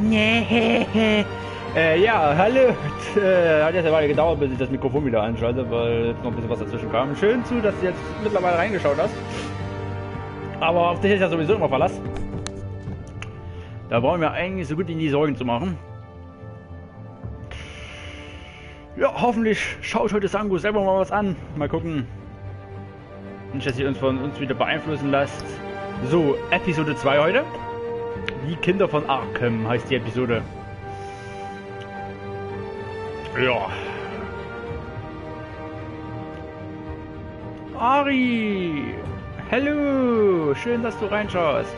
Nee. Ja, hallo. Hat jetzt eine Weile gedauert, bis ich das Mikrofon wieder einschalte, weil jetzt noch ein bisschen was dazwischen kam. Schön zu, dass du jetzt mittlerweile reingeschaut hast. Aber auf dich ist ja sowieso immer Verlass. Da brauchen wir eigentlich so gut in die Sorgen zu machen. Ja, hoffentlich schaut heute Sangu selber mal was an. Mal gucken. Nicht, dass ihr uns von uns wieder beeinflussen lasst. So, Episode 2 heute. Die Kinder von Arkham heißt die Episode. Ja. Ari! Hallo! Schön, dass du reinschaust.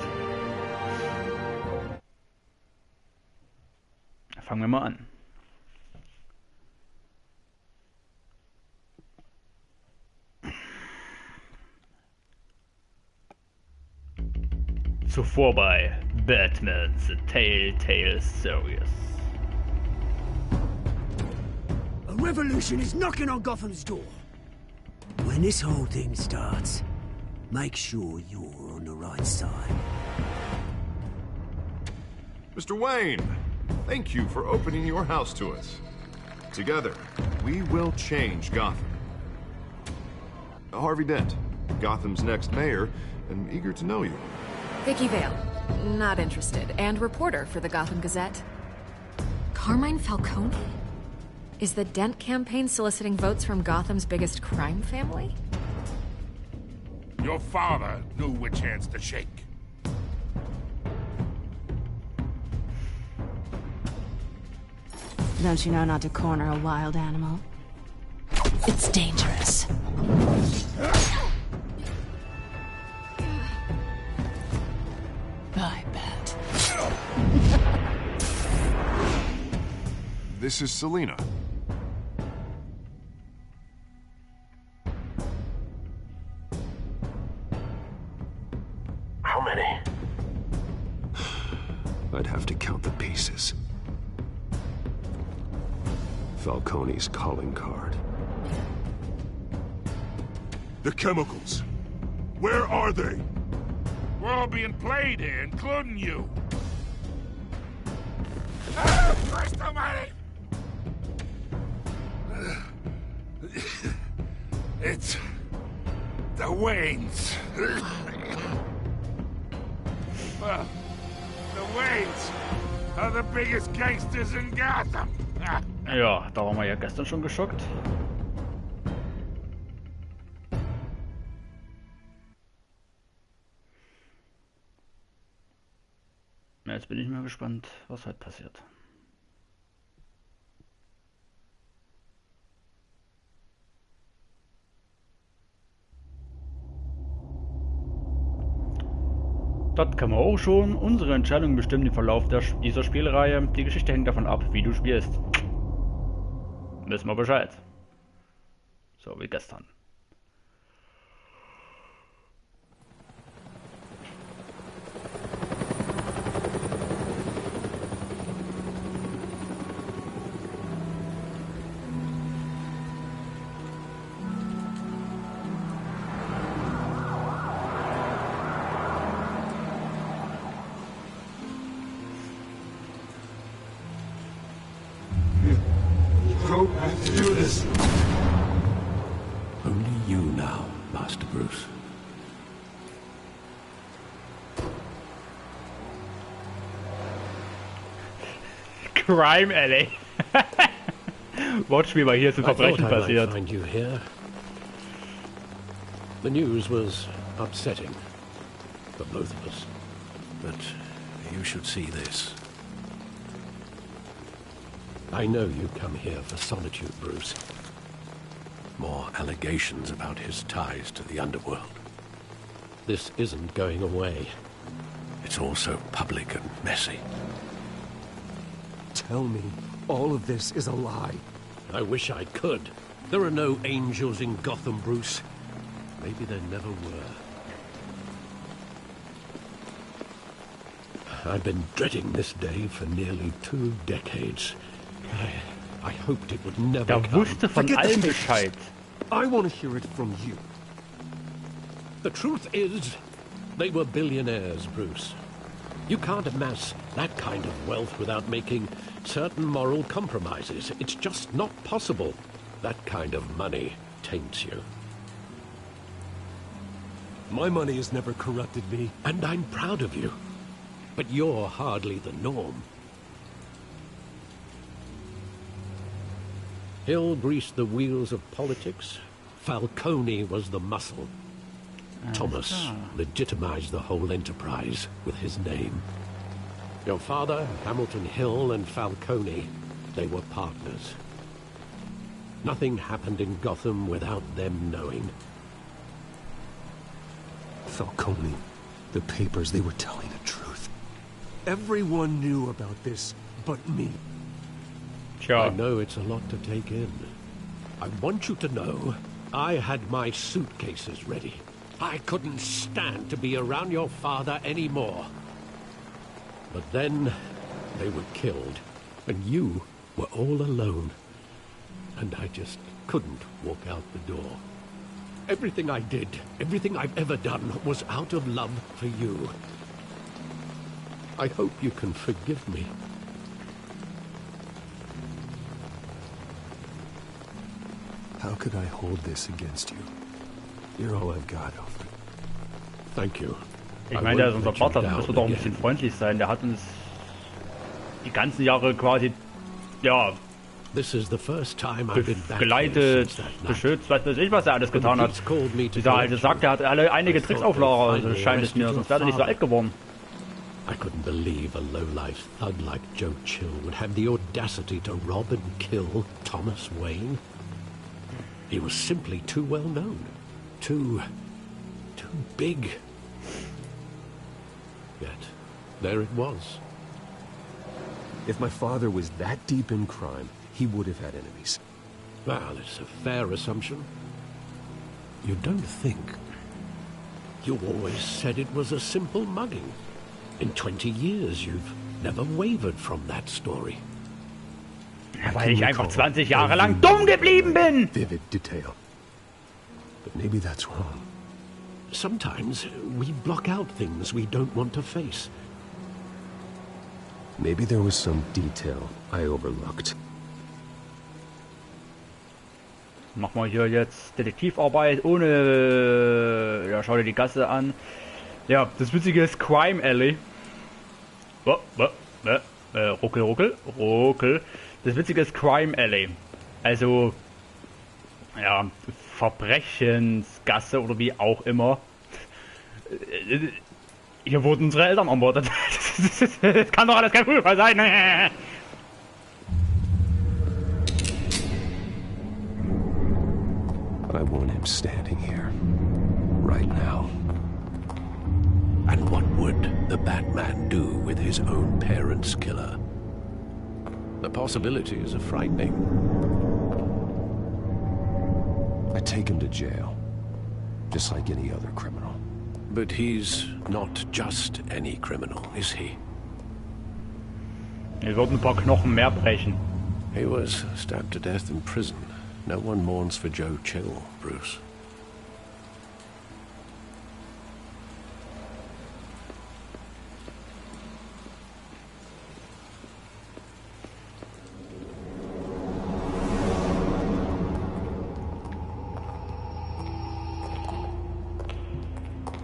Fangen wir mal an. Zuvor bei Batman The Telltale Series. A revolution is knocking on Gotham's door. When this whole thing starts, make sure you're on the right side. Mr. Wayne, thank you for opening your house to us. Together, we will change Gotham. Harvey Dent, Gotham's next mayor, and eager to know you. Vicky Vale, not interested, and reporter for the Gotham Gazette. Carmine Falcone? Is the Dent campaign soliciting votes from Gotham's biggest crime family? Your father knew which hands to shake. Don't you know not to corner a wild animal? It's dangerous. I bet. This is Selina. How many? I'd have to count the pieces. Falcone's calling card. The chemicals. Where are they? We're all being played here, including you. Christ almighty! It's the Waynes. Well, the Waynes are the biggest gangsters in Gotham. Ja, da waren wir ja gestern schon geschockt. Ja, jetzt bin ich mal gespannt, was heute passiert. Das kann man auch schon. Unsere Entscheidung bestimmt den Verlauf dieser Spielreihe. Die Geschichte hängt davon ab, wie du spielst. Wissen wir Bescheid. So wie gestern. Do this. Only you now, Master Bruce. Crime Alley. Wortspiel, weil hier ist ein Verbrechen passiert. Find you here. The news was upsetting for both of us, but you should see this. I know you come here for solitude, Bruce. More allegations about his ties to the underworld. This isn't going away. It's all so public and messy. Tell me, all of this is a lie. I wish I could. There are no angels in Gotham, Bruce. Maybe there never were. I've been dreading this day for nearly 2 decades. I hoped it would never Der come. wusste von allem Bescheid. I want to hear it from you. The truth is, they were billionaires, Bruce. You can't amass that kind of wealth without making certain moral compromises. It's just not possible. That kind of money taints you. My money has never corrupted me. And I'm proud of you. But you're hardly the norm. Hill greased the wheels of politics. Falcone was the muscle. Thomas legitimized the whole enterprise with his name. Your father, Hamilton Hill, and Falcone, they were partners. Nothing happened in Gotham without them knowing. Falcone, the papers, they were telling the truth. Everyone knew about this but me. Sure. I know it's a lot to take in. I want you to know I had my suitcases ready. I couldn't stand to be around your father anymore. But then they were killed, and you were all alone. And I just couldn't walk out the door. Everything I did, everything I've ever done, was out of love for you. I hope you can forgive me. How could I hold this against you? You're all I've got, Alfred. Thank you. Ich meine, der ist unser Vater, das wird doch ein bisschen freundlich sein. Der hat uns die ganzen Jahre quasi, ja, geleitet, beschützt, weiß ich, was er alles getan hat. Dieser alte Sack, der hat einige Tricks auf Lager, also scheint es mir, sonst wäre er nicht so alt geworden. I couldn't believe a low-life thug like Joe Chill would have the audacity to rob and kill Thomas Wayne. He was simply too well known. Too big. Yet, there it was. If my father was that deep in crime, he would have had enemies. Well, it's a fair assumption. You don't think? You always said it was a simple mugging. In 20 years, you've never wavered from that story. Weil ich einfach 20 Jahre lang dumm geblieben bin! Vivid detail. But maybe that's wrong. Sometimes we block out things we don't want to face. Maybe there was some detail I overlooked. Machen wir hier jetzt Detektivarbeit ohne... Ja, schau dir die Gasse an. Ja, das Witzige ist Crime Alley. Ruckel. Das Witzige ist Crime Alley. Also, ja, Verbrechensgasse oder wie auch immer. Hier wurden unsere Eltern ermordet. Das kann doch alles kein Zufall sein. I want him standing here. Right now. And what would the Batman do with his own parents' killer? The possibilities are frightening. I take him to jail. Just like any other criminal. But he's not just any criminal, is he? Wir würden ein paar Knochen mehr brechen. He was stabbed to death in prison. No one mourns for Joe Chill, Bruce.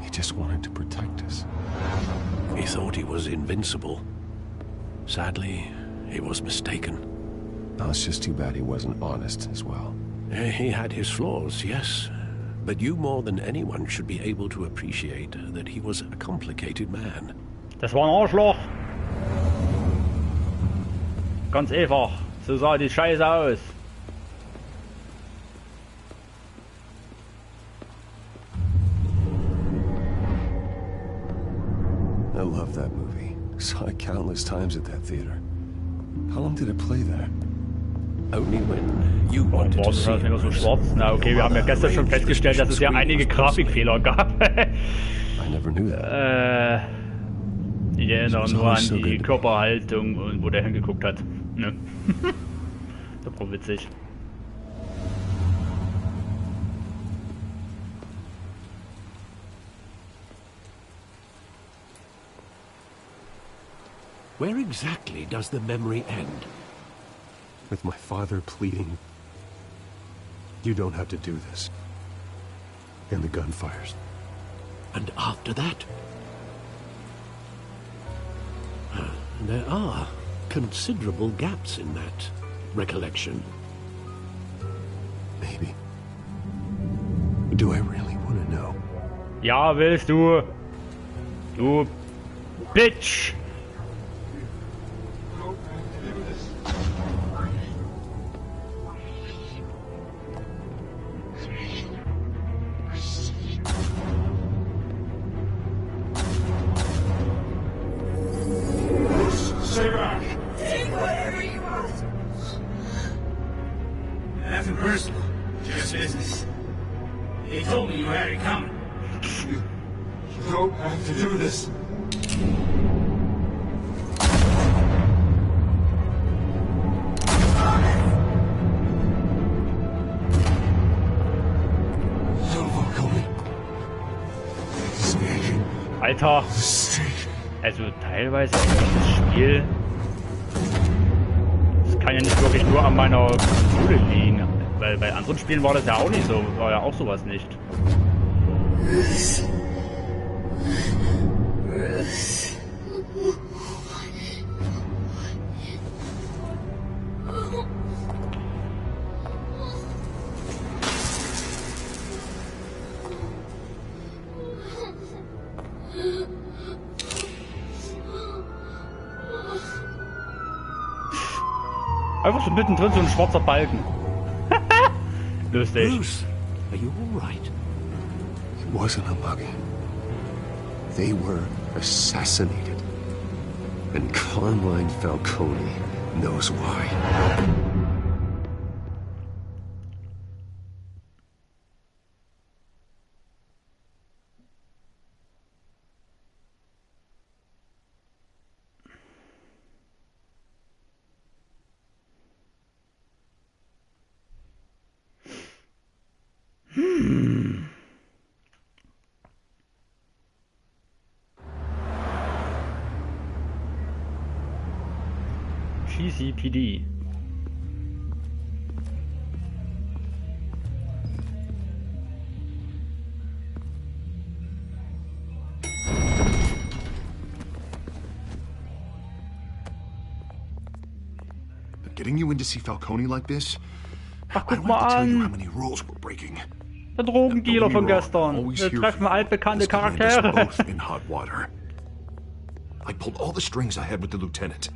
He just wanted to protect us. He thought he was invincible. Sadly, he was mistaken. Oh, it's just too bad he wasn't honest as well. He had his flaws, yes. But you more than anyone should be able to appreciate that he was a complicated man. Das war ein Arschloch. Ganz einfach. So sah die Scheiße aus. I love that movie. Saw it countless times at that theater. How long did it play there? Only when you wanted to see it. So schwarz. Na okay, wir haben ja gestern schon festgestellt, dass es ja einige Grafikfehler gab. I never knew that. Ich erinnere nur an die Körperhaltung und wo der hingeguckt hat. Ne? Das war witzig. Where exactly does the memory end? With my father pleading, "You don't have to do this." And the gun fires. And after that? There are considerable gaps in that recollection. Maybe. Do I really want to know? Ja, willst du. Du Bitch. Take whatever you want. Nothing personal, just business. He told me you had it coming. You don't have to do this. Alter. Also teilweise das Spiel. Das kann ja nicht wirklich nur an meiner Konsole liegen. Weil bei anderen Spielen war das ja auch nicht so. War ja auch sowas nicht. Einfach so mittendrin so ein schwarzer Balken. Lustig. Bruce, are you all right? It wasn't a mugging. They were assassinated. And Carmine Falcone knows why. GCPD. Getting you in to see Falcone like this? Ach, I guck don't mal have to tell you how an. many rules we're breaking. Der Drogendealer von gestern. Wir treffen altbekannte Charaktere. Both in hot water. I pulled all the strings I had with the lieutenant.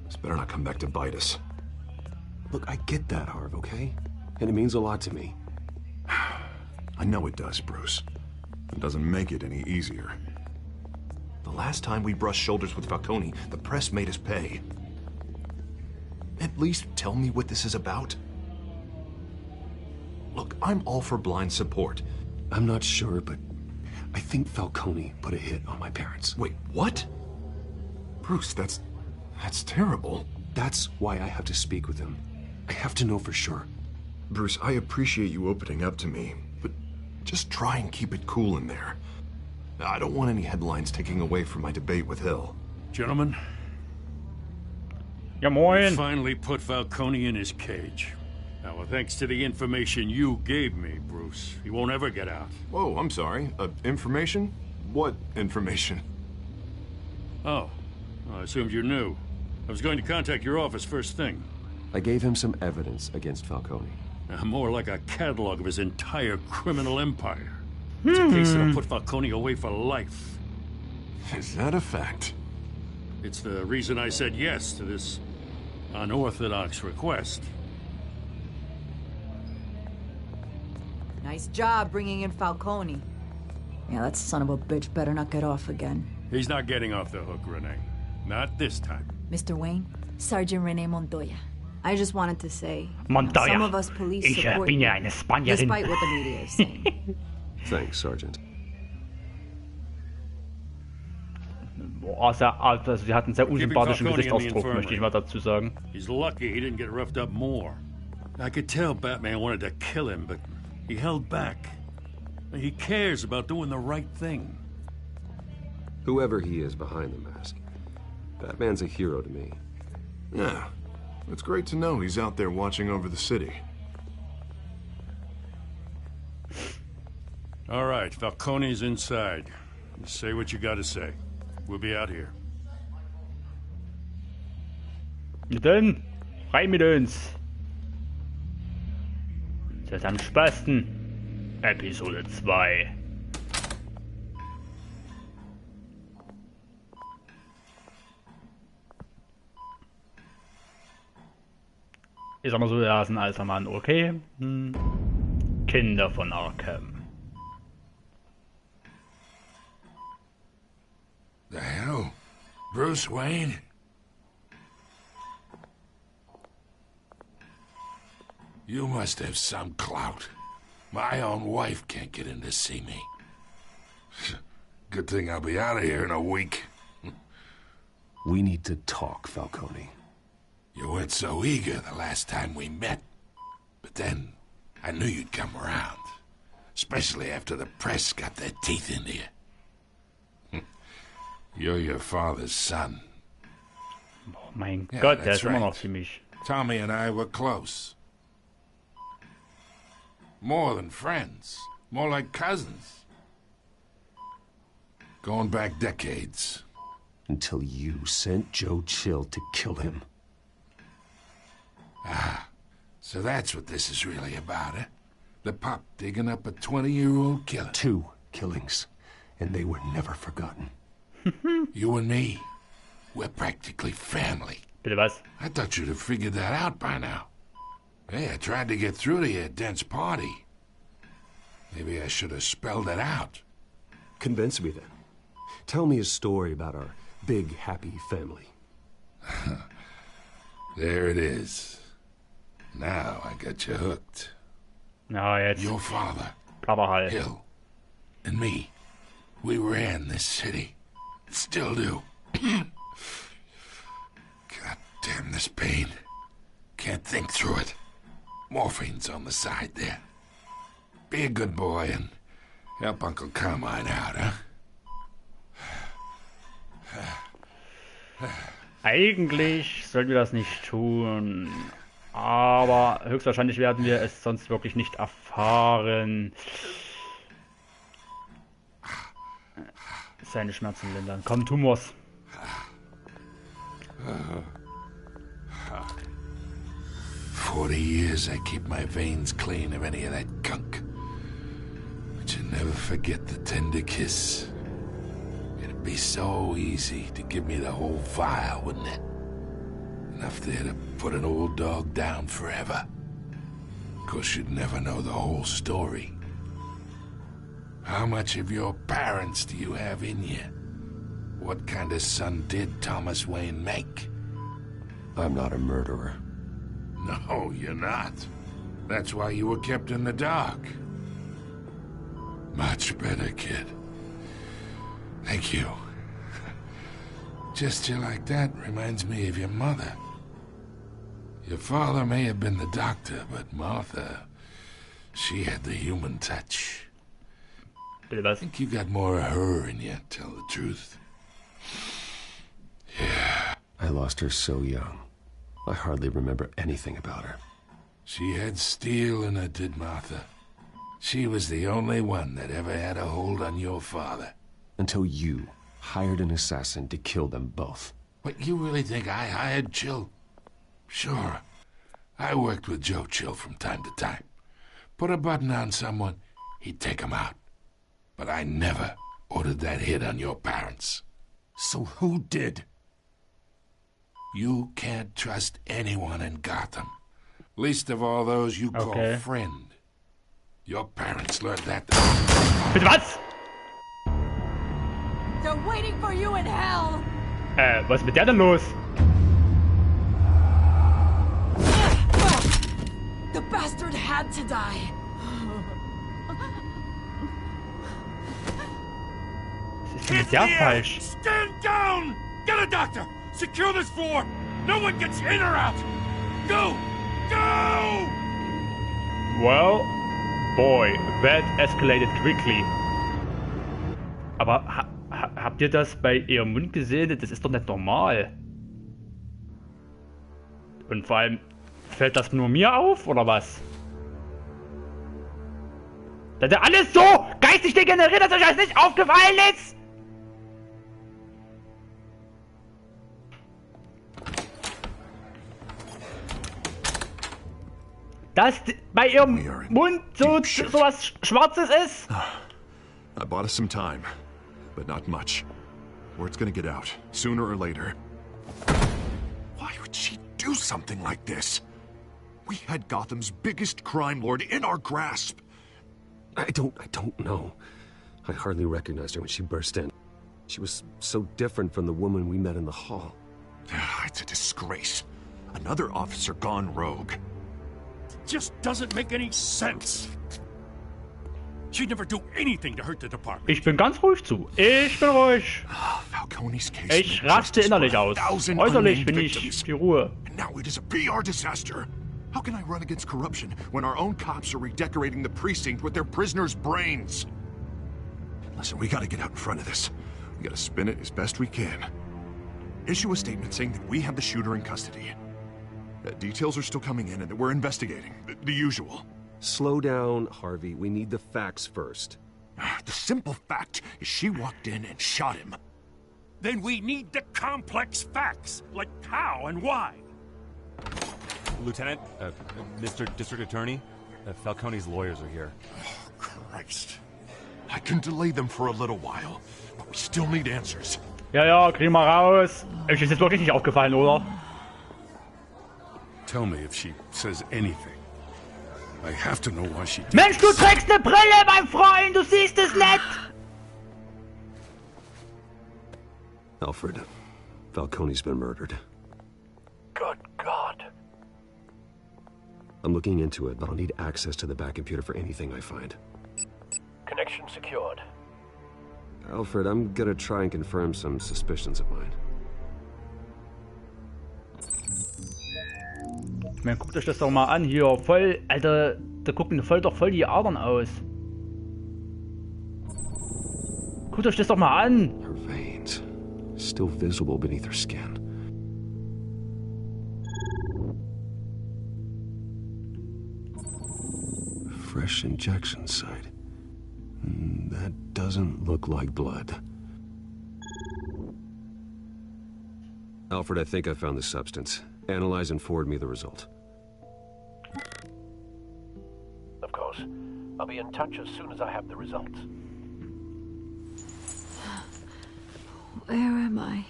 This better not come back to bite us. Look, I get that, Harv, okay? And it means a lot to me. I know it does, Bruce. It doesn't make it any easier. The last time we brushed shoulders with Falcone, the press made us pay. At least tell me what this is about. Look, I'm all for blind support. I'm not sure, but I think Falcone put a hit on my parents. Wait, what? Bruce, that's terrible. That's why I have to speak with him. I have to know for sure. Bruce, I appreciate you opening up to me, but just try and keep it cool in there. I don't want any headlines taking away from my debate with Hill. Gentlemen, Ja, moin. finally put Falcone in his cage. Now, thanks to the information you gave me, Bruce, he won't ever get out. Whoa, I'm sorry. Information? What information? Oh, I assumed you knew. I was going to contact your office first thing. I gave him some evidence against Falcone. More like a catalog of his entire criminal empire. It's a case that'll put Falcone away for life. Is that a fact? It's the reason I said yes to this unorthodox request. Nice job bringing in Falcone. Yeah, that son of a bitch better not get off again. He's not getting off the hook, Renee. Not this time. Mr. Wayne, Sergeant Renee Montoya. I just wanted to say, Montoya. some of us police Ich support bin ja you, eine Spanierin. despite what the media is saying. Thanks, Sergeant. Also, sie hat einen sehr unsympathischen Falcone in the Gesichtsausdruck, möchte ich mal dazu sagen. He's lucky he didn't get roughed up more. I could tell Batman wanted to kill him, but he held back. He cares about doing the right thing. Whoever he is behind the mask, Batman's a hero to me. Yeah, it's great to know he's out there watching over the city. All right, Falcone's inside. Say what you gotta say. We'll be out here. Dann rein mit uns. Das am Spasten. Episode 2. Ich sag mal so, er ist ein alter Mann, okay? Kinder von Arkham. The hell? Bruce Wayne? You must have some clout. My own wife can't get in to see me. Good thing I'll be out of here in a week. We need to talk, Falcone. You weren't so eager the last time we met. But then, I knew you'd come around. Especially after the press got their teeth into you. You're your father's son. Oh mein Gott, der ist immer noch ziemlich... Tommy and I were close. More than friends. More like cousins. Going back decades. Until you sent Joe Chill to kill him. Ah, so that's what this is really about, eh? The pup digging up a 20-year-old killer. 2 killings, and they were never forgotten. You and me, we're practically family. Bitte was? I thought you'd have figured that out by now. Hey, I tried to get through to your dense party. Maybe I should have spelled it out. Convince me then. Tell me a story about our big, happy family. There it is. Now I got you hooked. Na, jetzt. Your father, Plapperhall. Hill, and me, we ran this city. Still do. God damn this pain. Can't think through it. Morphine's on the side there. Be a good boy and help Uncle Carmine out, huh? Eigentlich sollten wir das nicht tun. Aber höchstwahrscheinlich werden wir es sonst wirklich nicht erfahren. Seine Schmerzen lindern. Komm, tu wir's. 40 years I keep my veins clean of any of that gunk. But you never forget the tender kiss. It'd be so easy to give me the whole vial, wouldn't it? Enough there to put an old dog down forever. Of course, you'd never know the whole story. How much of your parents do you have in you? What kind of son did Thomas Wayne make? I'm not a murderer. No, you're not. That's why you were kept in the dark. Much better, kid. Thank you. Gesture like that reminds me of your mother. Your father may have been the doctor, but Martha, she had the human touch. I think you got more of her in you, tell the truth. Yeah. I lost her so young. I hardly remember anything about her. She had steel in her, did Martha. She was the only one that ever had a hold on your father. Until you hired an assassin to kill them both. What, you really think I hired Chill? Sure. I worked with Joe Chill from time to time. Put a button on someone, he'd take him out. But I never ordered that hit on your parents. So who did? You can't trust anyone in Gotham. Least of all those you call friend. Your parents learned that. Bitte was? They're waiting for you in hell! Was ist mit der denn los? The bastard had to die. Was ist denn mit der falsch? Stand down! Get a doctor! Secure this floor! No one gets in or out! Go! Go! Well, boy, that escalated quickly. Aber Habt ihr das bei ihrem Mund gesehen? Das ist doch nicht normal. Und vor allem, fällt das nur mir auf, oder was? Dass er alles so geistig degeneriert, dass euch das nicht aufgefallen ist! Dass bei ihrem Mund so was Schwarzes ist? I bought us some time, but not much. Word's gonna get out, sooner or later. Why would she do something like this? We had Gotham's biggest crime lord in our grasp. I don't know. I hardly recognized her when she burst in. She was so different from the woman we met in the hall. It's a disgrace. Another officer gone rogue. Just doesn't make any sense. She'd never do anything to hurt the department. Ich bin ganz ruhig zu. Ich bin ruhig. Falcone's case. Ich raste innerlich aus. Äußerlich bin ich die Ruhe. And now it is a PR disaster. How can I run against corruption when our own cops are redecorating the precinct with their prisoners' brains? Listen, we gotta get out in front of this. We gotta spin it as best we can. Issue a statement saying that we have the shooter in custody. That details are still coming in and that we're investigating. The usual. Slow down, Harvey. We need the facts first. The simple fact is she walked in and shot him. Then we need the complex facts, like how and why. Lieutenant, Mr. District Attorney, Falcone's lawyers are here. Oh, Christ. I can delay them for a little while, but we still need answers. Ja, kriegen wir raus. Euch ist jetzt wirklich nicht aufgefallen, oder? Tell me if she says anything. I have to know why she did. Mensch, du trägst eine Brille, mein Freund! Du siehst es nicht! Alfred, Falcone's been murdered. Good God. I'm looking into it, but I'll need access to the back computer for anything I find. Connection secured. Alfred, I'm gonna try and confirm some suspicions of mine. Ich meine, guckt euch das doch mal an, hier, voll, Alter, da gucken doch voll die Adern aus. Guckt euch das doch mal an! Her veins, still visible beneath her skin. Fresh injection site. That doesn't look like blood. Alfred, I think I found the substance. Analyze and forward me the result. Of course. I'll be in touch as soon as I have the results. Where am I?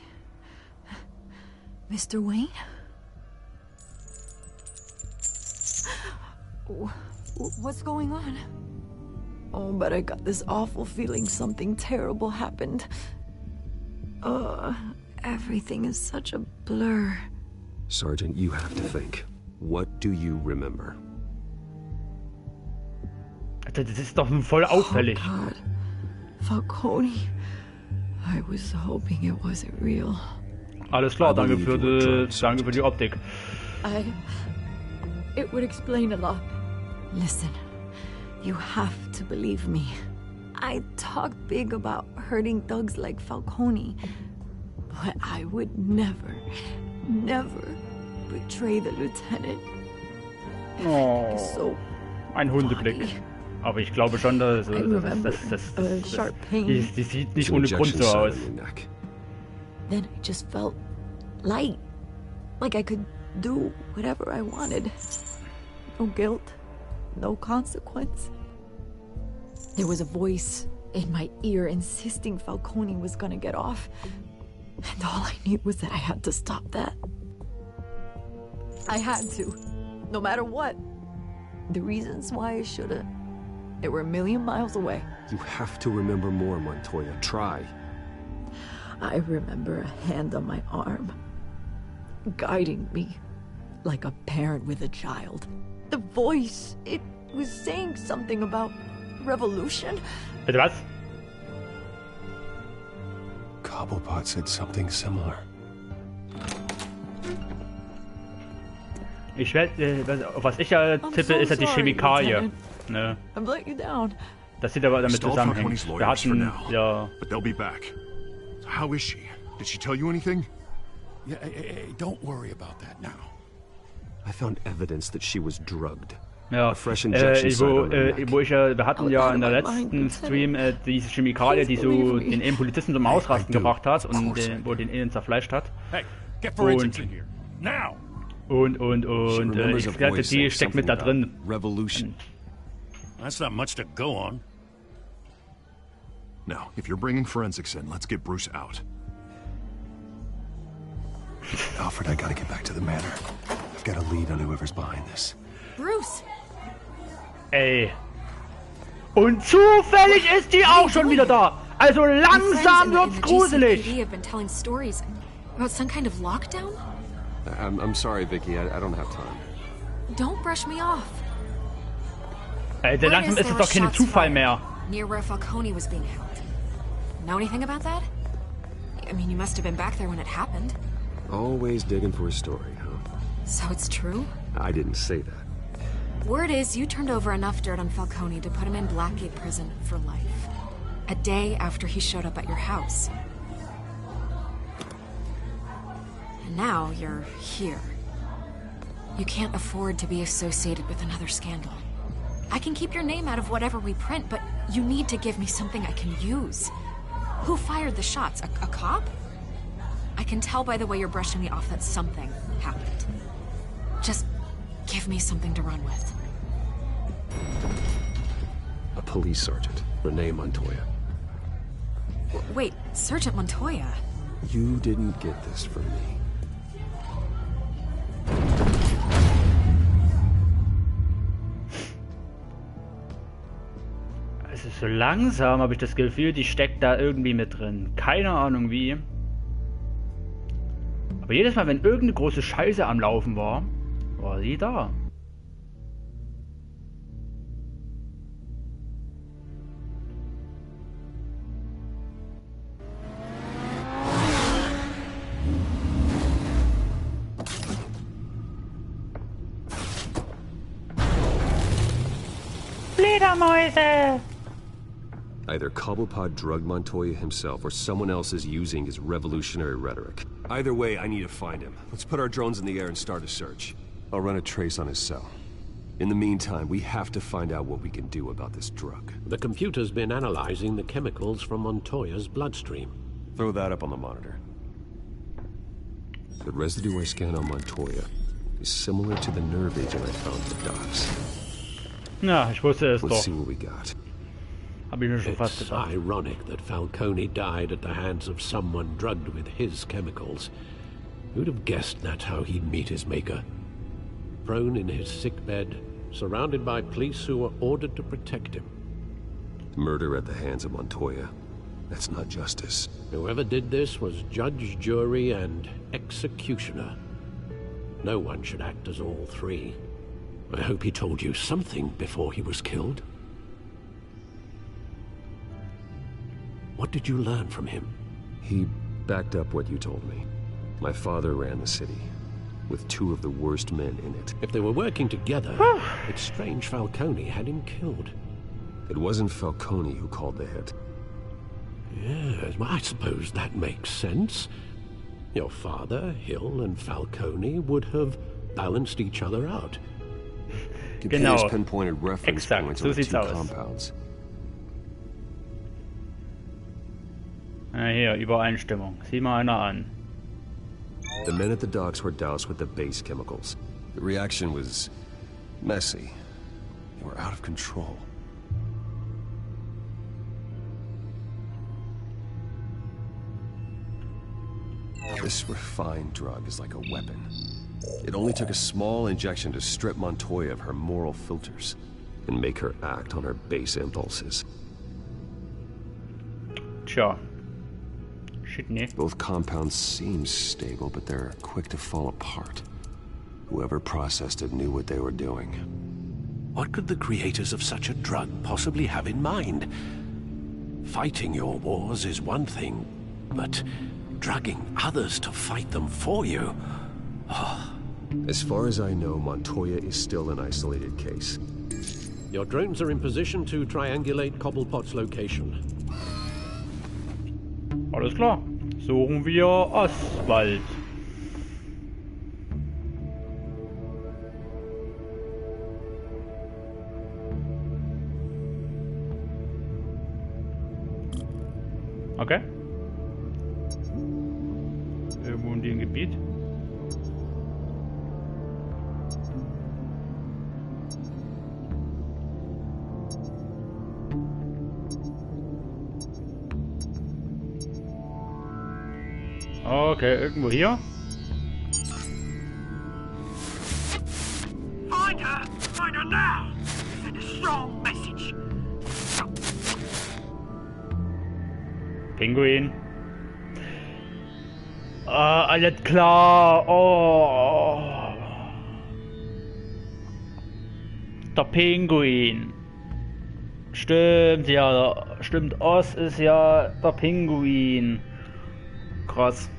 Mr. Wayne? What's going on? Oh, but I got this awful feeling something terrible happened. Everything is such a blur. Sergeant, you have to think. What do you remember? Das ist doch nun voll auffällig. Oh God. Falcone. I was hoping it wasn't real. Alles klar, danke für die Optik. It would explain a lot. Listen, you have to believe me. I talk big about hurting thugs like Falcone, but I would never betray the lieutenant. Oh, so ein Hundeblick. Aber ich glaube schon, dass die sieht nicht ohne Grund so aus. Then I just felt light, like I could do whatever I wanted. No guilt, no consequence. There was a voice in my ear insisting Falcone was gonna get off. And all I knew was that I had to stop that. I had to, no matter what. The reasons why I should've, they were a million miles away. You have to remember more, Montoya. Try. I remember a hand on my arm, guiding me like a parent with a child. The voice, it was saying something about revolution. Bitte was? Cobblepot said something similar. Ich werde, auf was ich ja tippe, ist ja die Chemikalie. Ne? I've let you down. Das sieht aber damit zusammenhängt. Wir hatten ja. But they'll be back. How is she? Did she tell you anything? Yeah, hey, don't worry about that now. I found evidence that she was drugged. Ja, wir hatten ja in der letzten Stream diese Chemikalie, die so den Polizisten zum Ausrasten gebracht hat und wo den innen zerfleischt hat. Und ich glaube, die steckt mit da drin. Revolution. That's not much to go on. Now, if you're bringing forensics in, let's get Bruce out. Alfred, I gotta get back to the manor. I've got a lead on whoever's behind this. Bruce! Ey. Und zufällig ist die auch schon wieder da. Also langsam wird's gruselig. Have been telling stories about some kind of lockdown? I'm sorry, Vicky. I don't have time. Don't brush me off. Alter, langsam ist es doch kein Zufall mehr. Near where Falcone was being held. Know anything about that? I mean, you must have been back there when it happened. Always digging for a story, huh? So it's true? I didn't say that. Word is you turned over enough dirt on Falcone to put him in Blackgate Prison for life. A day after he showed up at your house. And now you're here. You can't afford to be associated with another scandal. I can keep your name out of whatever we print, but you need to give me something I can use. Who fired the shots? A cop? I can tell by the way you're brushing me off that something happened. Just give me something to run with. A police sergeant, Renee Montoya. Wait, Sergeant Montoya? You didn't get this from me. Also so langsam habe ich das Gefühl, die steckt da irgendwie mit drin. Keine Ahnung wie. Aber jedes Mal, wenn irgendeine große Scheiße am Laufen war, war sie da. Fledermäuse! Either Cobblepot drugged Montoya himself, or someone else is using his revolutionary rhetoric. Either way, I need to find him. Let's put our drones in the air and start a search. I'll run a trace on his cell. In the meantime, we have to find out what we can do about this drug. The computer's been analyzing the chemicals from Montoya's bloodstream. Throw that up on the monitor. The residue I scanned on Montoya is similar to the nerve agent I found at the docks. Na, ich wusste es Let's doch. see what we got. Hab ich mir schon fast It's gedacht. ironic that Falcone died at the hands of someone drugged with his chemicals. Who'd have guessed that's how he'd meet his maker? Prone in his sickbed, surrounded by police who were ordered to protect him. Murder at the hands of Montoya. That's not justice. Whoever did this was judge, jury, and executioner. No one should act as all three. I hope he told you something before he was killed. What did you learn from him? He backed up what you told me. My father ran the city, with two of the worst men in it. If they were working together, it's strange Falcone had him killed. It wasn't Falcone who called the hit. Yes, well, I suppose that makes sense. Your father, Hill, and Falcone would have balanced each other out. Computers pinpointed reference Exakt, points so on the sieht's two aus. compounds. Na hier, Übereinstimmung. Sieh mal einer an. The men at the docks were doused with the base chemicals. The reaction was messy. They were out of control. This refined drug is like a weapon. It only took a small injection to strip Montoya of her moral filters and make her act on her base impulses. Tja. Shit, ne? Both compounds seem stable, but they're quick to fall apart. Whoever processed it knew what they were doing. What could the creators of such a drug possibly have in mind? Fighting your wars is one thing, but drugging others to fight them for you? Oh. As far as I know, Montoya is still an isolated case. Your drones are in position to triangulate Cobblepot's location. Alles klar. Suchen wir Oswald. Okay. Irgendwo in dem Gebiet. Okay, irgendwo hier. Find her now. Send a strong message. Pinguin. Alles klar. Oh. Der Pinguin. Stimmt, ja. Stimmt, Oz ist ja der Pinguin. Krass.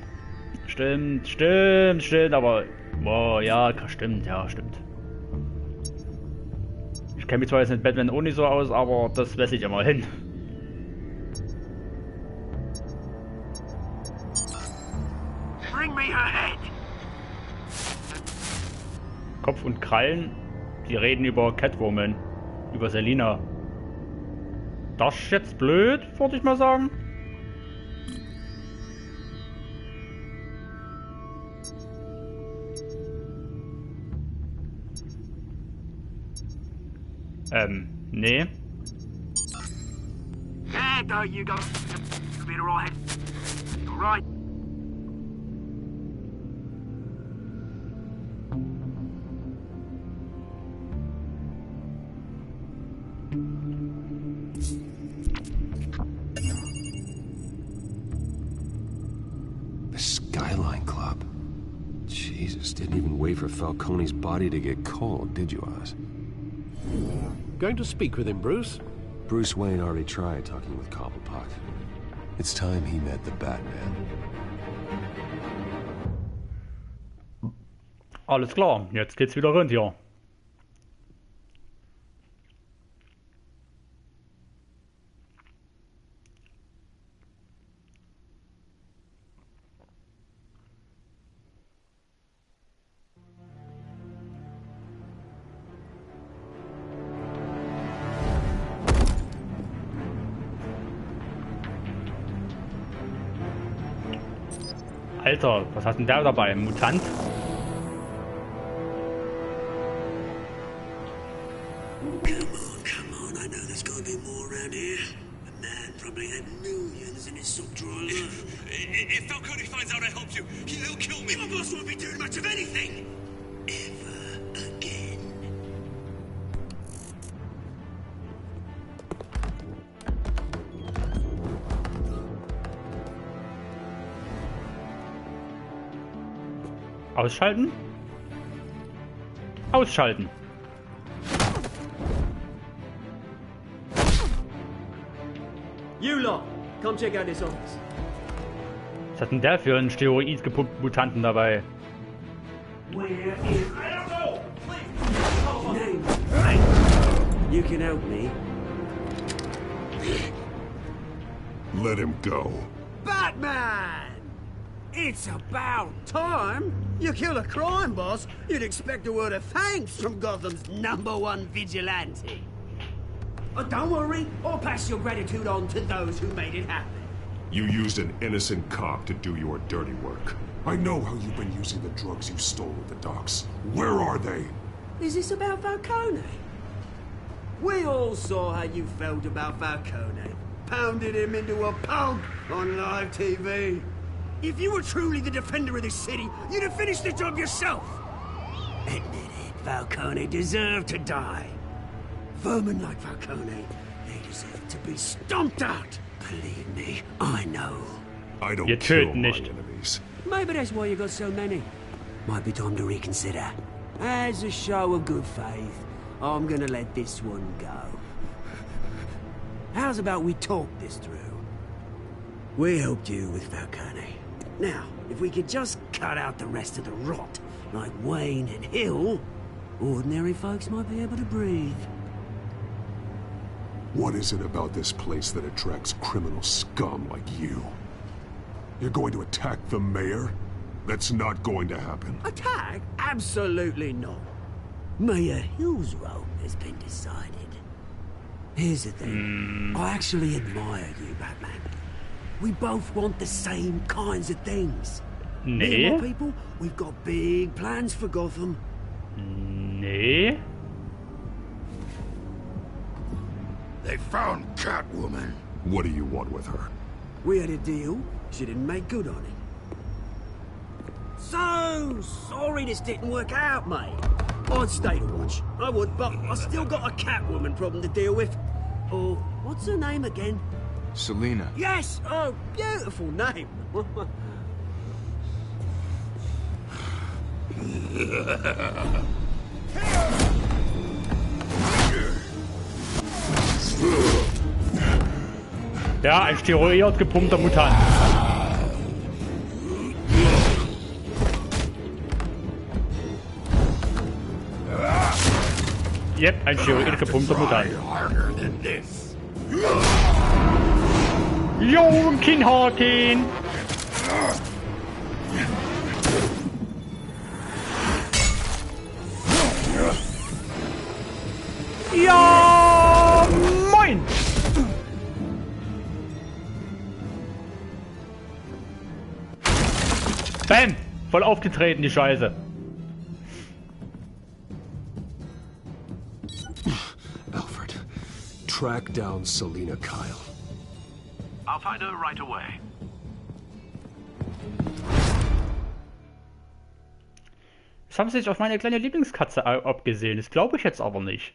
Stimmt, aber... Boah, ja, stimmt, stimmt. Ich kenne mich zwar jetzt mit Batman auch nicht so aus, aber das lässt sich ja mal hin. Bring me her head. Kopf und Krallen, die reden über Catwoman, über Selina. Das ist jetzt blöd, würde ich mal sagen. Nee. Yeah, there you go. You'll be alright. Alright. The Skyline Club. Jesus, didn't even wait for Falcone's body to get cold, did you, Oz? Going to speak with him, Bruce? Bruce Wayne already tried talking with Cobblepot. It's time he met the Batman. Alles klar, jetzt geht's wieder rund hier. Alter, was hat denn der dabei? Ein Mutant? Come on, I know there's gotta be more around here. A man probably had millions in his sock drawer. If Falcone finds out I helped you, he'll kill me. Your boss won't be doing much of anything. Ever again. Ausschalten? Ausschalten. You lot, come check out this office. Was hat denn der für einen Steroid gepumpten Mutanten dabei? Where is... I don't know! Please! Name. Right. You can help me. Let him go. Batman! It's about time! You kill a crime boss, you'd expect a word of thanks from Gotham's #1 vigilante. Oh, don't worry, I'll pass your gratitude on to those who made it happen. You used an innocent cop to do your dirty work. I know how you've been using the drugs you stole at the docks. Where are they? Is this about Falcone? We all saw how you felt about Falcone. Pounded him into a pulp on live TV. If you were truly the defender of this city, you'd have finished the job yourself. Admit it, Falcone deserved to die. Vermin like Falcone, they deserve to be stomped out. Believe me, I know. I don't Wir kill töten my nicht. enemies. Maybe that's why you got so many. Might be time to reconsider. As a show of good faith, I'm gonna let this one go. How's about we talk this through? We helped you with Falcone. Now, if we could just cut out the rest of the rot, like Wayne and Hill, ordinary folks might be able to breathe. What is it about this place that attracts criminal scum like you? You're going to attack the mayor? That's not going to happen. Attack? Absolutely not. Mayor Hill's role has been decided. Here's the thing. I actually admire you, Batman. We both want the same kinds of things. Me and my people, we've got big plans for Gotham. Nee. They found Catwoman. What do you want with her? We had a deal. She didn't make good on it. So sorry this didn't work out, mate. I'd stay to watch. I would, but I still got a Catwoman problem to deal with. Oh, what's her name again? Selina. Yes! Oh, beautiful name. Ja, ein steroid gepumpter Mutant. Yep, ein steroid gepumpter Mutant. Jo, Kinnhaken! Ja, moin! Bam! Voll aufgetreten, die Scheiße. Alfred, track down Selina Kyle. I'll find her right away. Das haben sie sich auf meine kleine Lieblingskatze abgesehen. Das glaube ich jetzt aber nicht.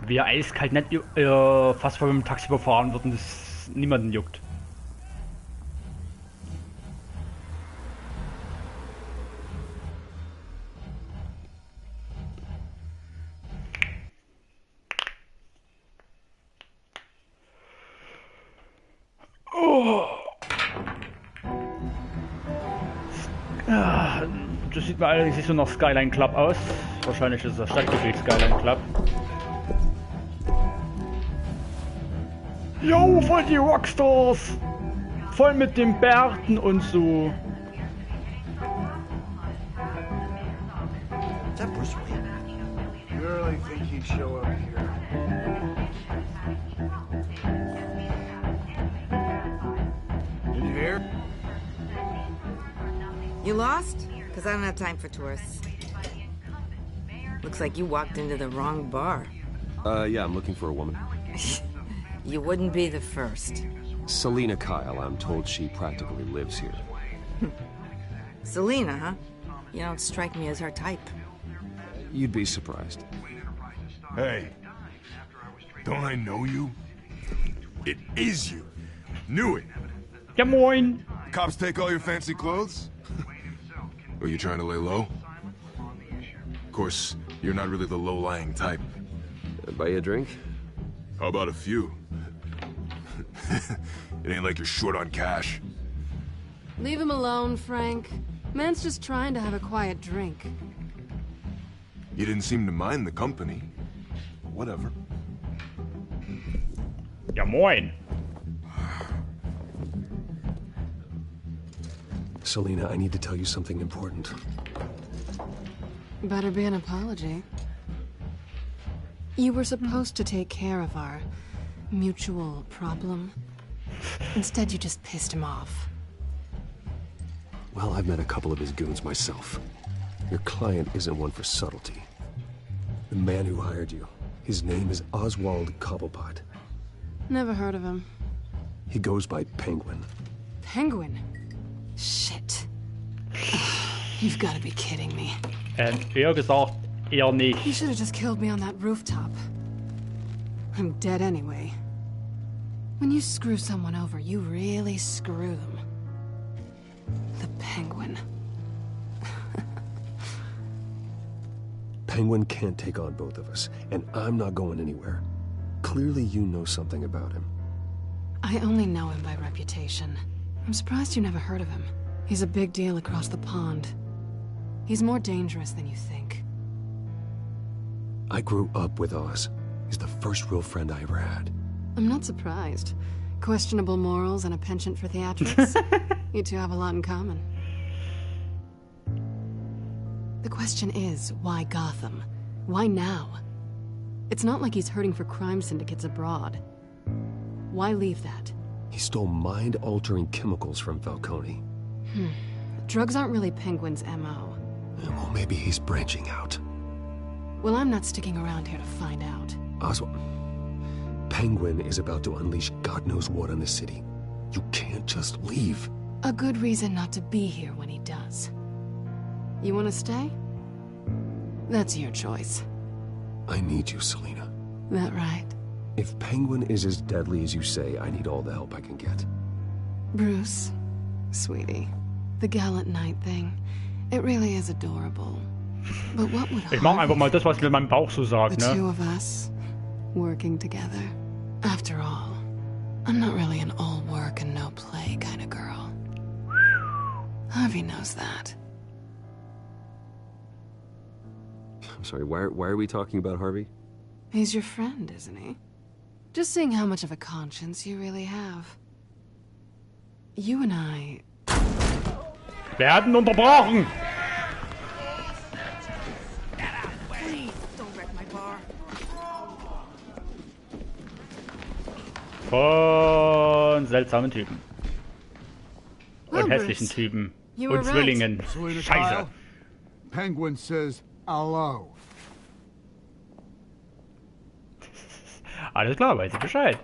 Wie er eiskalt nicht fast vor dem Taxi überfahren wird und das niemanden juckt. Oh. Ja, das sieht mir allerdings nicht so nach Skyline Club aus. Wahrscheinlich ist das Stadtgebiet Skyline Club. Jo, voll die Rockstars! Voll mit den Bärten und so. Is that Bruce Wayne? You really think he'd show up here? Did you hear? You lost? Because I don't have time for tourists. Looks like you walked into the wrong bar. Yeah, I'm looking for a woman. You wouldn't be the first. Selina Kyle, I'm told she practically lives here. Selina, huh? You don't strike me as her type. You'd be surprised. Hey, don't I know you? It is you. Knew it. Ja, moin. Cops take all your fancy clothes? Were you trying to lay low? Of course, you're not really the low-lying type. Buy you a drink? How about a few? It ain't like you're short on cash. Leave him alone, Frank. Man's just trying to have a quiet drink. You didn't seem to mind the company. Whatever. Ja, moin. Selina, I need to tell you something important. Better be an apology. You were supposed to take care of our mutual problem. Instead, you just pissed him off. Well, I've met a couple of his goons myself. Your client isn't one for subtlety. The man who hired you, his name is Oswald Cobblepot. Never heard of him. He goes by Penguin. Penguin? Shit. You've got to be kidding me. Eher gesagt, eher nicht. You should have just killed me on that rooftop. I'm dead anyway. When you screw someone over, you really screw them. The Penguin. Penguin can't take on both of us, and I'm not going anywhere. Clearly you know something about him. I only know him by reputation. I'm surprised you never heard of him. He's a big deal across the pond. He's more dangerous than you think. I grew up with Oz. He's the first real friend I ever had. I'm not surprised. Questionable morals and a penchant for theatrics. You two have a lot in common. The question is, why Gotham? Why now? It's not like he's hurting for crime syndicates abroad. Why leave that? He stole mind-altering chemicals from Falcone. Drugs aren't really Penguin's M.O. Well, maybe he's branching out. Well, I'm not sticking around here to find out. Oswald, Penguin is about to unleash God knows what on the city. You can't just leave. A good reason not to be here when he does. You want to stay? That's your choice. I need you, Selina. That right? If Penguin is as deadly as you say, I need all the help I can get. Bruce, sweetie, the gallant knight thing, it really is adorable. But what would Ich mach einfach mal das, was mir mein Bauch so sagt, the ne? two of us working together? After all, I'm not really an all work and no play kind of girl. Harvey knows that. I'm sorry, why are we talking about Harvey? He's your friend, isn't he? Just seeing how much of a conscience you really have. You and I... Werden unterbrochen! Von seltsamen Typen. Und hässlichen Typen. Und Zwillingen. Scheiße. Penguin says hello. Alles klar, weiß ich Bescheid.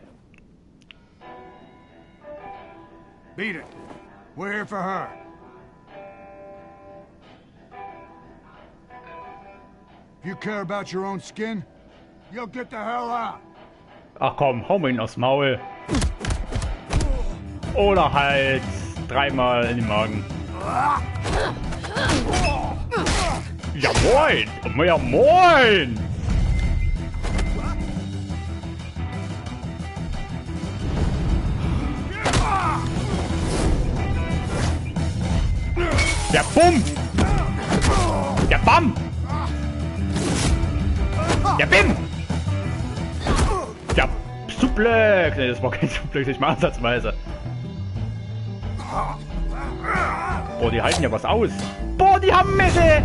Beat it. We're here for her. If you care about your own skin, you'll get the hell out. Ach komm, hau mir ihn aufs Maul. Oder halt dreimal in den Magen. Ja moin! Ja moin! Ja bumm! Ja bam! Ja bim! Ja Suplex! Ne, das war kein Suplex, nicht mal ansatzweise. Boah, die halten ja was aus. Boah, die haben Messer!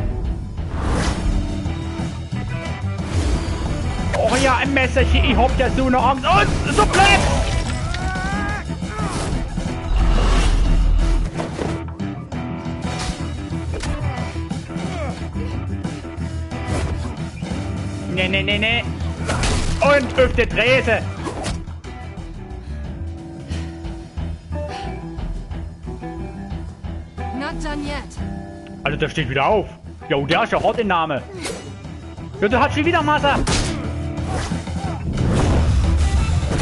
Oh ja, ein Messerchen, ich hab ja so eine Angst. Und Suplex! Ne. Und Hüfte Drese. Not done yet. Also der steht wieder auf. Jo, der ist ja hart im Name. Ja, der hat schon wieder Masse.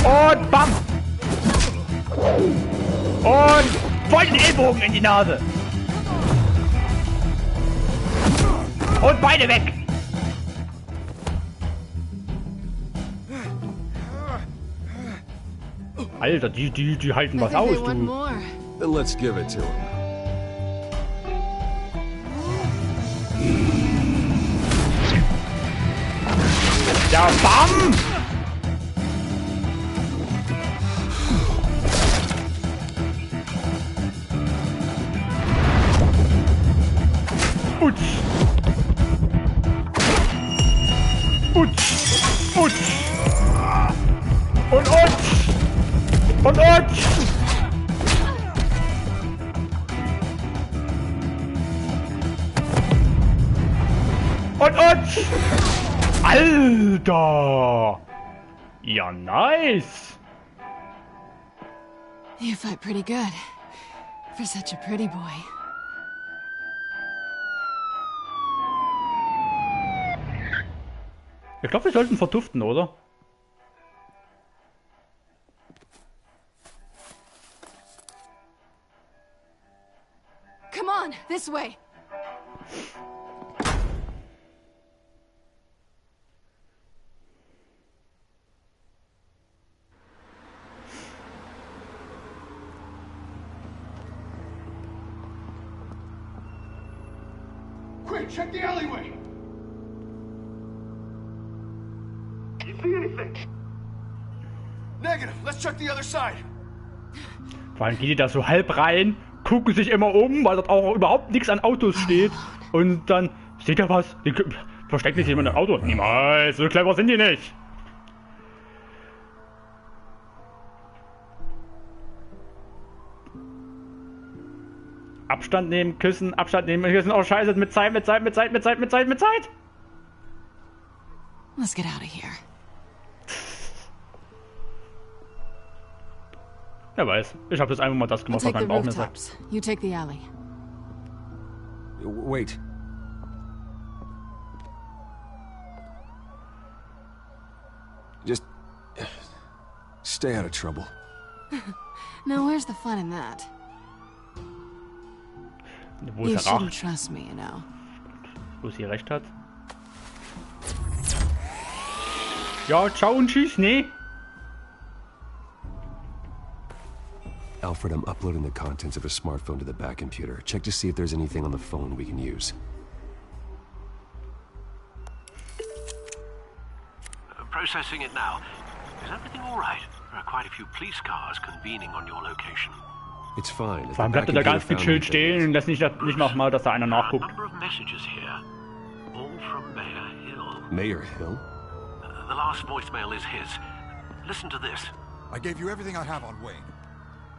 Und bam. Und voll den Ellbogen in die Nase. Und beide weg. Alter, die halten was aus, du. Then let's give it to him. Ja, bam! Utsch! Utsch! Utsch! Und utsch! Und utsch! Und utsch! Alter! Ja, nice! You fight pretty good. For such a pretty boy. Ich glaube, wir sollten verduften, oder? This way. Quick, check the alleyway! You see anything? Negative. Let's check the other side. Vor allem gehen die da so halb rein, gucken sich immer um, weil dort auch überhaupt nichts an Autos steht. Und dann, seht ihr was? Die versteckt sich jemand im Auto. Niemals, so clever sind die nicht. Abstand nehmen, küssen, Abstand nehmen. Hier sind auch Scheiße mit Zeit. Let's get out of here. Wer weiß. Ich habe jetzt einfach mal das gemacht, was mein Bauch mir sagt. You take the alley. Wait. Just stay out of trouble. Now where's the fun in that? Wo You ist der shouldn't Rach? trust me, you know. Wo sie recht hat. Ja, ciao und tschüss, nee. Alfred, I'm uploading the contents of a smartphone to the back computer. Check to see if there's anything on the phone we can use. Processing it now. Is everything all right? There are quite a few police cars convening on your location. It's fine. Vor allem bleibt er da ganz gechillt stehen und lässt nicht nochmal, dass da einer nachguckt. A number of messages here, all from Mayor Hill. Mayor Hill? The last voicemail is his. Listen to this. I gave you everything I have on Wayne.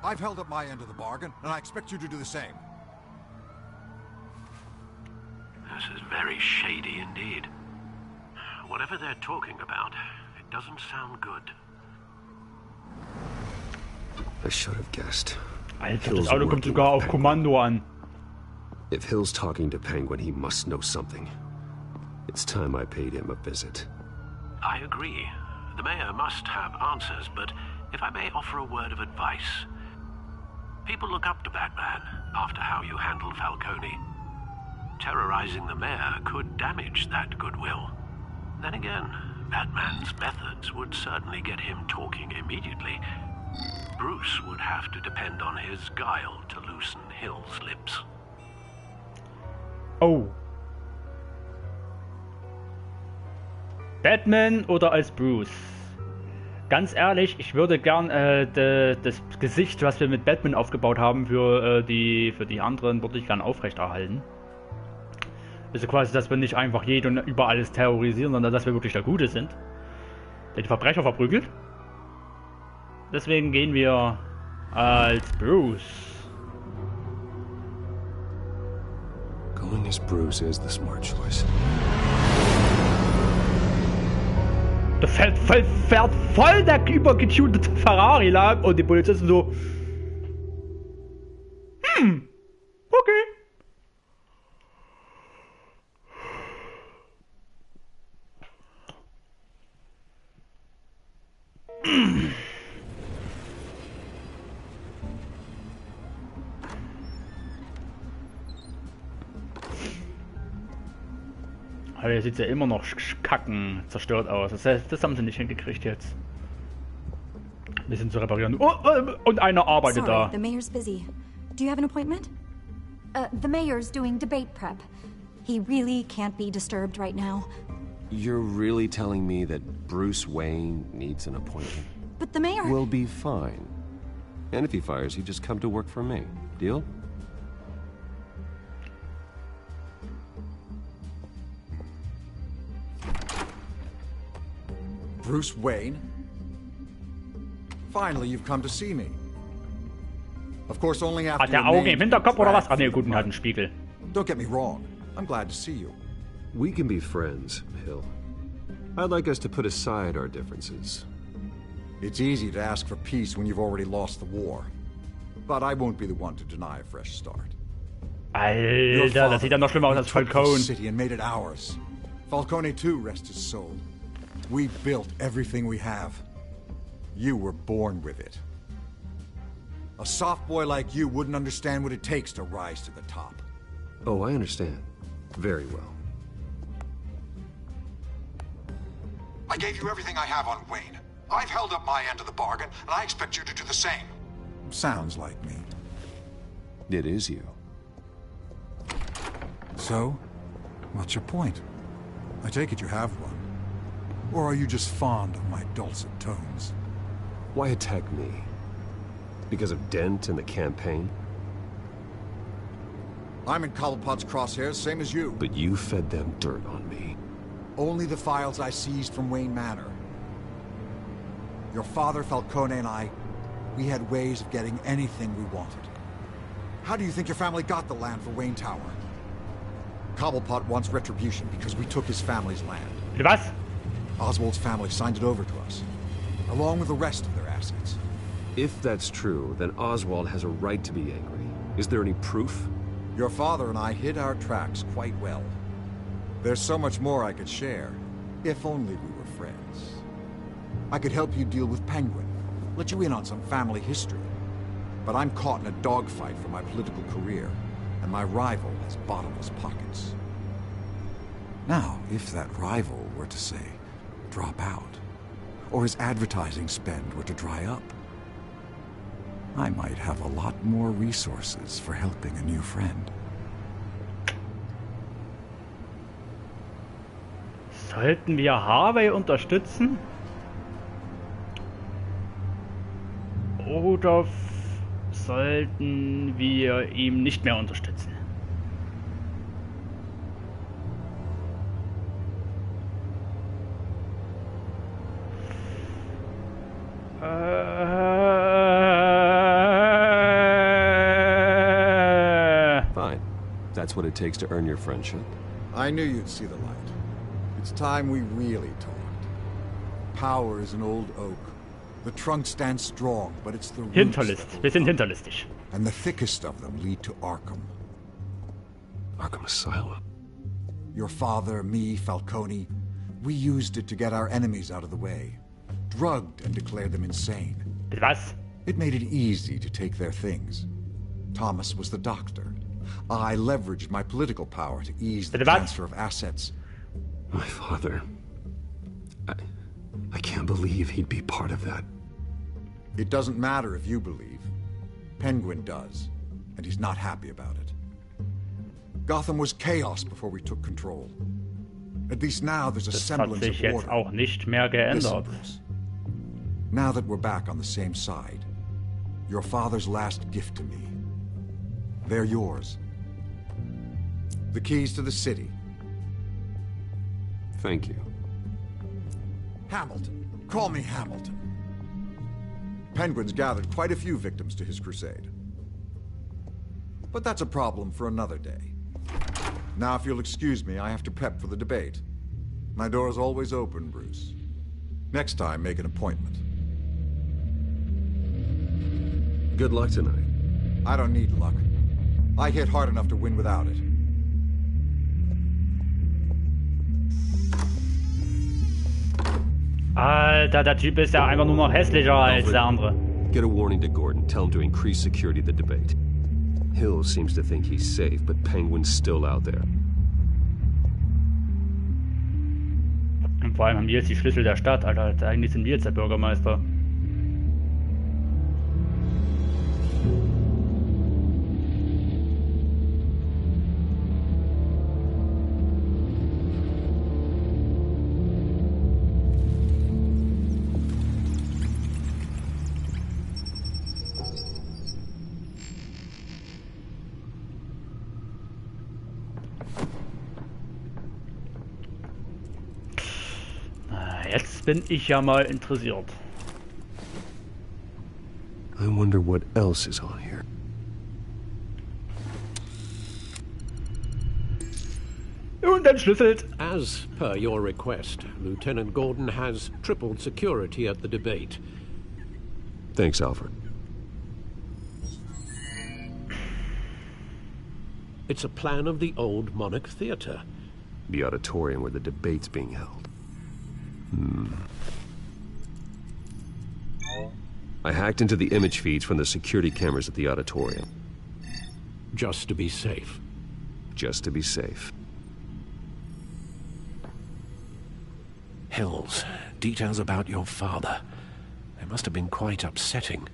I've held up my end of the bargain, and I expect you to do the same. This is very shady indeed. Whatever they're talking about, it doesn't sound good. I should have guessed. Alter, das Auto kommt sogar auf Kommando an. If Hill's talking to Penguin, he must know something. It's time I paid him a visit. I agree. The mayor must have answers, but if I may offer a word of advice. People look up to Batman after how you handled Falcone. Terrorizing the mayor could damage that goodwill. Then again, Batman's methods would certainly get him talking immediately. Bruce would have to depend on his guile to loosen Hill's lips. Oh. Batman oder als Bruce? Ganz ehrlich, ich würde gern das Gesicht, was wir mit Batman aufgebaut haben, für die anderen, würde ich gern aufrechterhalten. Also quasi, dass wir nicht einfach jeden und über alles terrorisieren, sondern dass wir wirklich der Gute sind, der die Verbrecher verprügelt. Deswegen gehen wir als Bruce. Going as Bruce is the smart choice. Da fährt voll der übergetunete Ferrari lang und die Polizisten so. Okay. Aber hier sieht ja immer noch kacken zerstört aus. Das haben sie nicht hingekriegt jetzt. Wir sind zu reparieren. Oh, und einer arbeitet da. The mayor's busy. Do you have an appointment? The mayor's doing debate prep. He really can't be disturbed right now. You're really telling me that Bruce Wayne needs an appointment? But the mayor... Will be fine. And if he fires, he'd just come to work for me. Deal? Bruce Wayne? Finally, you've come to see me. Of course, only after Hat der Augen im Hinterkopf oder was? Ah ne, gut, hat einen Spiegel. Don't get me wrong. I'm glad to see you. We can be friends, Hill. I'd like us to put aside our differences. It's easy to ask for peace when you've already lost the war. But I won't be the one to deny a fresh start. Alter, das sieht ja noch schlimmer aus als Falcone. City and made it ours. Falcone too, rest his soul. We built everything we have. You were born with it. A soft boy like you wouldn't understand what it takes to rise to the top. Oh, I understand. Very well. I gave you everything I have on Wayne. I've held up my end of the bargain, and I expect you to do the same. Sounds like me. It is you. So, what's your point? I take it you have one. Or are you just fond of my dulcet tones? Why attack me? Because of Dent and the campaign? I'm in Cobblepot's crosshairs, same as you. But you fed them dirt on me. Only the files I seized from Wayne Manor. Your father, Falcone, and I, we had ways of getting anything we wanted. How do you think your family got the land for Wayne Tower? Cobblepot wants retribution because we took his family's land. Was? Oswald's family signed it over to us, along with the rest of their assets. If that's true, then Oswald has a right to be angry. Is there any proof? Your father and I hid our tracks quite well. There's so much more I could share, if only we were friends. I could help you deal with Penguin, let you in on some family history. But I'm caught in a dogfight for my political career, and my rival has bottomless pockets. Now, if that rival were to say, drop out, or his advertising spend were to dry up, I might have a lot more resources for helping a new friend. Sollten wir Harvey unterstützen? Oder sollten wir ihn nicht mehr unterstützen? Fine. That's what it takes to earn your friendship. I knew you'd see the light. It's time we really talked. Power is an old oak. The trunk stands strong, but it's the roots Hinterlist. Wir sind hinterlistig. and the thickest of them lead to Arkham. Arkham Asylum. Your father, me, Falcone, we used it to get our enemies out of the way. Drugged and declared them insane. Was? It made it easy to take their things. Thomas was the doctor. I leveraged my political power to ease the transfer of assets. My father. I can't believe he'd be part of that. It doesn't matter if you believe. Penguin does, and he's not happy about it. Gotham was chaos before we took control. At least now there's a semblance Das hat sich of jetzt order. auch nicht mehr geändert. Now that we're back on the same side, your father's last gift to me, they're yours. The keys to the city. Thank you. Hamilton. Call me Hamilton. Penguin's gathered quite a few victims to his crusade. But that's a problem for another day. Now, if you'll excuse me, I have to prep for the debate. My door is always open, Bruce. Next time, make an appointment. Good luck tonight. I don't need luck. I hit hard enough to win without it. Alter, der Typ ist ja einfach nur noch hässlicher als der andere. Get a warning to Gordon. Tell him to increase security at the debate. Hill seems to think he's safe, but Penguin's still out there. Und vor allem haben wir jetzt die Schlüssel der Stadt, Alter. Eigentlich sind wir jetzt der Bürgermeister. Jetzt bin ich ja mal interessiert. I wonder what else is on here. Und entschlüsselt. As per your request, Lieutenant Gordon has tripled security at the debate. Thanks, Alfred. It's a plan of the old Monarch Theatre. The auditorium where the debate's being held. I hacked into the image feeds from the security cameras at the auditorium. Just to be safe. just to be safe. Hills, details about your father. They must have been quite upsetting.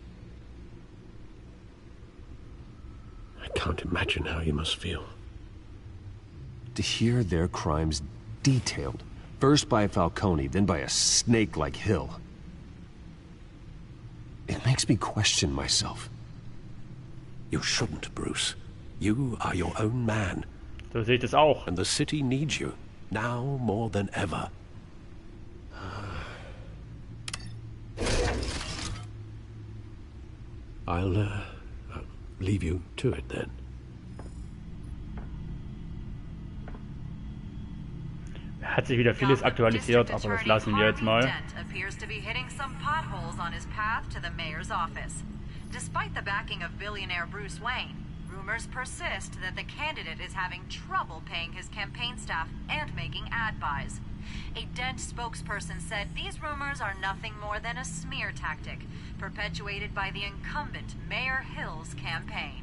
I can't imagine how you must feel. To hear their crimes detailed, first by Falcone, then by a snake like Hill. It makes me question myself. You shouldn't, Bruce. You are your own man. So sehe ich das auch. And the city needs you, now more than ever. I'll leave you to it then. Hat sich wieder vieles aktualisiert, aber das lassen wir jetzt mal. Dent appears to be hitting some potholes on his path to the mayor's office. Despite the backing of billionaire Bruce Wayne, rumors persist that the candidate is having trouble paying his campaign staff and making ad buys. A Dent spokesperson said these rumors are nothing more than a smear tactic, perpetuated by the incumbent Mayor Hill's campaign.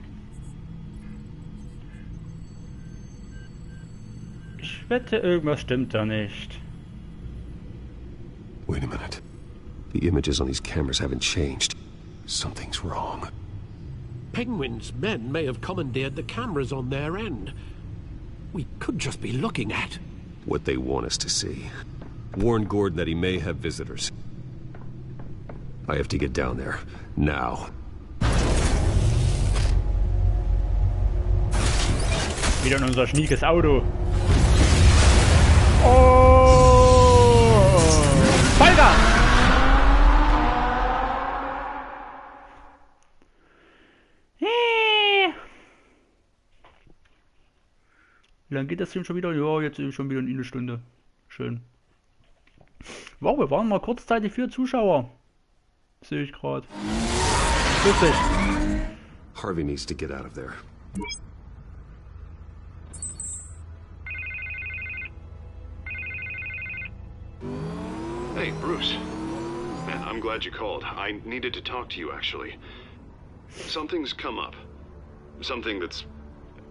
Ich wette, irgendwas stimmt da nicht. Wait a minute. The images on these cameras haven't changed. Something's wrong. Penguin's men may have commandeered the cameras on their end. We could just be looking at what they want us to see. Warn Gordon that he may have visitors. I have to get down there. Now. Wieder in unser schniekes Auto. Oh! Vollgas! Wie lange geht das Stream schon wieder? Ja, jetzt schon wieder eine Stunde. Schön. Wow, wir waren mal kurzzeitig 4 Zuschauer. Sehe ich gerade. Lustig. Harvey needs to get out of there. Hey, Bruce. Man, I'm glad you called. I needed to talk to you, actually. Something's come up. Something that's...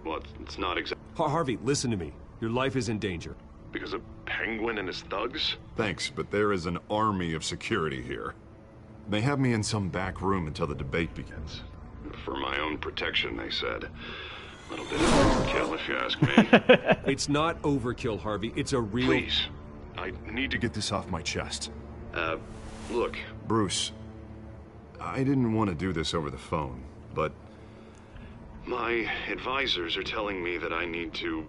well, it's not exactly... Harvey, listen to me. Your life is in danger. Because of Penguin and his thugs? Thanks, but there is an army of security here. They have me in some back room until the debate begins. For my own protection, they said. A little bit of overkill, if you ask me. It's not overkill, Harvey. It's a real... Please. I need to get this off my chest. Look. Bruce, I didn't want to do this over the phone, but... my advisors are telling me that I need to...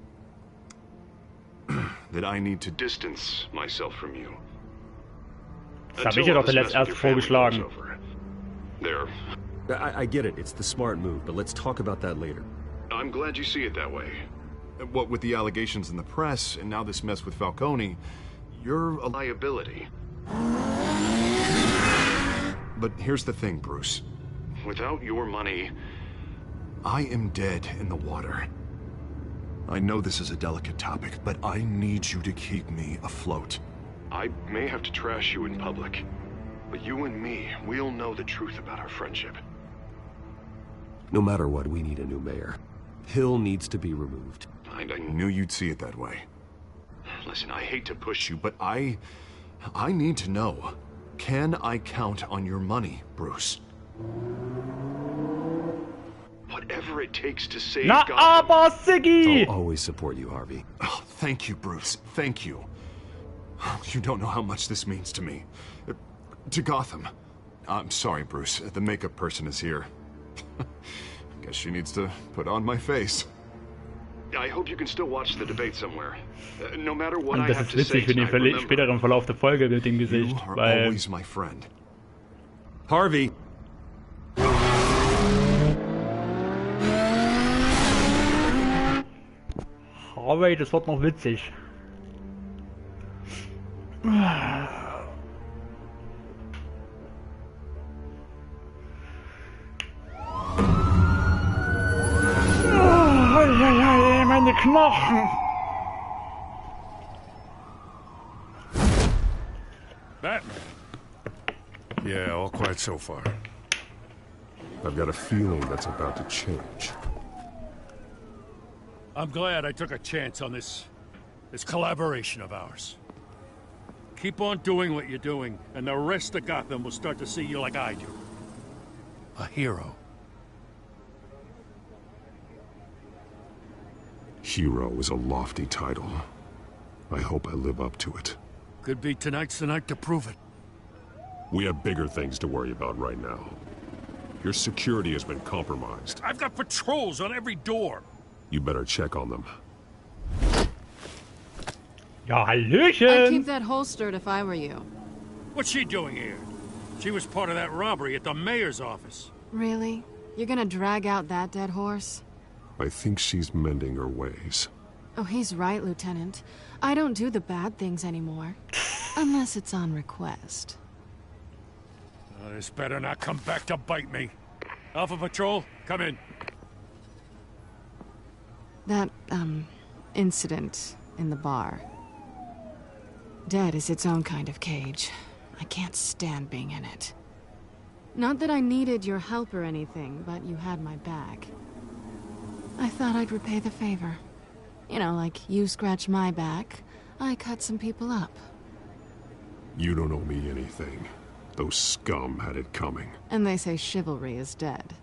that I need to distance myself from you. Das habe ich ja doch zuletzt erst vorgeschlagen. There. I get it. It's the smart move, but let's talk about that later. I'm glad you see it that way. What with the allegations in the press, and now this mess with Falcone, you're a liability. But here's the thing, Bruce. Without your money... I am dead in the water. I know this is a delicate topic, but I need you to keep me afloat. I may have to trash you in public, but you and me, we'll know the truth about our friendship. No matter what, we need a new mayor. Hill needs to be removed. I knew you'd see it that way. Listen, I hate to push you, but I need to know. Can I count on your money, Bruce? Whatever it takes to save Na, aber Siggy! I'll always support you, Harvey. Oh, thank you, Bruce. Thank you. You don't know how much this means to me. To Gotham. I'm sorry, Bruce. The makeup person is here. Guess she needs to put on my face. I hope you can still watch the debate somewhere. No matter what Und I das have ist to witzig say für den tonight, späteren Verlauf der Folge mit dem Gesicht. You are Weil always my friend. Harvey! Harvey, das wird noch witzig. Meine Knochen! Batman. Yeah, all quiet so far. I've got a feeling that's about to change. I'm glad I took a chance on this collaboration of ours. Keep on doing what you're doing, and the rest of Gotham will start to see you like I do. A hero. Hero is a lofty title. I hope I live up to it. Could be tonight's the night to prove it. We have bigger things to worry about right now. Your security has been compromised. I've got patrols on every door. You better check on them. Ja, Hallöchen! I'd keep that holstered if I were you. What's she doing here? She was part of that robbery at the mayor's office. Really? You're gonna drag out that dead horse? I think she's mending her ways. Oh, he's right, Lieutenant. I don't do the bad things anymore. Unless it's on request. This better not come back to bite me. Alpha Patrol, come in. That, incident in the bar. Dead is its own kind of cage. I can't stand being in it. Not that I needed your help or anything, but you had my back. I thought I'd repay the favor. You know, like you scratch my back, I cut some people up. You don't owe me anything. Those scum had it coming. And they say chivalry is dead.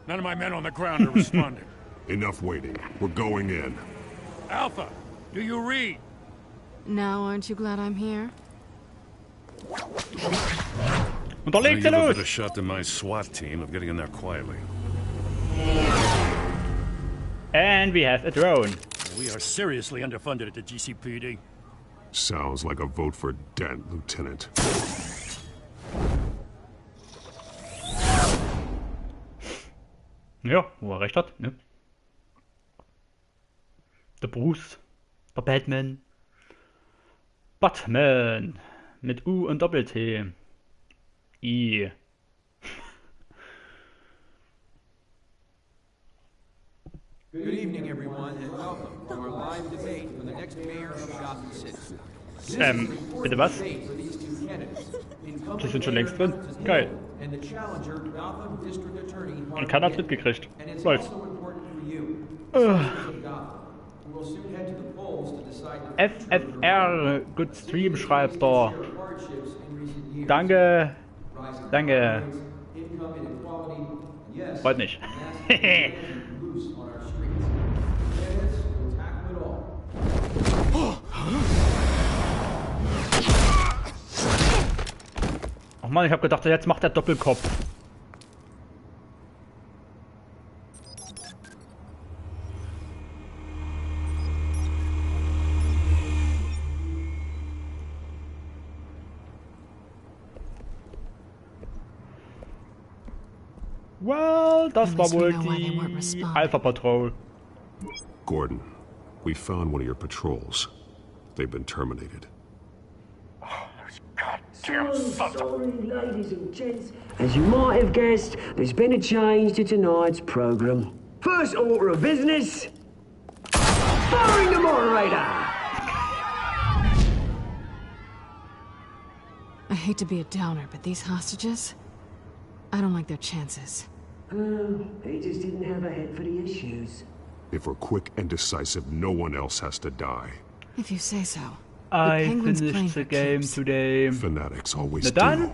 None of my men on the ground are responding. Enough waiting. We're going in. Alpha, do you read? Now, aren't you glad I'm here? Und da legt Give a los! bit of shot to my SWAT team of getting in there quietly. And we have a drone. We are seriously underfunded at the GCPD. Sounds like a vote for Dent, Lieutenant. Ja, wo er recht hat, ne? Der Bruce. Der Batman. Batman. Mit U und Doppel-T. I. Good evening, everyone, and welcome to our live debate for the next mayor of Gotham City. Bitte was? Die sind schon längst drin. Geil. Und keiner hat's mitgekriegt. Läuft. FFR Good Stream schreibt da. Danke. Danke. Freut nicht. Ach man, ich hab gedacht, jetzt macht der Doppelkopf. Well, das war wohl die Alpha Patrol. Gordon, we found one of your patrols. They've been terminated. Sorry, ladies and gents. As you might have guessed, there's been a change to tonight's program. First order of business, firing the moderator. I hate to be a downer, but these hostages, I don't like their chances. He just didn't have a head for the issues. If we're quick and decisive, no one else has to die. If you say so. I finished the game today. Fanatics always Na dann,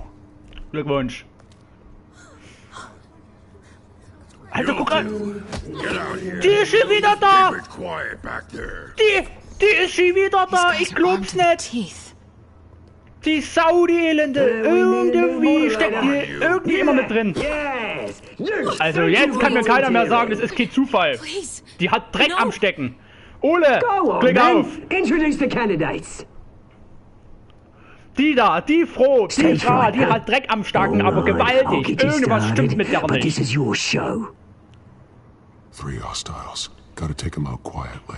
Glückwunsch. Alter, guck an! Die ist schon wieder da! Die ist schon wieder da! Ich glaub's nicht! Die Sau, die Elende! Irgendwie steckt die irgendwie immer mit drin. Also jetzt kann mir keiner mehr sagen, es ist kein Zufall. Die hat Dreck am Stecken. Ole, klick auf! Introduce the candidates. Die da, die Frau, die Frau, die hat Dreck am Stecken, aber gewaltig. Irgendwas stimmt mit der nicht. This is your show. 3 hostiles. Gotta take them out quietly.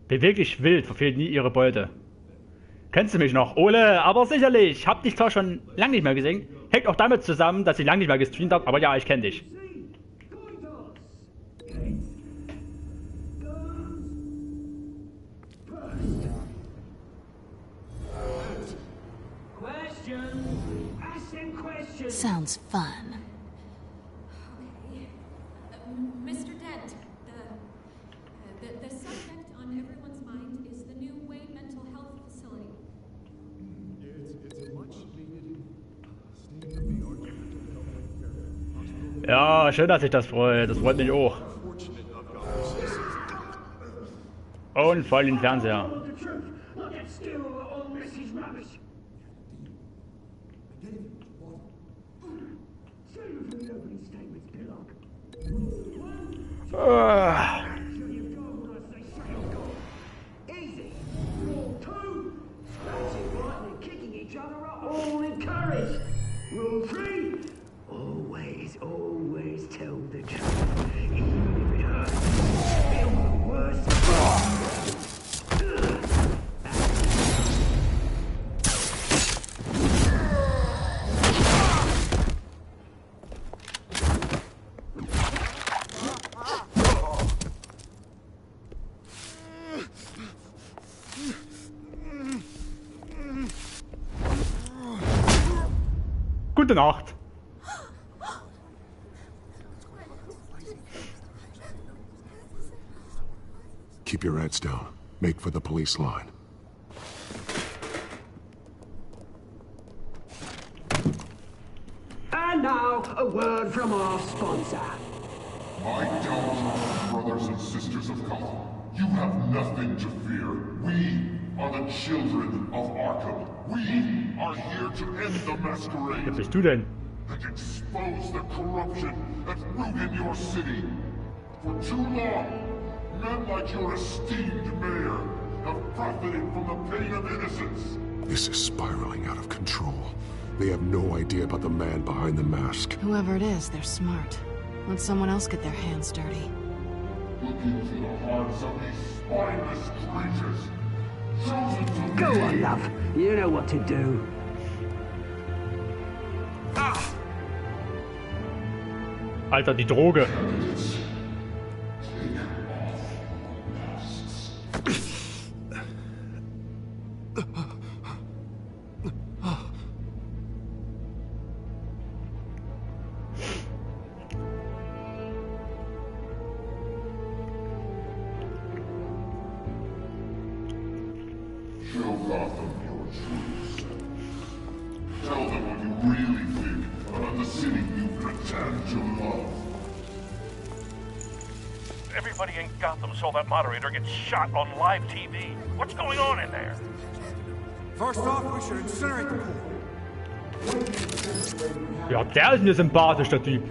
Wer wirklich wild, verfehlt nie ihre Beute. Kennst du mich noch? Ole, aber sicherlich. Hab dich zwar schon lange nicht mehr gesehen. Hängt auch damit zusammen, dass ich lange nicht mehr gestreamt habe, aber ja, ich kenne dich. Sounds fun. Mr. Dent, the subject on everyone's mind is the new Wayne Mental Health Facility. It's a much needed state-of-the-art. Ja, schön, dass sich das freut. Das freut mich auch. Und voll den Fernseher. Rule 3, always tell the truth, even if it hurts. Feel the worst. Gute Nacht. Keep your heads down. Make for the police line. And now, a word from our sponsor. My Telltale brothers and sisters of Gotham, you have nothing to fear. We are the children of Arkham. We are here to end the masquerade. Wer bist du denn? And expose the corruption that rooted your city. For too long, men like your esteemed mayor have profited from the pain of innocence. This is spiraling out of control. They have no idea about the man behind the mask. Whoever it is, they're smart. Let someone else get their hands dirty. Look into the hearts of these spineless creatures. Chosen to Go lead. on, love. You know what to do. Alter, die Droge. Show Gotham your truth. Tell them what you really think about the city you pretend to love. Everybody in Gotham saw that moderator get shot on live TV. What's going on in there? First off, we should incinerate the pool. Ja, der ist mir sympathisch, der Typ.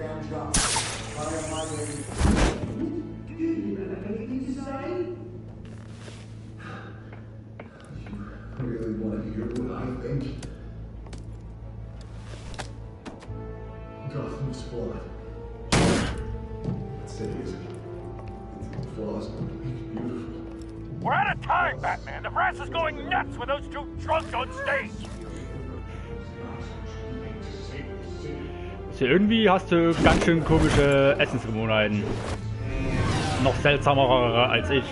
I really want to hear what I think. Gotham's flawed. That city is flaws beautiful. We're out of time, Batman. The press is going nuts with those two drunks on stage. Also irgendwie hast du ganz schön komische Essensgewohnheiten. Noch seltsamere als ich.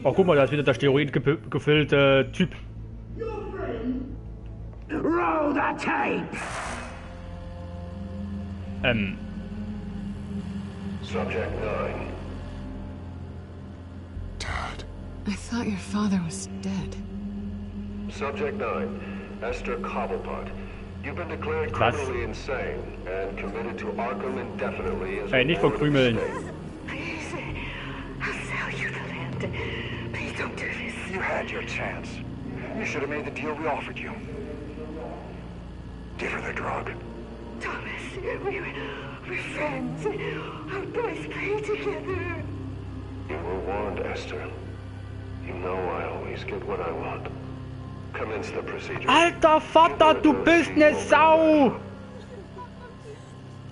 Oh, guck mal, da ist wieder der steroidgefüllte Typ. Roll the tape! Subject 9. Dad. I thought your father was dead. Subject 9. Esther Cobblepot. You've been declared criminally insane and committed to Arkham indefinitely as Nicht verkrümeln. Please, I'll sell you the land. Please don't do this. You had your chance. You should have made the deal we offered you. Give her the drug. Thomas, we're friends. Our boys play together. You were warned, Esther. You know I always get what I want. Commence the procedure. Alter Vater, du bist ne Sau!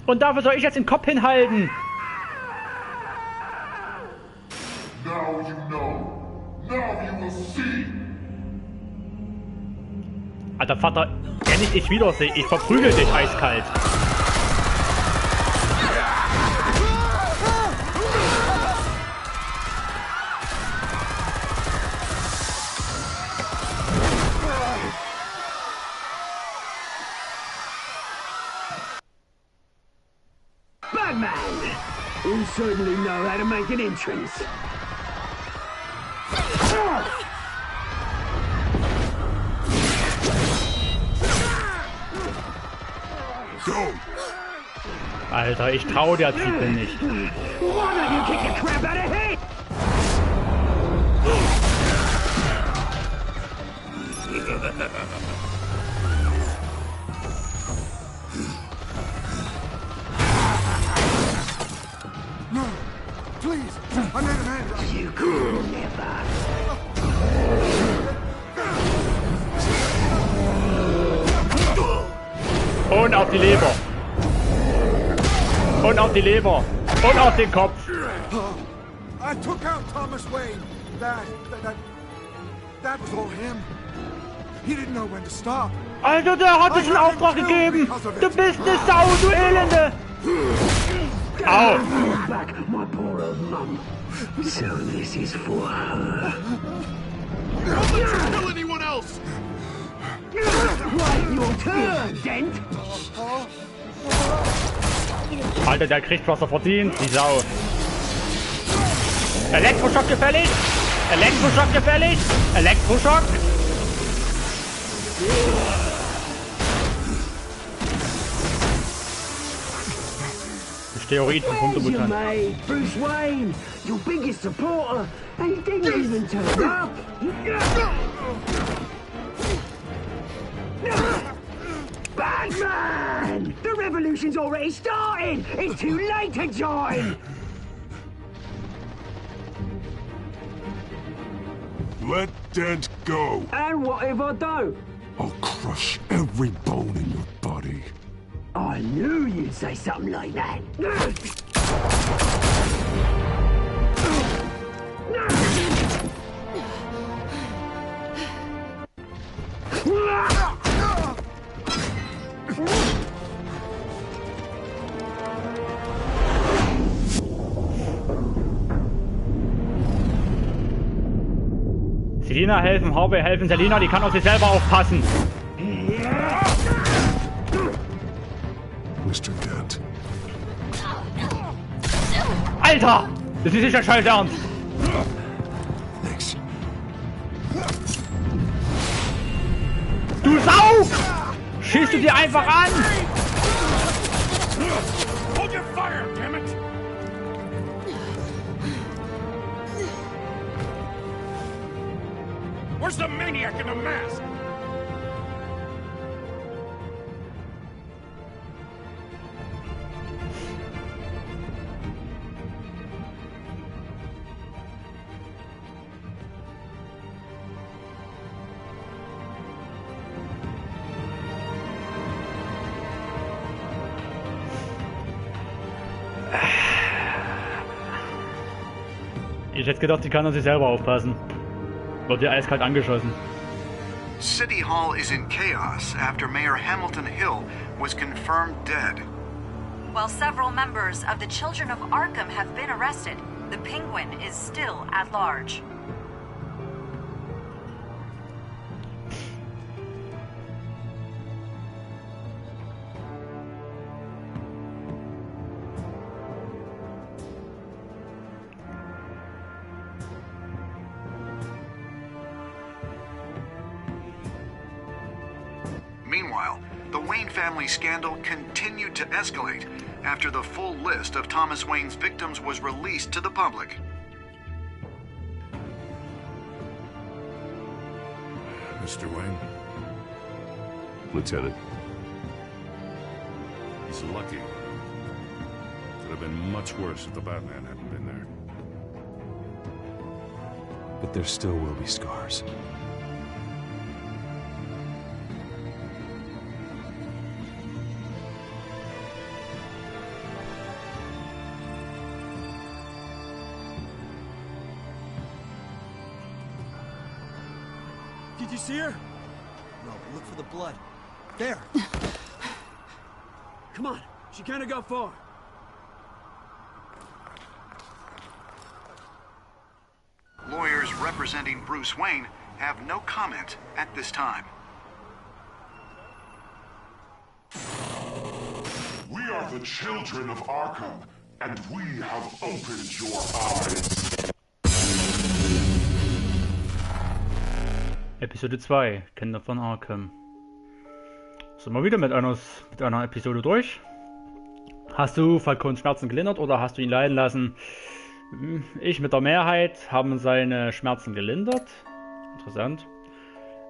Und dafür soll ich jetzt den Kopf hinhalten. Now you know. Now you will see. Alter Vater, wenn ich dich wiedersehe, ich verprügel dich eiskalt. Batman! You certainly know how to make an entrance. Alter, ich trau der Typen nicht. No, please, I made a man. You could never. Und auf die Leber. Und auf die Leber. Und auf den Kopf. I took out Thomas Wayne. That was all him. He didn't know when to stop. Alter, der hat dich einen Auftrag gegeben. Du bist eine Sau, du Elende. Au. Back, my poor old mum. So this is for her. Don't let you kill anyone else! Right, your turn, Dent. Alter, der kriegt, was er verdient, die Sau. Elektroschock gefällig? Elektroschock gefällig? Elektroschock? Steroid von Punktemutant. Mate, Bruce Wayne, your biggest supporter, and he didn't even turn up. Batman! The revolution's already started! It's too late to join! Let Dent go. And what if I don't? I'll crush every bone in your body. I knew you'd say something like that. Selina helfen, Harvey helfen, Selina, die kann auf sich selber aufpassen. Mr. Dent. Alter! Das ist nicht der Scheiß Ernst! Thanks. Du Sau! Schießt du dir einfach an! Hold your fire, damn it! Where's the maniac in the mask? Ich hätte gedacht, die kann auf sich selber aufpassen. Wird ihr eiskalt angeschossen. City Hall is in chaos after Mayor Hamilton Hill was confirmed dead. While several members of the Children of Arkham have been arrested, the Penguin is still at large. Meanwhile, the Wayne family scandal continued to escalate after the full list of Thomas Wayne's victims was released to the public. Mr. Wayne? Lieutenant. He's lucky. Could have been much worse if the Batman hadn't been there. But there still will be scars. Did you see her? No, but look for the blood. There! Come on, she can't have got far. Lawyers representing Bruce Wayne have no comment at this time. We are the children of Arkham, and we have opened your eyes. Episode 2, Kinder von Arkham. Sind wir wieder mit einer Episode durch. Hast du Falcons Schmerzen gelindert oder hast du ihn leiden lassen? Ich mit der Mehrheit haben seine Schmerzen gelindert. Interessant.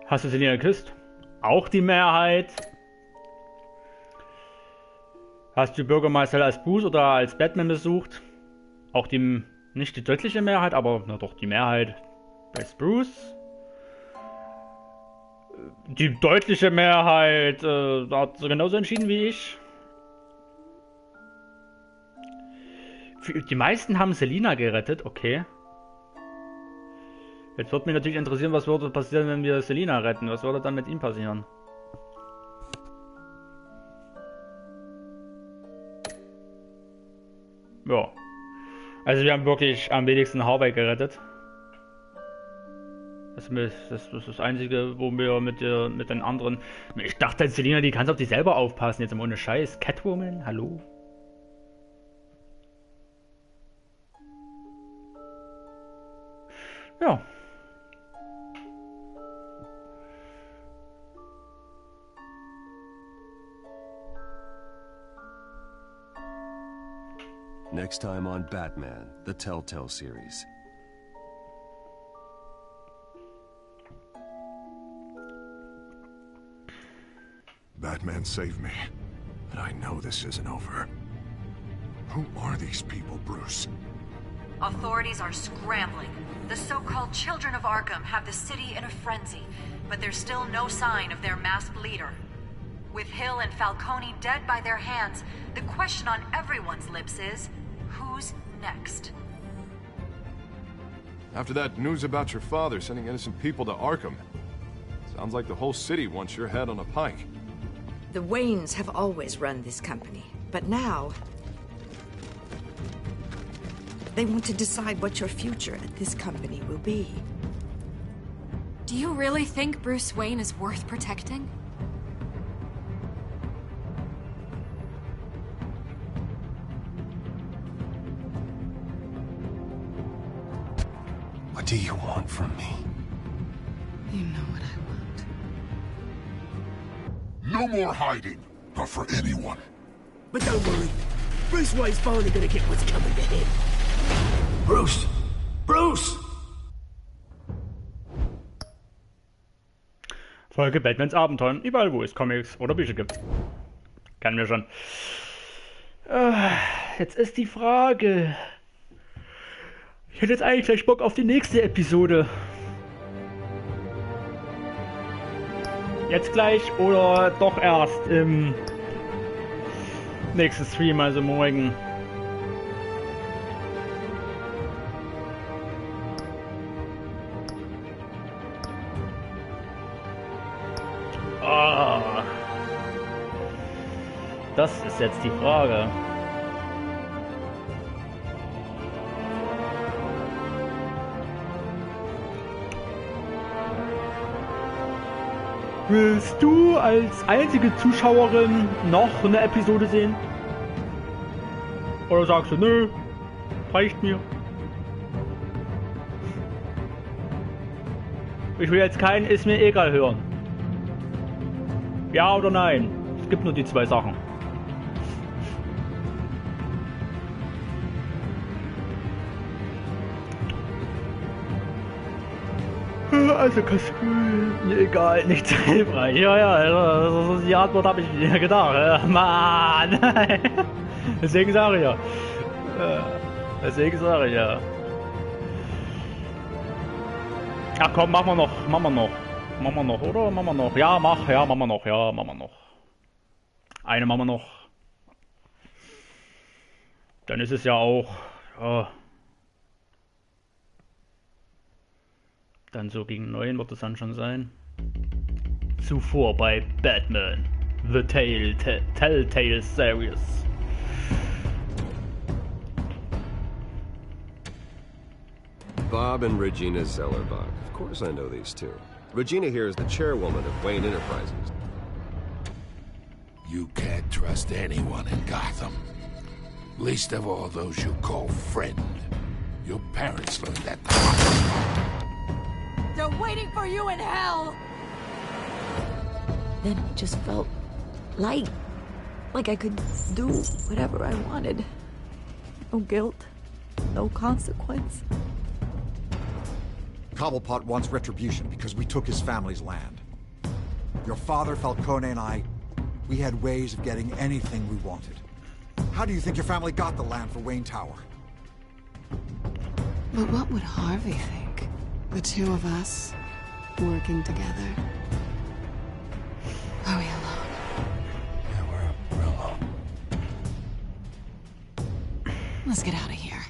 Hast du Selina geküsst? Auch die Mehrheit. Hast du Bürgermeister als Bruce oder als Batman besucht? Auch die, nicht die deutliche Mehrheit, aber na doch die Mehrheit als Bruce. Die deutliche Mehrheit hat genauso entschieden wie ich. Die meisten haben Selina gerettet, okay. Jetzt wird mich natürlich interessieren, was würde passieren, wenn wir Selina retten. Was würde dann mit ihm passieren? Ja. Also wir haben wirklich am wenigsten Harvey gerettet. Das ist das Einzige, wo wir mit den anderen... Ich dachte, Selina, die kann auf die selber aufpassen, jetzt mal ohne Scheiß. Catwoman, hallo? Ja. Next time on Batman, the Telltale series. Batman saved me, but I know this isn't over. Who are these people, Bruce? Authorities are scrambling. The so-called Children of Arkham have the city in a frenzy, but there's still no sign of their masked leader. With Hill and Falcone dead by their hands, the question on everyone's lips is, who's next? After that news about your father sending innocent people to Arkham, sounds like the whole city wants your head on a pike. The Waynes have always run this company, but now they want to decide what your future at this company will be. Do you really think Bruce Wayne is worth protecting? What do you want from me? You know what I want. No more hiding, not for anyone. But don't worry, Bruce Wayne's finally gonna get what's coming to him. Bruce! Bruce! Folge Batmans Abenteuern, überall wo es Comics oder Bücher gibt. Kennen wir schon. Jetzt ist die Frage. Ich hätte jetzt eigentlich gleich Bock auf die nächste Episode. Jetzt gleich oder doch erst im nächsten Stream, also morgen. Das ist jetzt die Frage. Willst du als einzige Zuschauerin noch eine Episode sehen? Oder sagst du, nö, reicht mir? Ich will jetzt keinen ist mir egal hören. Ja oder nein? Es gibt nur die zwei Sachen. Also mir egal, nichts hilfreich. Ja, die Antwort habe ich mir gedacht. Mann! Deswegen sage ich ja. Ach komm, machen wir noch, oder? Machen wir noch. Ja, machen wir noch. Eine machen wir noch. Dann ist es ja auch, ja. Dann so gegen 9 wird es dann schon sein. Zuvor bei Batman, The Telltale Series. Bob and Regina Zellerbach. Of course I know these two. Regina here is the chairwoman of Wayne Enterprises. You can't trust anyone in Gotham. Least of all those you call friend. Your parents learned that. They're waiting for you in hell! Then it just felt light. Like I could do whatever I wanted. No guilt. No consequence. Cobblepot wants retribution because we took his family's land. Your father, Falcone, and I, we had ways of getting anything we wanted. How do you think your family got the land for Wayne Tower? But what would Harvey think? The two of us, working together. Are we alone? Yeah, we're alone. Let's get out of here.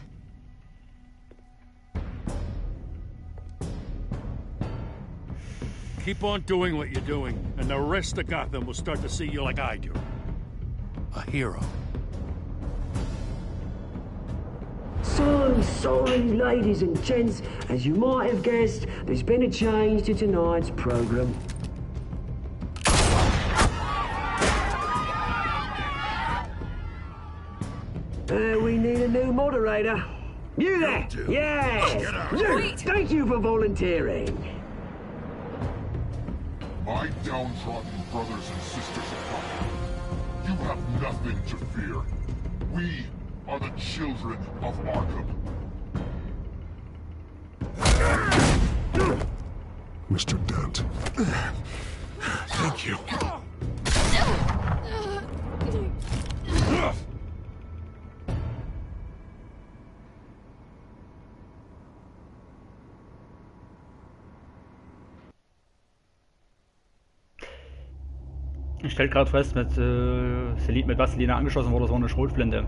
Keep on doing what you're doing, and the rest of Gotham will start to see you like I do. A hero. So sorry, ladies and gents. As you might have guessed, there's been a change to tonight's program. We need a new moderator. You there? Yes! Luke, thank you for volunteering. My downtrodden brothers and sisters of Gotham, you have nothing to fear. We are the children of Arkham. Mr. Dent. Thank you. Ich stelle gerade fest, mit was Selina angeschossen wurde, das war eine Schrotflinte.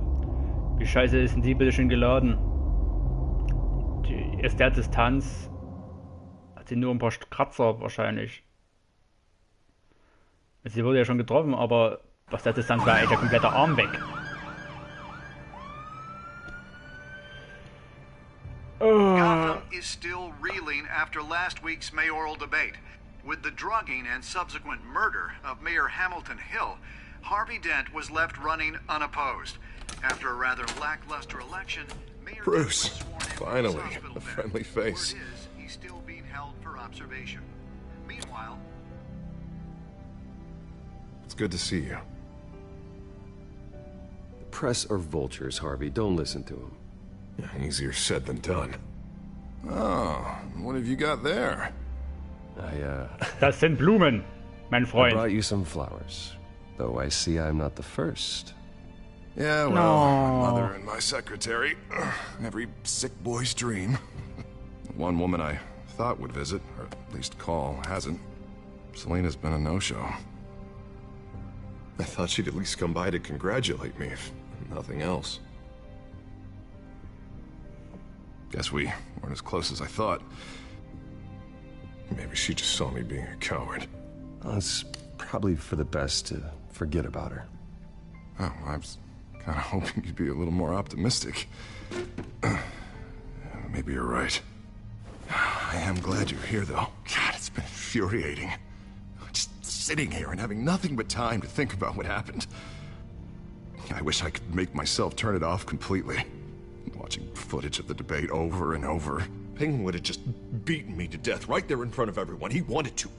Wie scheiße ist denn die bitte schön geladen? Aus der Distanz hat sie nur ein paar Kratzer wahrscheinlich. Sie wurde ja schon getroffen, aber aus der Distanz war eigentlich der komplette Arm weg. Gotham is still reeling after last week's mayoral debate. With the drugging and subsequent murder of Mayor Hamilton Hill, Harvey Dent was left running unopposed. After a rather lackluster election, Mayor Bruce, Dent was sworn in finally, with his hospital a bed. friendly face. Word is, he's still being held for observation. Meanwhile, It's good to see you. The press are vultures, Harvey. Don't listen to them. Easier said than done. Oh, what have you got there? Das sind Blumen, mein I Freund. brought you some flowers. Though I see I'm not the first. Yeah, well, No. my mother and my secretary. Every sick boy's dream. One woman I thought would visit, or at least call, hasn't. Selena's been a no-show. I thought she'd at least come by to congratulate me, if nothing else. Guess we weren't as close as I thought. Maybe she just saw me being a coward. Well, it's probably for the best to forget about her. Oh, I was kind of hoping you'd be a little more optimistic. Maybe you're right. I am glad you're here, though. God, it's been infuriating. Just sitting here and having nothing but time to think about what happened. I wish I could make myself turn it off completely. Watching footage of the debate over and over. Penguin would have just beaten me to death right there in front of everyone. He wanted to.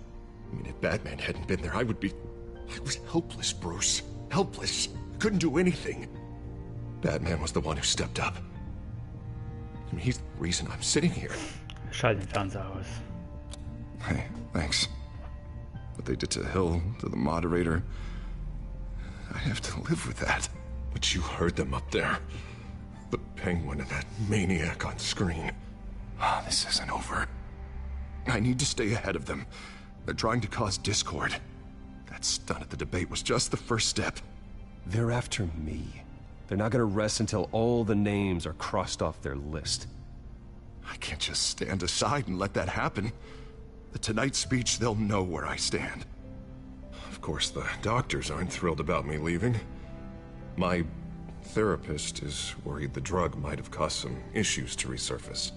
I mean, if Batman hadn't been there, I was helpless, Bruce. Helpless. Couldn't do anything. Batman was the one who stepped up. I mean, he's the reason I'm sitting here. Schalt den Fernseher aus. Hey, thanks. What they did to Hill, to the moderator, I have to live with that. But you heard them up there. The Penguin and that maniac on screen. Ah, this isn't over. I need to stay ahead of them. They're trying to cause discord. That stunt at the debate was just the first step. They're after me. They're not gonna rest until all the names are crossed off their list. I can't just stand aside and let that happen. The Tonight speech, they'll know where I stand. Of course, the doctors aren't thrilled about me leaving. My therapist is worried the drug might have caused some issues to resurface.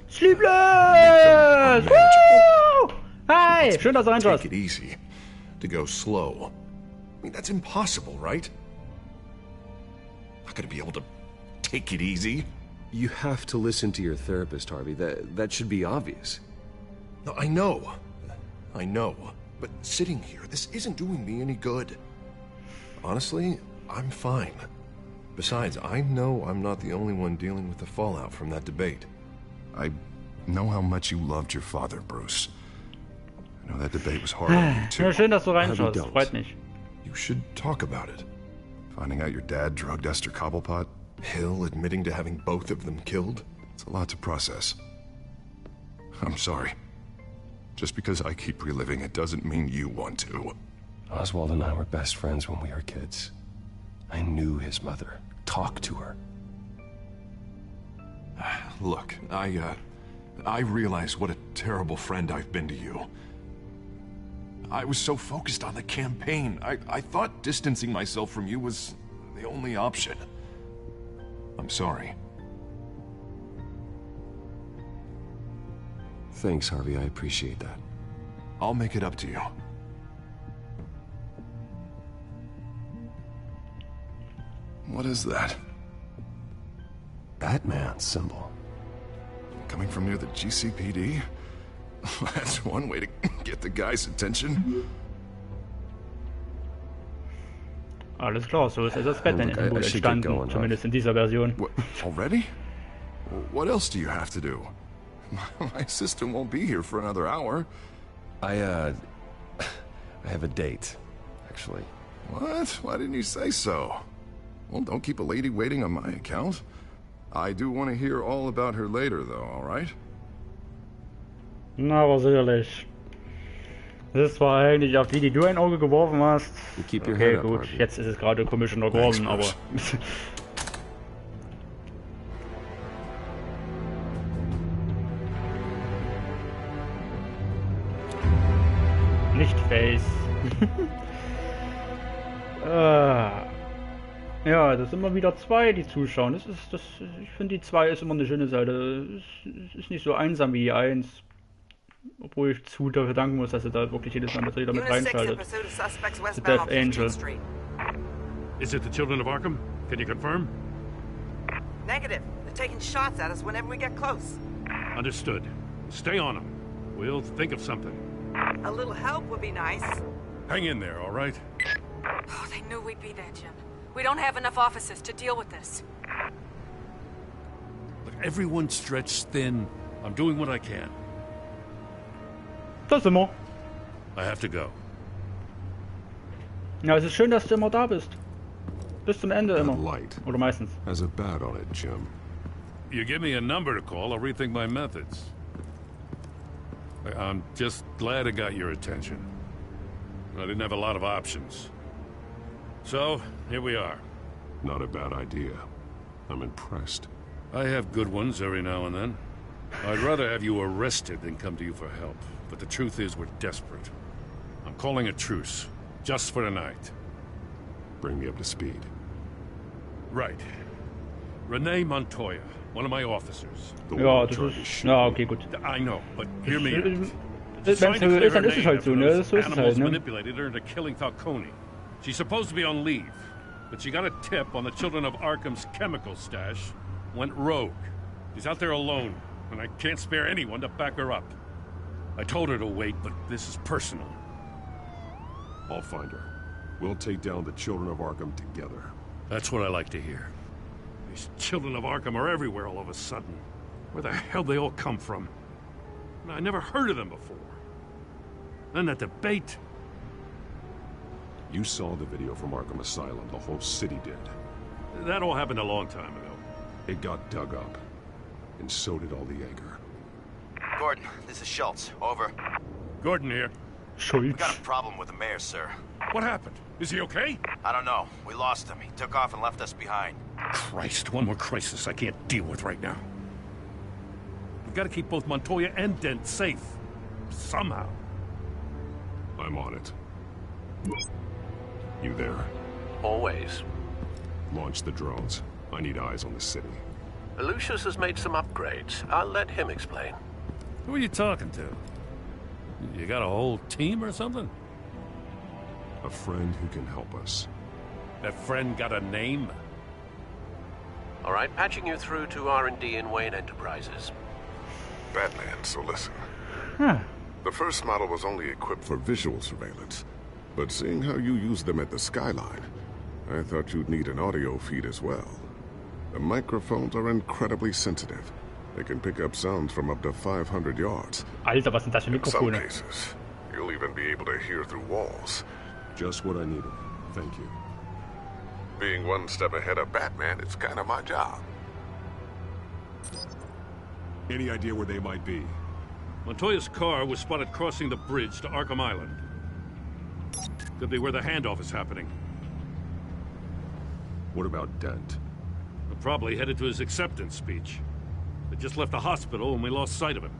Sleepless! Woo! Hi! Schön, dass du reinschaust. Take it easy. To go slow. I mean, that's impossible, right? Not gonna be able to take it easy. You have to listen to your therapist, Harvey. That should be obvious. No, I know. I know. But sitting here, this isn't doing me any good. Honestly, I'm fine. Besides, I know I'm not the only one dealing with the fallout from that debate. I know how much you loved your father, Bruce. I know that debate was hard on you too. Ja, schön, dass du reinschaust. Freut mich. You should talk about it. Finding out your dad drugged Esther Cobblepot, Hill admitting to having both of them killed. It's a lot to process. I'm sorry. Just because I keep reliving it doesn't mean you want to. Oswald and I were best friends when we were kids. I knew his mother. Talked to her. Look, I realize what a terrible friend I've been to you. I was so focused on the campaign. I thought distancing myself from you was the only option. I'm sorry. Thanks, Harvey. I appreciate that. I'll make it up to you. What is that? Batman's symbol. Coming from near the GCPD? That's one way to get the guy's attention. Alles klar, so ist das Batman-Symbol entstanden, zumindest in dieser Version. What, already? What else do you have to do? My sister won't be here for another hour. I have a date, actually. What? Why didn't you say so? Well, don't keep a lady waiting on my account. I do want to hear all about her later, though, all right? Na, aber sicherlich. Das war eigentlich auf die du ein Auge geworfen hast. Okay, gut, jetzt ist es gerade Commissioner Gordon, aber... Nicht Face. Ja, das sind immer wieder zwei, die zuschauen. Ich finde, die 2 ist immer eine schöne Seite. Es ist nicht so einsam wie die 1. Obwohl ich zu dafür danken muss, dass er da wirklich jedes Mal wieder mit reinschaltet. The Death Angel. Is it the children of Arkham? Can you confirm? Negative. They're taking shots at us whenever we get close. Understood. Stay on them. We'll think of something. A little help would be nice. Hang in there, all right? Oh, they knew we'd be there, Jim. We don't have enough officers to deal with this. Look, everyone's stretched thin. I'm doing what I can. Das immer. I have to go. Ja, es ist schön, dass du immer da bist. Bis zum Ende immer. Light oder meistens. Has a bat on it, Jim. You give me a number to call, I'll rethink my methods. I'm just glad I got your attention. I didn't have a lot of options. So, here we are. Not a bad idea. I'm impressed. I have good ones every now and then. I'd rather have you arrested than come to you for help. But the truth is, we're desperate. I'm calling a truce. Just for tonight. Bring me up to speed. Right. Renee Montoya, one of my officers. Ja, das ist... Ja, okay, gut. I know, but hear me out. Wenn es so ist, dann ist es halt so, ne? So ist es halt, ne? Manipulated her into killing Falcone. She's supposed to be on leave, but she got a tip on the children of Arkham's chemical stash, went rogue. She's out there alone, and I can't spare anyone to back her up. I told her to wait, but this is personal. I'll find her. We'll take down the children of Arkham together. That's what I like to hear. These children of Arkham are everywhere all of a sudden. Where the hell they all come from? I never heard of them before. Then that debate. You saw the video from Arkham Asylum. The whole city did. That all happened a long time ago. It got dug up. And so did all the anger. Gordon, this is Schultz. Over. Gordon here. Schultz. We've got a problem with the mayor, sir. What happened? Is he okay? I don't know. We lost him. He took off and left us behind. Christ, one more crisis I can't deal with right now. We've got to keep both Montoya and Dent safe. Somehow. I'm on it. You there? Always. Launch the drones. I need eyes on the city. Lucius has made some upgrades. I'll let him explain. Who are you talking to? You got a whole team or something? A friend who can help us. That friend got a name? All right, patching you through to R&D in Wayne Enterprises. Batman, so listen. Huh. The first model was only equipped for visual surveillance. But seeing how you use them at the skyline, I thought you'd need an audio feed as well. The microphones are incredibly sensitive. They can pick up sounds from up to 500 yards. Alter, was sind das für In some Mikrofone? cases, you'll even be able to hear through walls. Just what I needed. Thank you. Being one step ahead of Batman is kind of my job. Any idea where they might be? Montoya's car was spotted crossing the bridge to Arkham Island. Could be where the handoff is happening. What about Dent? We're probably headed to his acceptance speech. They just left the hospital and we lost sight of him.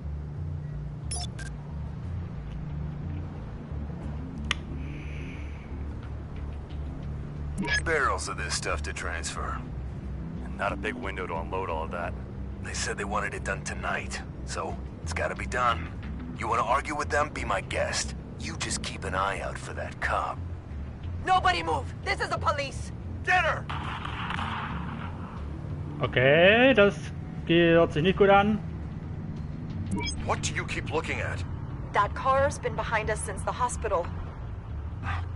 Barrels of this stuff to transfer. Not a big window to unload all of that. They said they wanted it done tonight, so it's gotta be done. You wanna argue with them? Be my guest. You just keep an eye out for that cop. Nobody move! This is the police! Get her! Okay, das hört sich nicht gut an. What do you keep looking at? That car's been behind us since the hospital.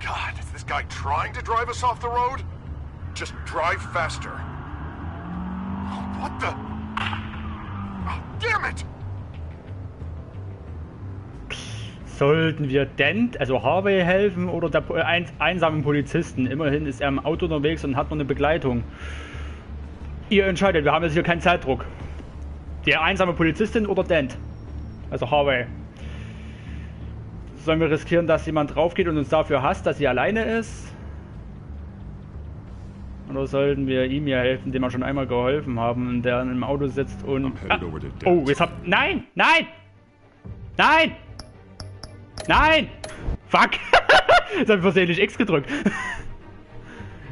God, is this guy trying to drive us off the road? Just drive faster. What the? Oh, damn it! Sollten wir Dent, also Harvey, helfen oder der einsamen Polizisten? Immerhin ist er im Auto unterwegs und hat noch eine Begleitung. Ihr entscheidet, wir haben jetzt hier keinen Zeitdruck. Der einsame Polizistin oder Dent? Also Harvey. Sollen wir riskieren, dass jemand drauf geht und uns dafür hasst, dass sie alleine ist? Oder sollten wir ihm ja helfen, dem wir schon einmal geholfen haben, der im Auto sitzt und... Ah, oh, jetzt hab... Nein! Nein! Nein! Nein! Fuck! Jetzt hab ich versehentlich X gedrückt.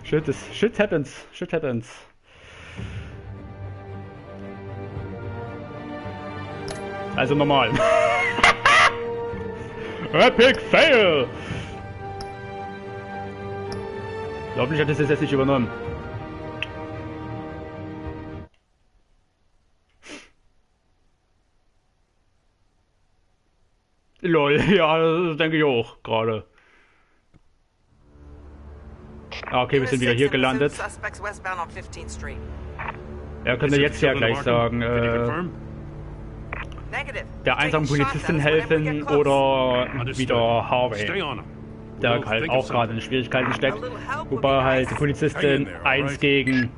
Shit happens. Shit happens. Also normal. Epic Fail! Hoffentlich hat es das jetzt nicht übernommen. Lol, ja, das denke ich auch gerade. Ah, okay, wir sind wieder hier gelandet. Ja, können wir jetzt ja gleich sagen, der einsamen Polizistin helfen oder wieder Harvey, der halt auch gerade in Schwierigkeiten steckt. Wobei halt die Polizistin 1 gegen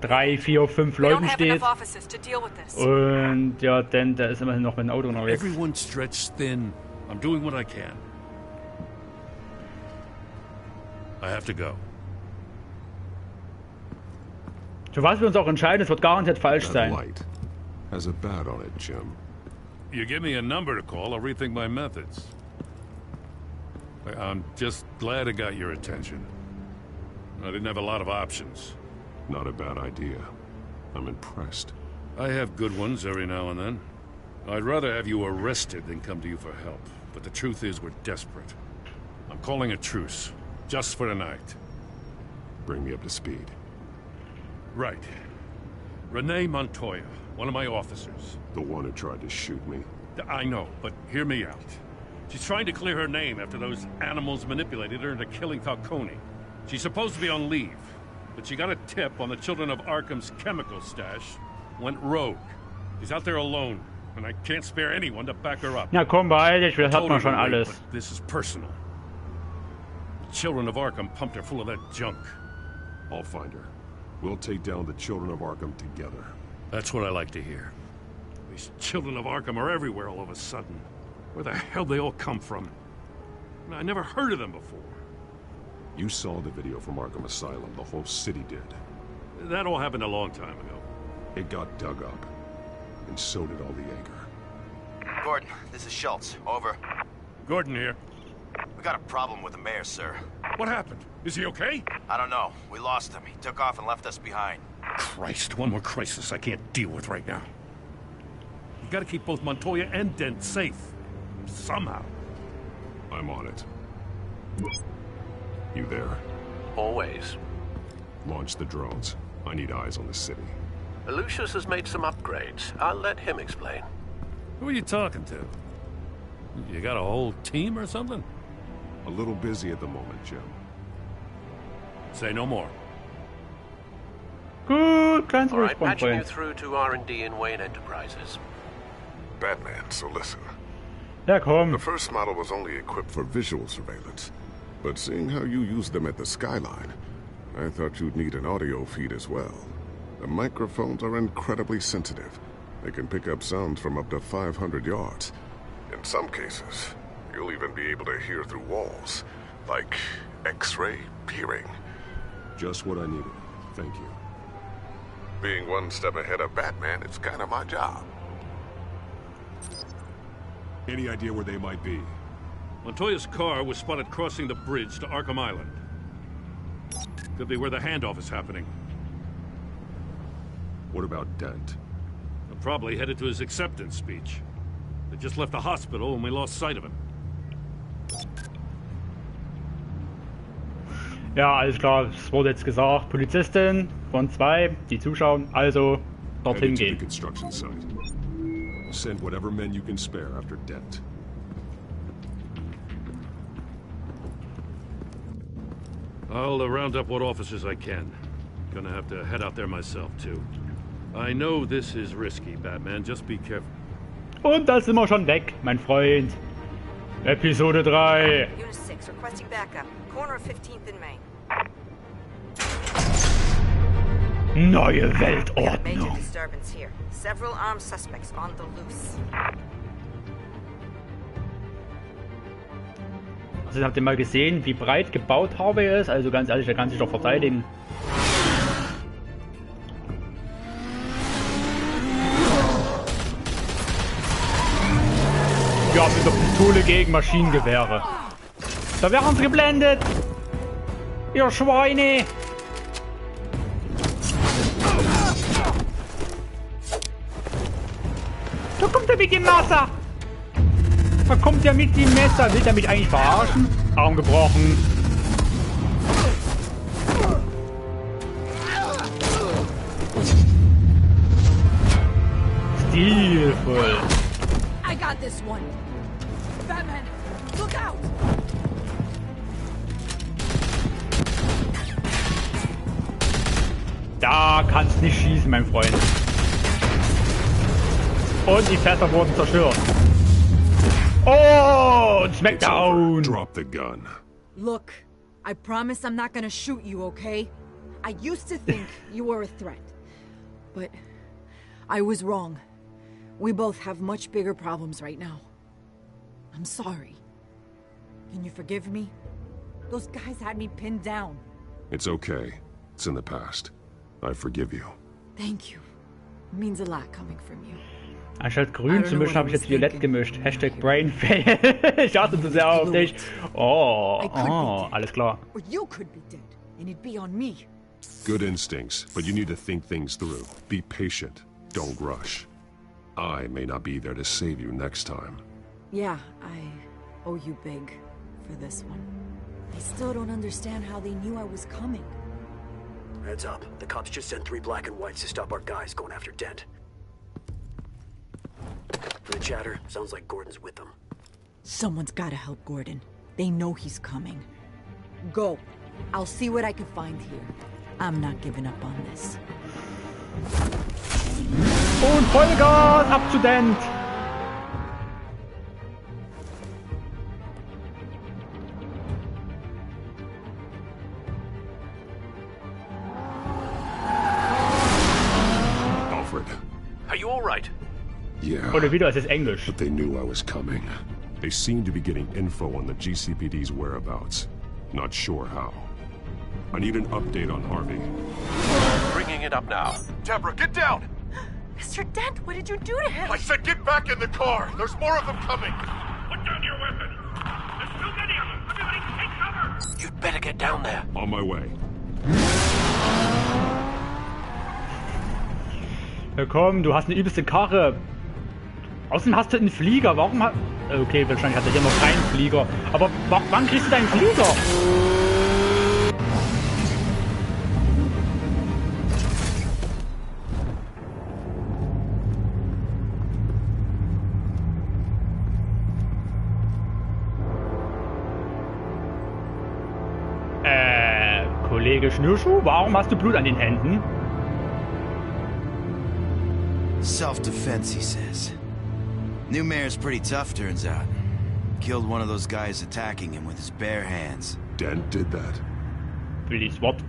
3, 4, 5 Leuten steht. Und ja, denn der ist immerhin noch mit dem Auto unterwegs. Everyone stretched thin. I'm doing what I can. I have to go. Für was wir uns auch entscheiden, es wird garantiert falsch sein. Has a bat on it, Jim. You give me a number to call, I'll rethink my methods. I'm just glad it got your attention. I didn't have a lot of options. Not a bad idea. I'm impressed. I have good ones every now and then. I'd rather have you arrested than come to you for help. But the truth is we're desperate. I'm calling a truce. Just for tonight. Bring me up to speed. Right. Renee Montoya, one of my officers. The one who tried to shoot me? I know, but hear me out. She's trying to clear her name after those animals manipulated her into killing Falcone. She's supposed to be on leave, but she got a tip on the children of Arkham's chemical stash, went rogue. She's out there alone, and I can't spare anyone to back her up. Na komm, beeil dich, das hat man schon alles. But this is personal. The children of Arkham pumped her full of that junk. I'll find her. We'll take down the children of Arkham together. That's what I like to hear. These children of Arkham are everywhere all of a sudden. Where the hell they all come from? I never heard of them before. You saw the video from Arkham Asylum. The whole city did. That all happened a long time ago. It got dug up. And so did all the anger. Gordon, this is Schultz. Over. Gordon here. We got a problem with the mayor, sir. What happened? Is he okay? I don't know. We lost him. He took off and left us behind. Christ, one more crisis I can't deal with right now. You gotta keep both Montoya and Dent safe. Somehow. I'm on it. You there? Always. Launch the drones. I need eyes on the city. Lucius has made some upgrades. I'll let him explain. Who are you talking to? You got a whole team or something? A little busy at the moment, Jim. Say no more. Good, ganz All ruhig, right, patching you Freund. through to R&D in Wayne Enterprises. Batman, so listen. Ja, komm. The first model was only equipped for visual surveillance, but seeing how you used them at the skyline, I thought you'd need an audio feed as well. The microphones are incredibly sensitive. They can pick up sounds from up to 500 yards. In some cases, you'll even be able to hear through walls, like X-ray peering. Just what I needed. Thank you. Being one step ahead of Batman, it's kind of my job. Any idea where they might be? Montoya's car was spotted crossing the bridge to Arkham Island. Could be where the handoff is happening. What about Dent? They're probably headed to his acceptance speech. They just left the hospital and we lost sight of him. Ja, alles klar. Es wurde jetzt gesagt, Polizistin von 2, die zuschauen, also dorthin Headed to the gehen. construction site. Send whatever men you can spare after Dent. I'll round up what officers I can. Gonna have to head out there myself, too. I know this is risky, Batman. Just be careful. Und da sind wir schon weg, mein Freund. Episode 3. Unit 6, requesting backup. Corner of 15th and Main. Neue Major Weltordnung. disturbance here. Several armed suspects on the loose. Also habt ihr mal gesehen, wie breit gebaut Harvey ist? Also ganz ehrlich, der kann sich doch verteidigen. Ja, mit der Pistole gegen Maschinengewehre. Da werden sie geblendet. Ihr Schweine. Da kommt er mit dem Messer. Da kommt er mit dem Messer. Will er mich eigentlich verarschen? Arm gebrochen. Stilvoll. I got this one. Batman, look out! Da kannst nicht schießen, mein Freund. Und die Fässer wurden zerstört. Oh, Smackdown. Drop the gun. Look, I promise I'm not gonna shoot you, okay? I used to think you were a threat. But I was wrong. We both have much bigger problems right now. I'm sorry. Can you forgive me? Those guys had me pinned down. It's okay. It's in the past. I forgive you. Thank you. It means a lot coming from you. Anstatt grün zu mischen, habe ich jetzt violett gemischt. Hashtag Brainfail. Ich achte zu sehr auf dich. Oh, alles klar. Or you could be dead, and it'd be on me. Good instincts, but you need to think things through. Be patient. Don't rush. I may not be there to save you next time. Yeah, I owe you big for this one. I still don't understand how they knew I was coming. Heads up. The cops just sent 3 black and whites to stop our guys going after Dent. For the chatter, sounds like Gordon's with them. Someone's gotta help Gordon. They know he's coming. Go. I'll see what I can find here. I'm not giving up on this. Und Vollgas, ab zu Dent. Alfred. Are you all right? Yeah. Oder wieder, es ist Englisch. But they knew I was coming. They seemed to be getting info on the GCPD's whereabouts. Not sure how. I need an update on Harvey. Bringing it up now. Deborah, get down! Mr. Dent, what did you do to him? I said get back in the car! There's more of them coming! Put down your weapon! There's too many of them! You'd better get down there. On my way. Ja, komm, du hast eine übelste Karre. Außerdem hast du einen Flieger. Warum hat... Okay, wahrscheinlich hat er hier noch keinen Flieger. Aber wann kriegst du deinen Flieger? Kollege Schnürschuh, warum hast du Blut an den Händen? Self-defense, he says. New mayor's pretty tough, turns out. Killed one of those guys attacking him with his bare hands. Dent did that? Please, what?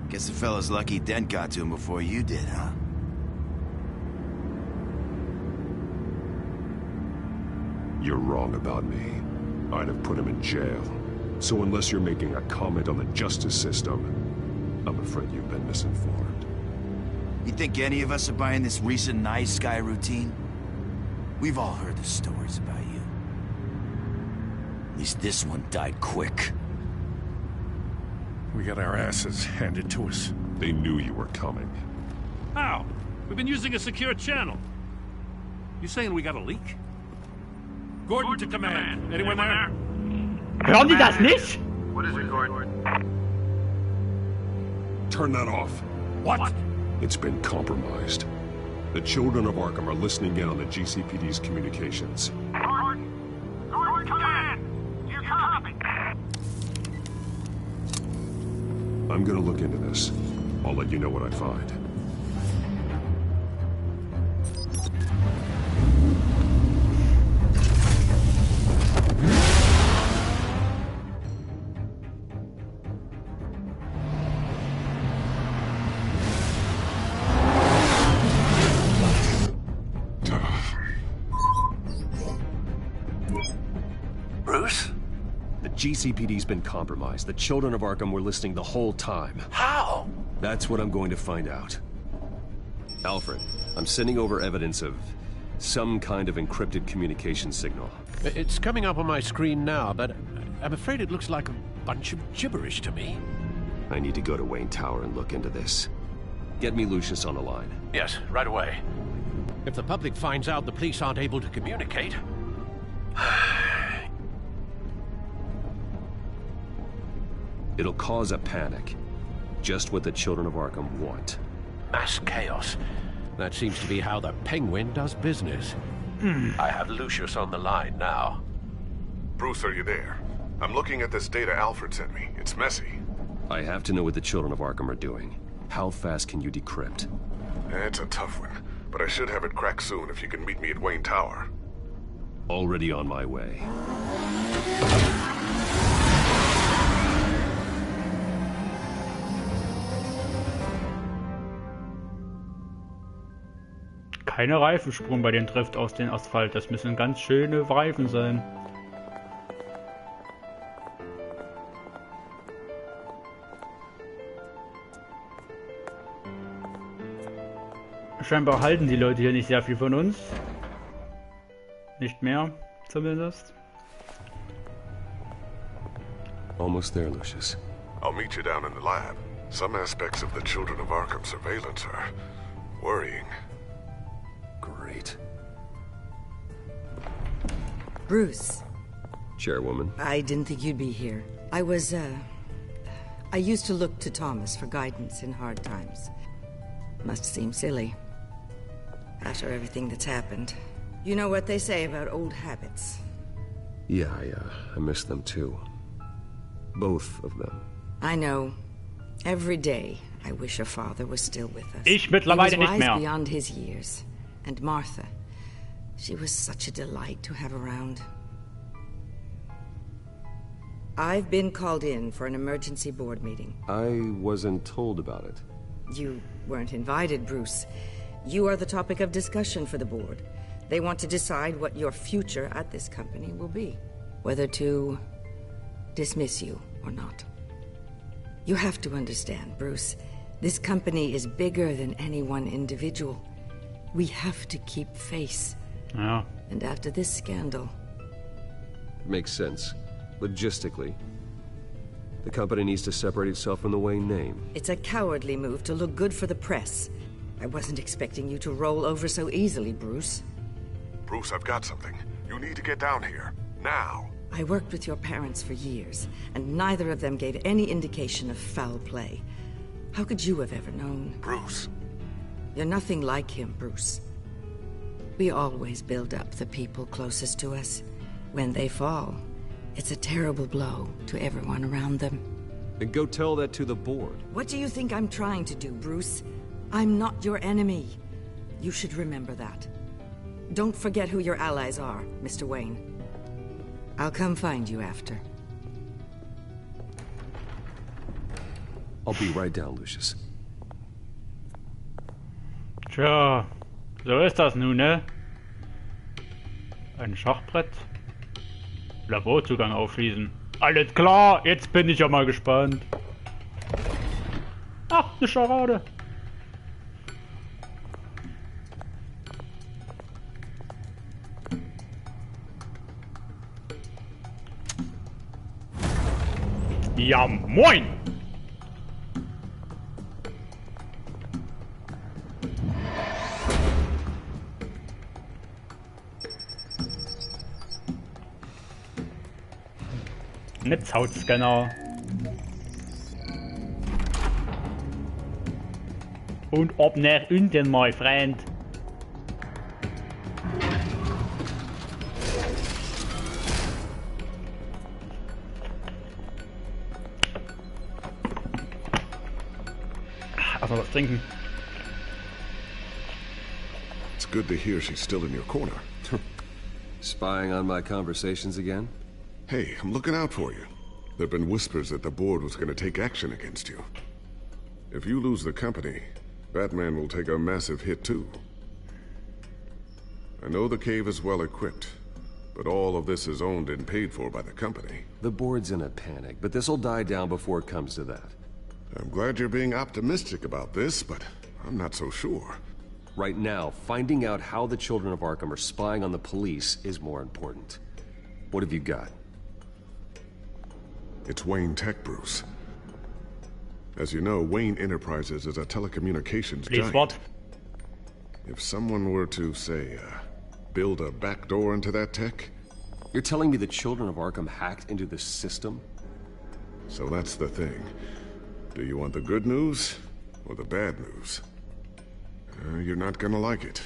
Guess the fella's lucky Dent got to him before you did, huh? You're wrong about me. I'd have put him in jail. So unless you're making a comment on the justice system, I'm afraid you've been misinformed. You think any of us are buying this recent nice guy routine? We've all heard the stories about you. At least this one died quick. We got our asses handed to us. They knew you were coming. How? We've been using a secure channel. You saying we got a leak? Gordon to command. Anyone there? Hören die das nicht? What is it, Gordon? Turn that off. What? It's been compromised. The children of Arkham are listening in on the GCPD's communications. Gordon! Gordon, command! You copy? I'm gonna look into this. I'll let you know what I find. Bruce? The GCPD's been compromised. The children of Arkham were listening the whole time. How? That's what I'm going to find out. Alfred, I'm sending over evidence of some kind of encrypted communication signal. It's coming up on my screen now, but I'm afraid it looks like a bunch of gibberish to me. I need to go to Wayne Tower and look into this. Get me Lucius on the line. Yes, right away. If the public finds out the police aren't able to communicate... It'll cause a panic. Just what the children of Arkham want. Mass chaos. That seems to be how the Penguin does business. I have Lucius on the line now. Bruce, are you there? I'm looking at this data Alfred sent me. It's messy. I have to know what the children of Arkham are doing. How fast can you decrypt? It's a tough one, but I should have it cracked soon if you can meet me at Wayne Tower. Already on my way. Keine Reifensprung bei den trifft aus dem Asphalt. Das müssen ganz schöne Reifen sein. Scheinbar halten die Leute hier nicht sehr viel von uns. Nicht mehr, zumindest. Almost there, Lucius. I'll meet you down in the lab. Some aspects of the Children of Arkham surveillance are worrying. Great. Bruce. Chairwoman. I didn't think you'd be here. I used to look to Thomas for guidance in hard times. Must seem silly. After everything that's happened. You know what they say about old habits. Yeah, I miss them too. Both of them. I know. Every day, I wish your father was still with us. Ich mittlerweile he was nicht wise mehr. Beyond his years. And Martha, she was such a delight to have around. I've been called in for an emergency board meeting. I wasn't told about it. You weren't invited, Bruce. You are the topic of discussion for the board. They want to decide what your future at this company will be. Whether to dismiss you or not. You have to understand, Bruce. This company is bigger than any one individual. We have to keep face. Ja. And after this scandal... Makes sense. Logistically. The company needs to separate itself from the Wayne name. It's a cowardly move to look good for the press. I wasn't expecting you to roll over so easily, Bruce. Bruce, I've got something. You need to get down here. Now. I worked with your parents for years, and neither of them gave any indication of foul play. How could you have ever known? Bruce. You're nothing like him, Bruce. We always build up the people closest to us. When they fall, it's a terrible blow to everyone around them. Then go tell that to the board. What do you think I'm trying to do, Bruce? I'm not your enemy. You should remember that. Don't forget who your allies are, Mr. Wayne. I'll come find you after. I'll be right down, Lucius. Tja, so ist das nun, ne? Ein Schachbrett. Laborzugang aufschließen. Alles klar, jetzt bin ich ja mal gespannt. Ach, eine Scharade. Ja, moin! Netzhautscanner. Und ab nach unten, my friend. Erstmal was trinken. It's good to hear she's still in your corner. Spying on my conversations again? Hey, I'm looking out for you. There've been whispers that the board was going to take action against you. If you lose the company, Batman will take a massive hit too. I know the cave is well equipped, but all of this is owned and paid for by the company. The board's in a panic, but this'll die down before it comes to that. I'm glad you're being optimistic about this, but I'm not so sure. Right now, finding out how the children of Arkham are spying on the police is more important. What have you got? It's Wayne Tech, Bruce. As you know, Wayne Enterprises is a telecommunications giant. What? If someone were to, say, build a backdoor into that tech... You're telling me the children of Arkham hacked into the system? So that's the thing. Do you want the good news or the bad news? You're not gonna like it.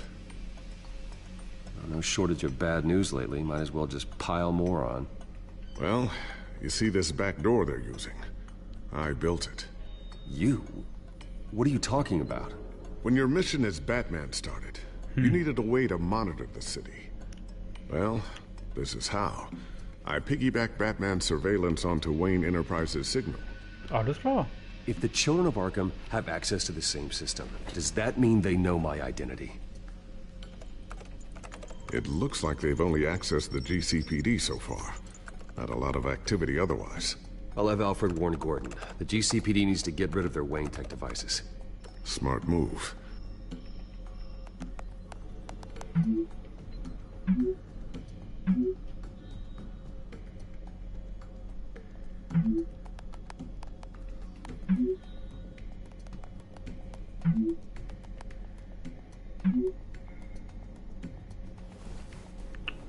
No shortage of bad news lately. Might as well just pile more on. Well, you see this back door they're using? I built it. You? What are you talking about? When your mission as Batman started, you needed a way to monitor the city. Well, this is how. I piggybacked Batman's surveillance onto Wayne Enterprises' signal. Alles klar. If the children of Arkham have access to the same system, does that mean they know my identity? It looks like they've only accessed the GCPD so far. Not a lot of activity otherwise. I'll have Alfred warn Gordon. The GCPD needs to get rid of their Wayne Tech devices. Smart move.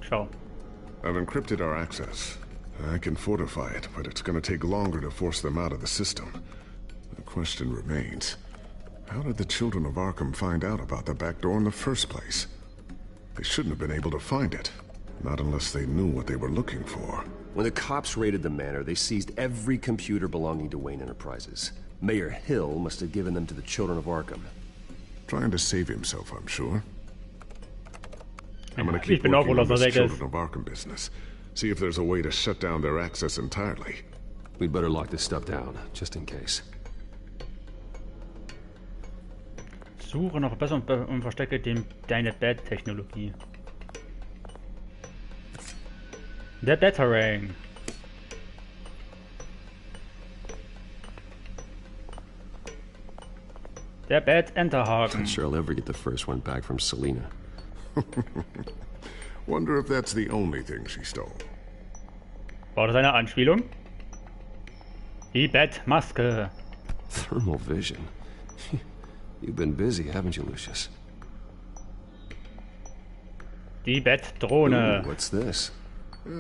Ciao. I've encrypted our access. I can fortify it, but it's gonna take longer to force them out of the system. The question remains, how did the children of Arkham find out about the back door in the first place? They shouldn't have been able to find it. Not unless they knew what they were looking for. When the cops raided the manor, they seized every computer belonging to Wayne Enterprises. Mayor Hill must have given them to the children of Arkham. Trying to save himself, I'm sure. I'm gonna keep working on this children of Arkham business. See if there's a way to shut down their access entirely. We'd better lock this stuff down, just in case. Suche nach Verbesserung und verstecke deine Bat-Technologie. Der Batarang. Der Bat-Enterhaken. Not sure I'll ever get the first one back from Selina. Wonder if that's the only thing she stole. War das eine Anspielung? Die Bettmaske. Thermal vision. You've been busy, haven't you, Lucius? Die Bettdrohne. Ooh, what's this?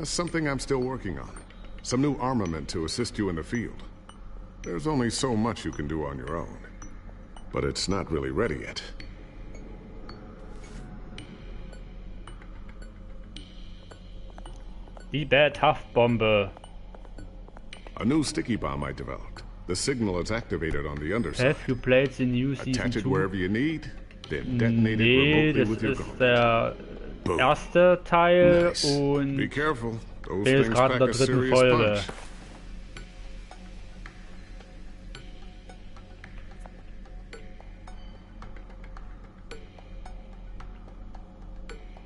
Something I'm still working on. Some new armament to assist you in the field. There's only so much you can do on your own. But it's not really ready yet. Die Betthaftbombe. A new sticky bomb I developed. The signal is activated on the underside. Have you played the new season 2? Attach it wherever you need, then detonate it remotely with your ist der erste Teil und be careful. Those der ist things gerade in pack der a dritten serious Folge. punch.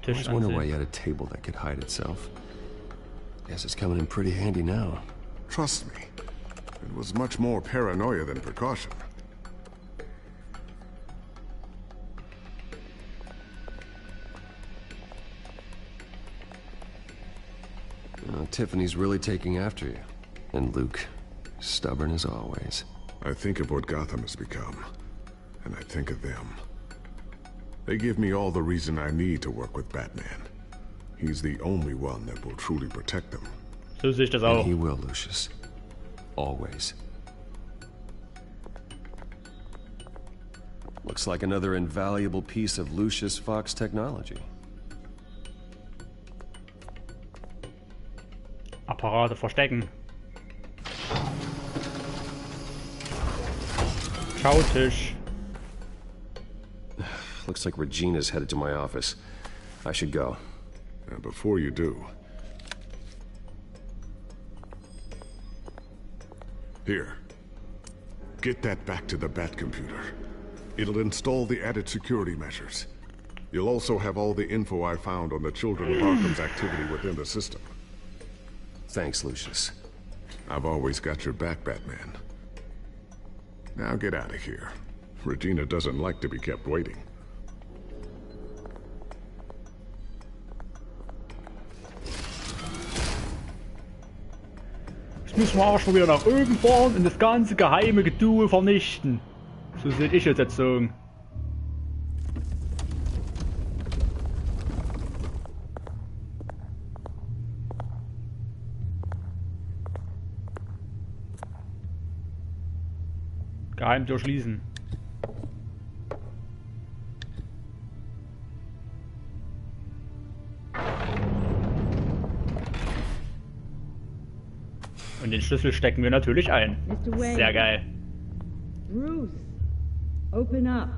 I always wonder why you had a table that could hide itself. Guess it's coming in pretty handy now. Trust me, it was much more paranoia than precaution. Tiffany's really taking after you. And Luke, stubborn as always. I think of what Gotham has become, and I think of them. They give me all the reason I need to work with Batman. He's the only one that will truly protect them. So sehe ich das auch. And he will, Lucius. Always. Looks like another invaluable piece of Lucius Fox technology. Apparate verstecken. Schautisch. Looks like Regina's headed to my office. I should go. And before you do... Here. Get that back to the Bat computer. It'll install the added security measures. You'll also have all the info I found on the children of Arkham's activity within the system. Thanks, Lucius. I've always got your back, Batman. Now get out of here. Regina doesn't like to be kept waiting. Jetzt müssen wir auch schon wieder nach oben fahren und das ganze geheime Getue vernichten. So sehe ich jetzt erzogen. Geheimtür schließen. Und den Schlüssel stecken wir natürlich ein. Sehr geil. Bruce, open up.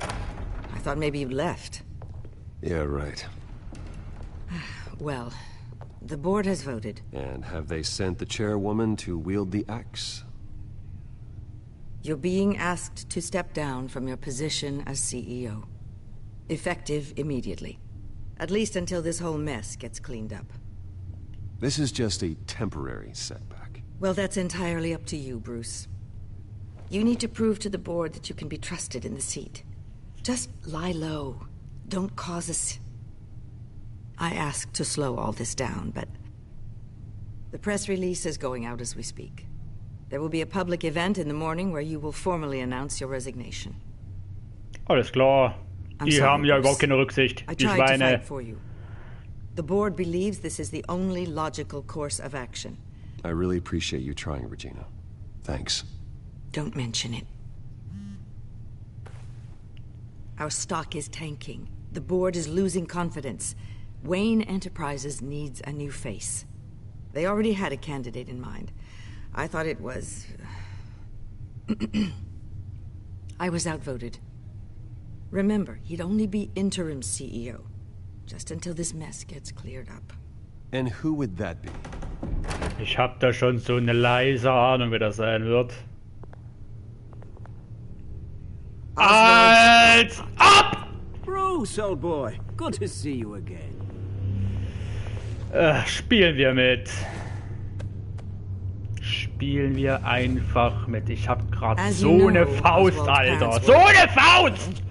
I thought maybe you left. Yeah, right. Well, the board has voted. And have they sent the chairwoman to wield the axe? You're being asked to step down from your position as CEO. Effective immediately. At least until this whole mess gets cleaned up. This is just a temporary setback. Well, that's entirely up to you, Bruce. You need to prove to the board that you can be trusted in the seat. Just lie low. Don't cause us... I asked to slow all this down, but... The press release is going out as we speak. There will be a public event in the morning where you will formally announce your resignation. Alles klar. Die haben ja überhaupt keine Rücksicht. I Die tried to Schweine. fight for you. The board believes this is the only logical course of action. I really appreciate you trying, Regina. Thanks. Don't mention it. Our stock is tanking. The board is losing confidence. Wayne Enterprises needs a new face. They already had a candidate in mind. I thought it was... I was outvoted. Remember, he'd only be interim CEO. Just until this mess gets cleared up. And who would that be? Ich hab da schon so eine leise Ahnung, wer das sein wird. Als ab! Bruce, old boy. Good to see you again. Spielen wir mit. Spielen wir einfach mit. Ich hab grad so eine Faust, Alter. So eine Faust!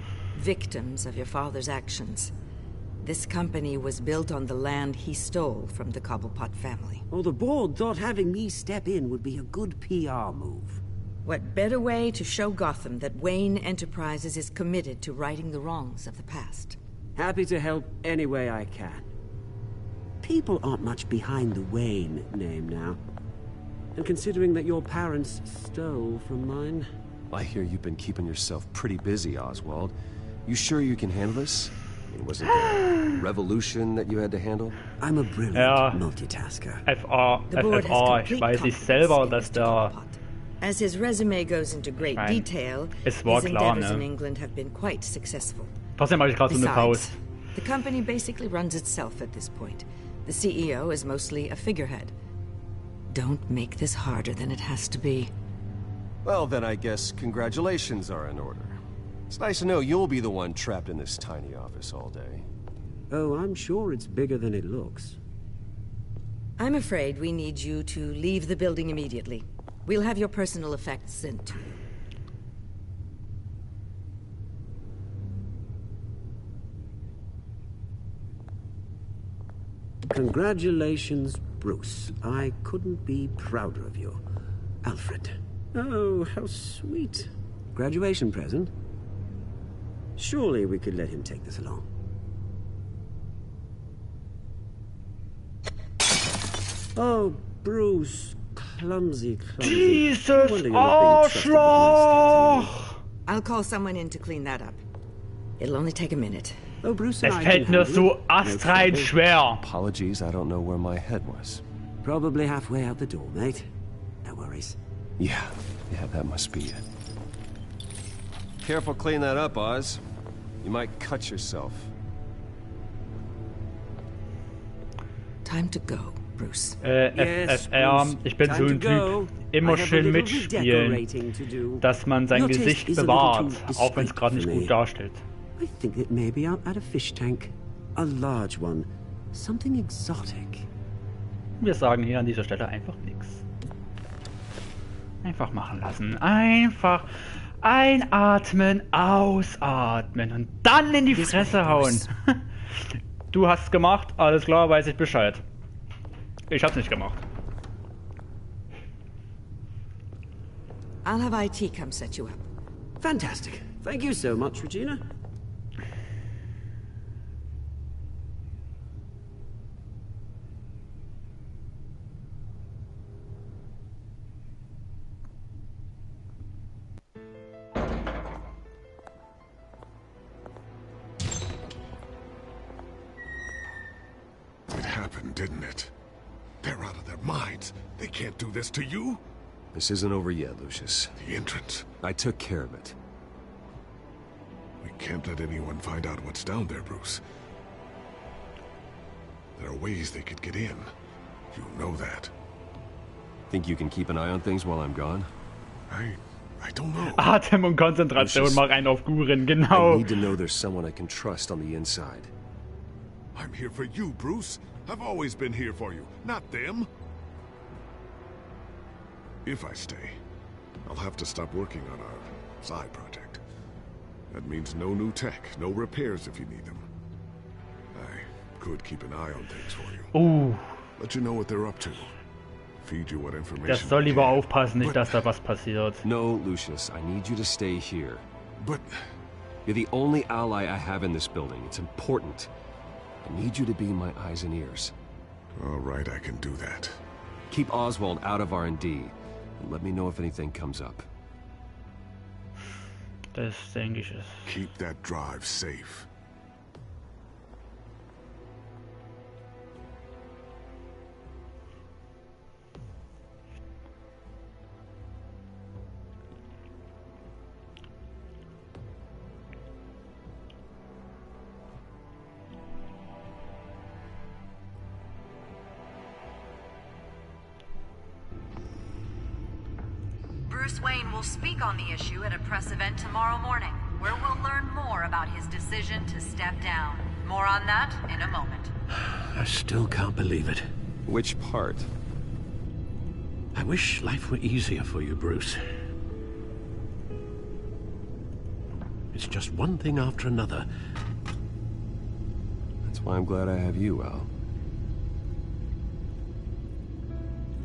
Victims of your father's actions. This company was built on the land he stole from the Cobblepot family. Well, the board thought having me step in would be a good PR move. What better way to show Gotham that Wayne Enterprises is committed to righting the wrongs of the past? Happy to help any way I can. People aren't much behind the Wayne name now. And considering that your parents stole from mine... I hear you've been keeping yourself pretty busy, Oswald. You sure you can handle this? I mean, wasn't there a revolution that you had to handle? I'm a brilliant multitasker. FA, ich weiß nicht selber, dass der... As his resume goes into great detail, his endeavors in England have been quite successful. Trotzdem habe ich gerade so eine Pause. The company basically runs itself at this point. The CEO is mostly a figurehead. Don't make this harder than it has to be. Well, then I guess congratulations are in order. It's nice to know you'll be the one trapped in this tiny office all day. Oh, I'm sure it's bigger than it looks. I'm afraid we need you to leave the building immediately. We'll have your personal effects sent to you. Congratulations, Bruce. I couldn't be prouder of you. Alfred. Oh, how sweet. Graduation present? Surely we could let him take this along. Oh, Bruce. Clumsy. Jesus Arschloch! I'll call someone in to clean that up. It'll only take a minute. Oh, Bruce, es fällt mir so astrein schwer. Apologies, I don't know where my head was. Probably halfway out the door, mate. No worries. Yeah, that must be it. Careful clean that up, Oz. You might cut yourself. Time to go, Bruce. FFR, ich bin so ein Typ. Immer schön mitspielen, dass man sein Gesicht bewahrt, auch wenn es gerade nicht gut darstellt. I think it may be out at a fish tank. A large one. Something exotic. Wir sagen hier an dieser Stelle einfach nichts. Einfach machen lassen. Einfach einatmen, ausatmen und dann in die Fresse hauen. Du hast gemacht, alles klar, weiß ich Bescheid. Ich hab's nicht gemacht. I'll have IT come set you up. Fantastic. Thank you so much, Regina. Didn't it? They're out of their minds. They can't do this to you. This isn't over yet, Lucius. The entrance. I took care of it. We can't let anyone find out what's down there, Bruce. There are ways they could get in. You know that. Think you can keep an eye on things while I'm gone? I don't know. Atem und Konzentration, mal rein auf Guren, genau. I need to know there's someone I can trust on the inside. I'm here for you, Bruce. I've always been here for you, not them. If I stay, I'll have to stop working on our side project. That means no new tech, no repairs if you need them. I could keep an eye on things for you. Let you know what they're up to. Feed you what information. Das soll lieber aufpassen, nicht dass da was passiert. No, Lucius, I need you to stay here. But you're the only ally I have in this building. It's important. I need you to be my eyes and ears. All right, I can do that. Keep Oswald out of R&D, and let me know if anything comes up. Das denke ich es. Keep that drive safe. Bruce Wayne will speak on the issue at a press event tomorrow morning, where we'll learn more about his decision to step down. More on that in a moment. I still can't believe it. Which part? I wish life were easier for you, Bruce. It's just one thing after another. That's That's why I'm glad I have you, Al.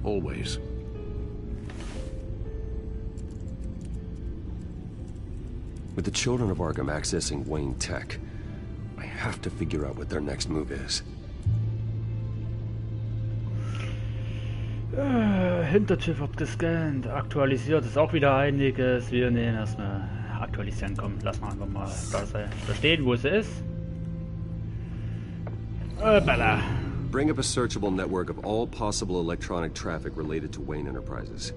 Always. With the children of Arkham accessing Wayne Tech, I have to figure out what their next move is. Hintertür wird gescannt, aktualisiert ist auch wieder einiges. Wir nehmen erstmal aktualisieren, komm, lass mal einfach mal da stehen, wo sie ist. Bella. Bring up a searchable network of all possible electronic traffic related to Wayne Enterprises.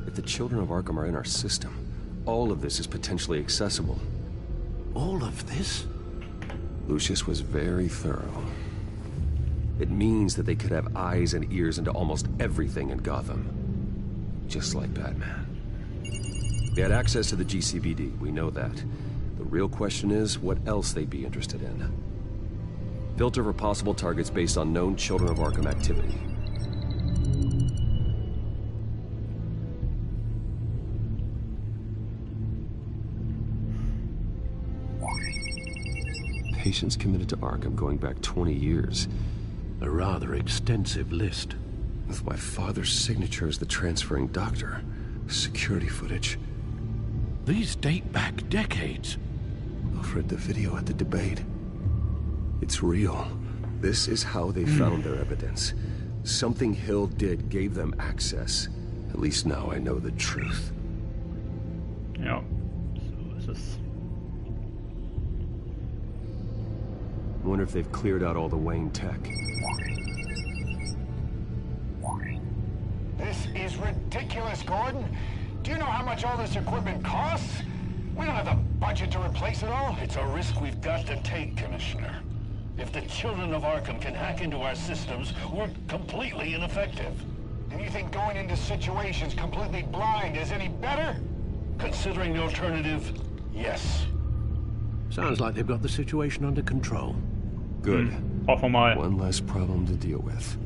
If the children of Arkham are in our system, all of this is potentially accessible. All of this? Lucius was very thorough. It means that they could have eyes and ears into almost everything in Gotham. Just like Batman. They had access to the GCPD, we know that. The real question is, what else they'd be interested in. Filter for possible targets based on known Children of Arkham activity. Patients committed to Arkham going back 20 years. A rather extensive list. With my father's signature as the transferring doctor. Security footage. These date back decades. Alfred, the video at the debate. It's real. This is how they found their evidence. Something Hill did gave them access. At least now I know the truth. Ja, so ist es. Wonder if they've cleared out all the Wayne tech. This is ridiculous, Gordon. Do you know how much all this equipment costs? We don't have the budget to replace it all. It's a risk we've got to take, Commissioner. If the children of Arkham can hack into our systems, we're completely ineffective. And you think going into situations completely blind is any better? Considering the alternative, yes. Sounds like they've got the situation under control. Good. Hoffen wir mal. One less problem to deal with.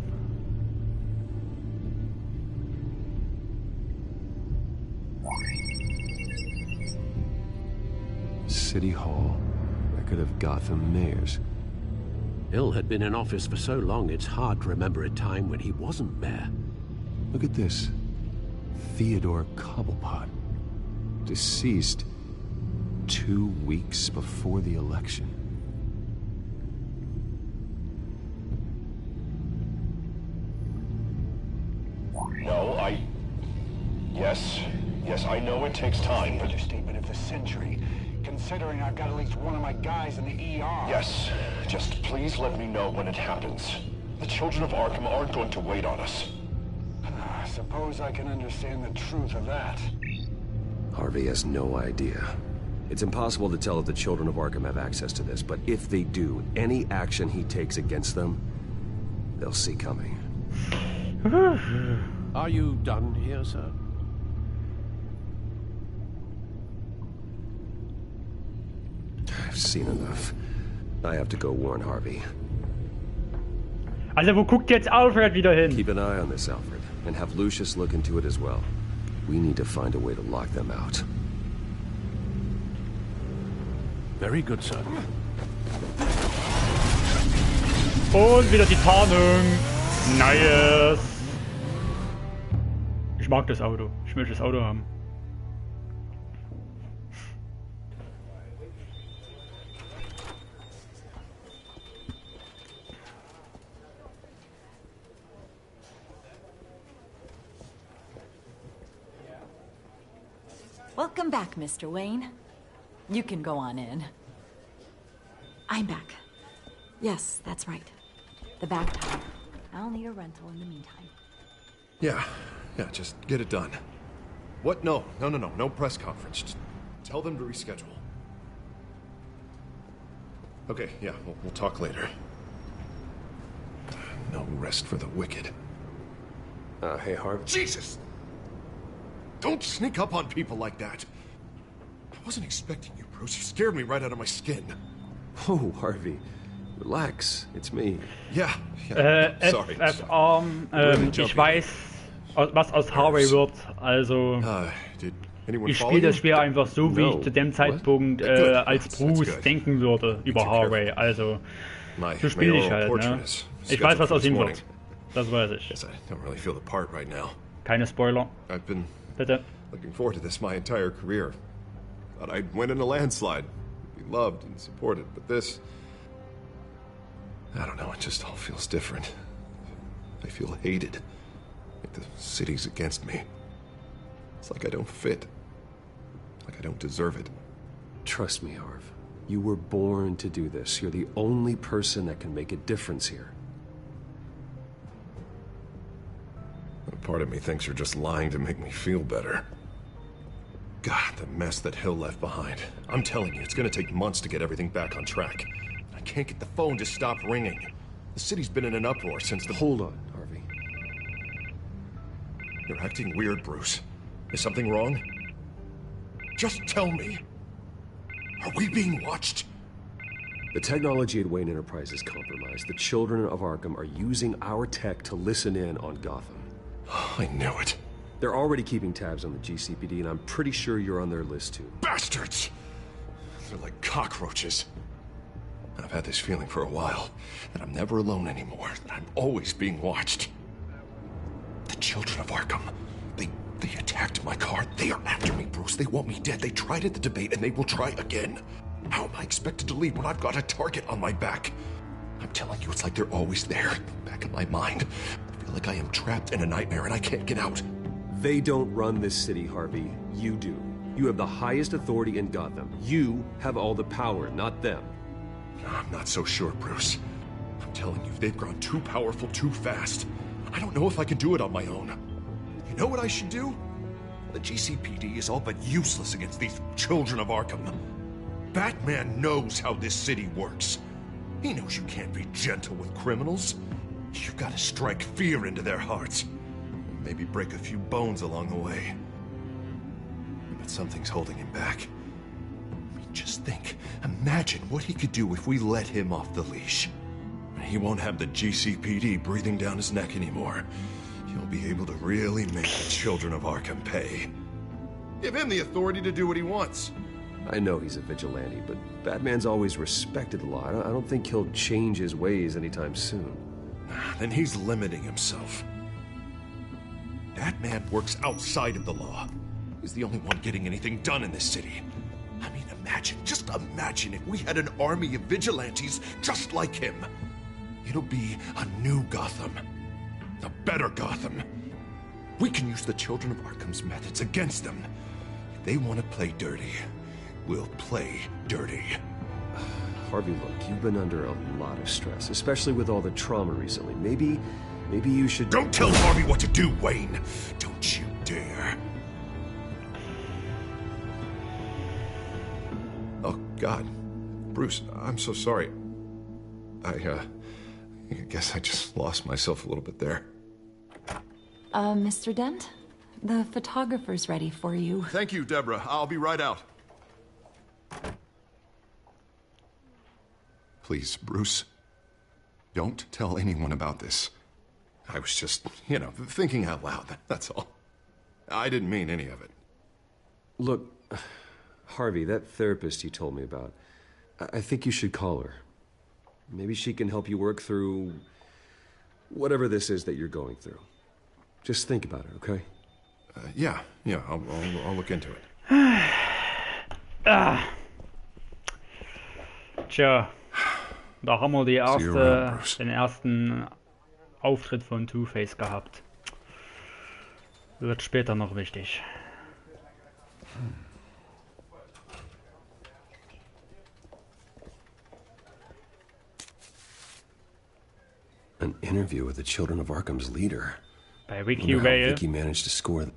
City Hall. Record of Gotham mayors. Hill had been in office for so long, it's hard to remember a time when he wasn't mayor. Look at this. Theodore Cobblepot. Deceased 2 weeks before the election. No, Yes, I know it takes time, but... Understatement of the century. Considering I've got at least one of my guys in the ER. Yes, just please let me know when it happens. The children of Arkham aren't going to wait on us. I suppose I can understand the truth of that. Harvey has no idea. It's impossible to tell if the children of Arkham have access to this, but if they do, any action he takes against them, they'll see coming. Are you done here, sir? I've seen enough. I have to go warn Harvey. Also, wo guckt jetzt Alfred wieder hin? Keep an eye on this, Alfred, and have Lucius look into it as well. We need to find a way to lock them out. Very good, sir. Und wieder die Tarnung. Nice. Ich mag das Auto. Ich möchte das Auto haben. Welcome back, Mr. Wayne. You can go on in. I'm back. Yes, that's right. The back tire. I'll need a rental in the meantime. Yeah, just get it done. What? No press conference. Just tell them to reschedule. Okay, yeah, we'll talk later. No rest for the wicked. Hey, Harvey. Jesus! Don't sneak up on people like that. I wasn't expecting you, Bruce. You scared me right out of my skin. Oh, Harvey. Relax. It's me. Yeah, sorry. Ich weiß, was aus Harvey wird. Also... Ich spiele das Spiel einfach so, wie ich zu dem Zeitpunkt als Bruce denken würde über Harvey. Also, so spiele ich halt, ne? Ich weiß, was aus ihm wird. Das weiß ich. Keine Spoiler. Bitte. Looking forward to this my entire career. Thought I'd win in a landslide. Be loved and supported, but this... I don't know, it just all feels different. I feel hated. Like the city's against me. It's like I don't fit. Like I don't deserve it. Trust me, Harv. You were born to do this. You're the only person that can make a difference here. A part of me thinks you're just lying to make me feel better. God, the mess that Hill left behind. I'm telling you, it's gonna take months to get everything back on track. I can't get the phone to stop ringing. The city's been in an uproar since the... Hold on, Harvey. You're acting weird, Bruce. Is something wrong? Just tell me. Are we being watched? The technology at Wayne Enterprise is compromised. The children of Arkham are using our tech to listen in on Gotham. I knew it. They're already keeping tabs on the GCPD, and I'm pretty sure you're on their list too. Bastards! They're like cockroaches. I've had this feeling for a while, that I'm never alone anymore, that I'm always being watched. The children of Arkham, they attacked my car. They are after me, Bruce. They want me dead. They tried at the debate, and they will try again. How am I expected to leave when I've got a target on my back? I'm telling you, it's like they're always there, back in my mind. I feel like I am trapped in a nightmare, and I can't get out. They don't run this city, Harvey. You do. You have the highest authority in Gotham. You have all the power, not them. I'm not so sure, Bruce. I'm telling you, they've grown too powerful too fast. I don't know if I can do it on my own. You know what I should do? The GCPD is all but useless against these children of Arkham. Batman knows how this city works. He knows you can't be gentle with criminals. You've got to strike fear into their hearts. Maybe break a few bones along the way. But something's holding him back. I mean, just think. Imagine what he could do if we let him off the leash. He won't have the GCPD breathing down his neck anymore. He'll be able to really make the children of Arkham pay. Give him the authority to do what he wants. I know he's a vigilante, but Batman's always respected the law. I don't think he'll change his ways anytime soon. Then he's limiting himself. Batman works outside of the law. He's the only one getting anything done in this city. I mean, just imagine if we had an army of vigilantes just like him. It'll be a new Gotham. A better Gotham. We can use the children of Arkham's methods against them. If they want to play dirty, we'll play dirty. Harvey, look, you've been under a lot of stress, especially with all the trauma recently. Maybe you should... Don't tell Harvey what to do, Wayne! Don't you dare. Oh, God. Bruce, I'm so sorry. I guess I just lost myself a little bit there. Mr. Dent? The photographer's ready for you. Thank you, Deborah. I'll be right out. Please, Bruce, don't tell anyone about this. I was just, thinking out loud, that's all. I didn't mean any of it. Look, Harvey, that therapist you told me about, I think you should call her. Maybe she can help you work through whatever this is that you're going through. Just think about it, okay? Yeah, I'll look into it. Tja, da haben wir den ersten Auftritt von Two-Face gehabt. Wird später noch wichtig. An interview with the children of Arkham's leader. Bei Ricky Vale. Ricky managed to score.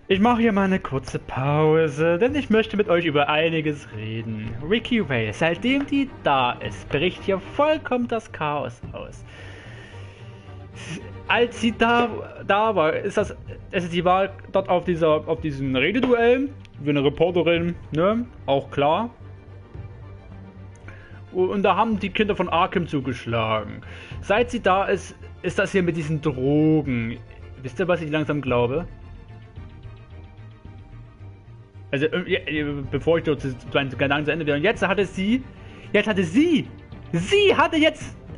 Ich mache hier mal eine kurze Pause, denn ich möchte mit euch über einiges reden. Ricky Vale, seitdem die da ist, bricht hier vollkommen das Chaos aus. Als sie da war, sie war dort auf diesem Rededuell, wie eine Reporterin, ne, auch klar. Und da haben die Kinder von Arkham zugeschlagen. Seit sie da ist, ist das hier mit diesen Drogen. Wisst ihr, was ich langsam glaube? Also, bevor ich dort zu meinen Gedanken zu Ende wäre. Und jetzt hatte sie jetzt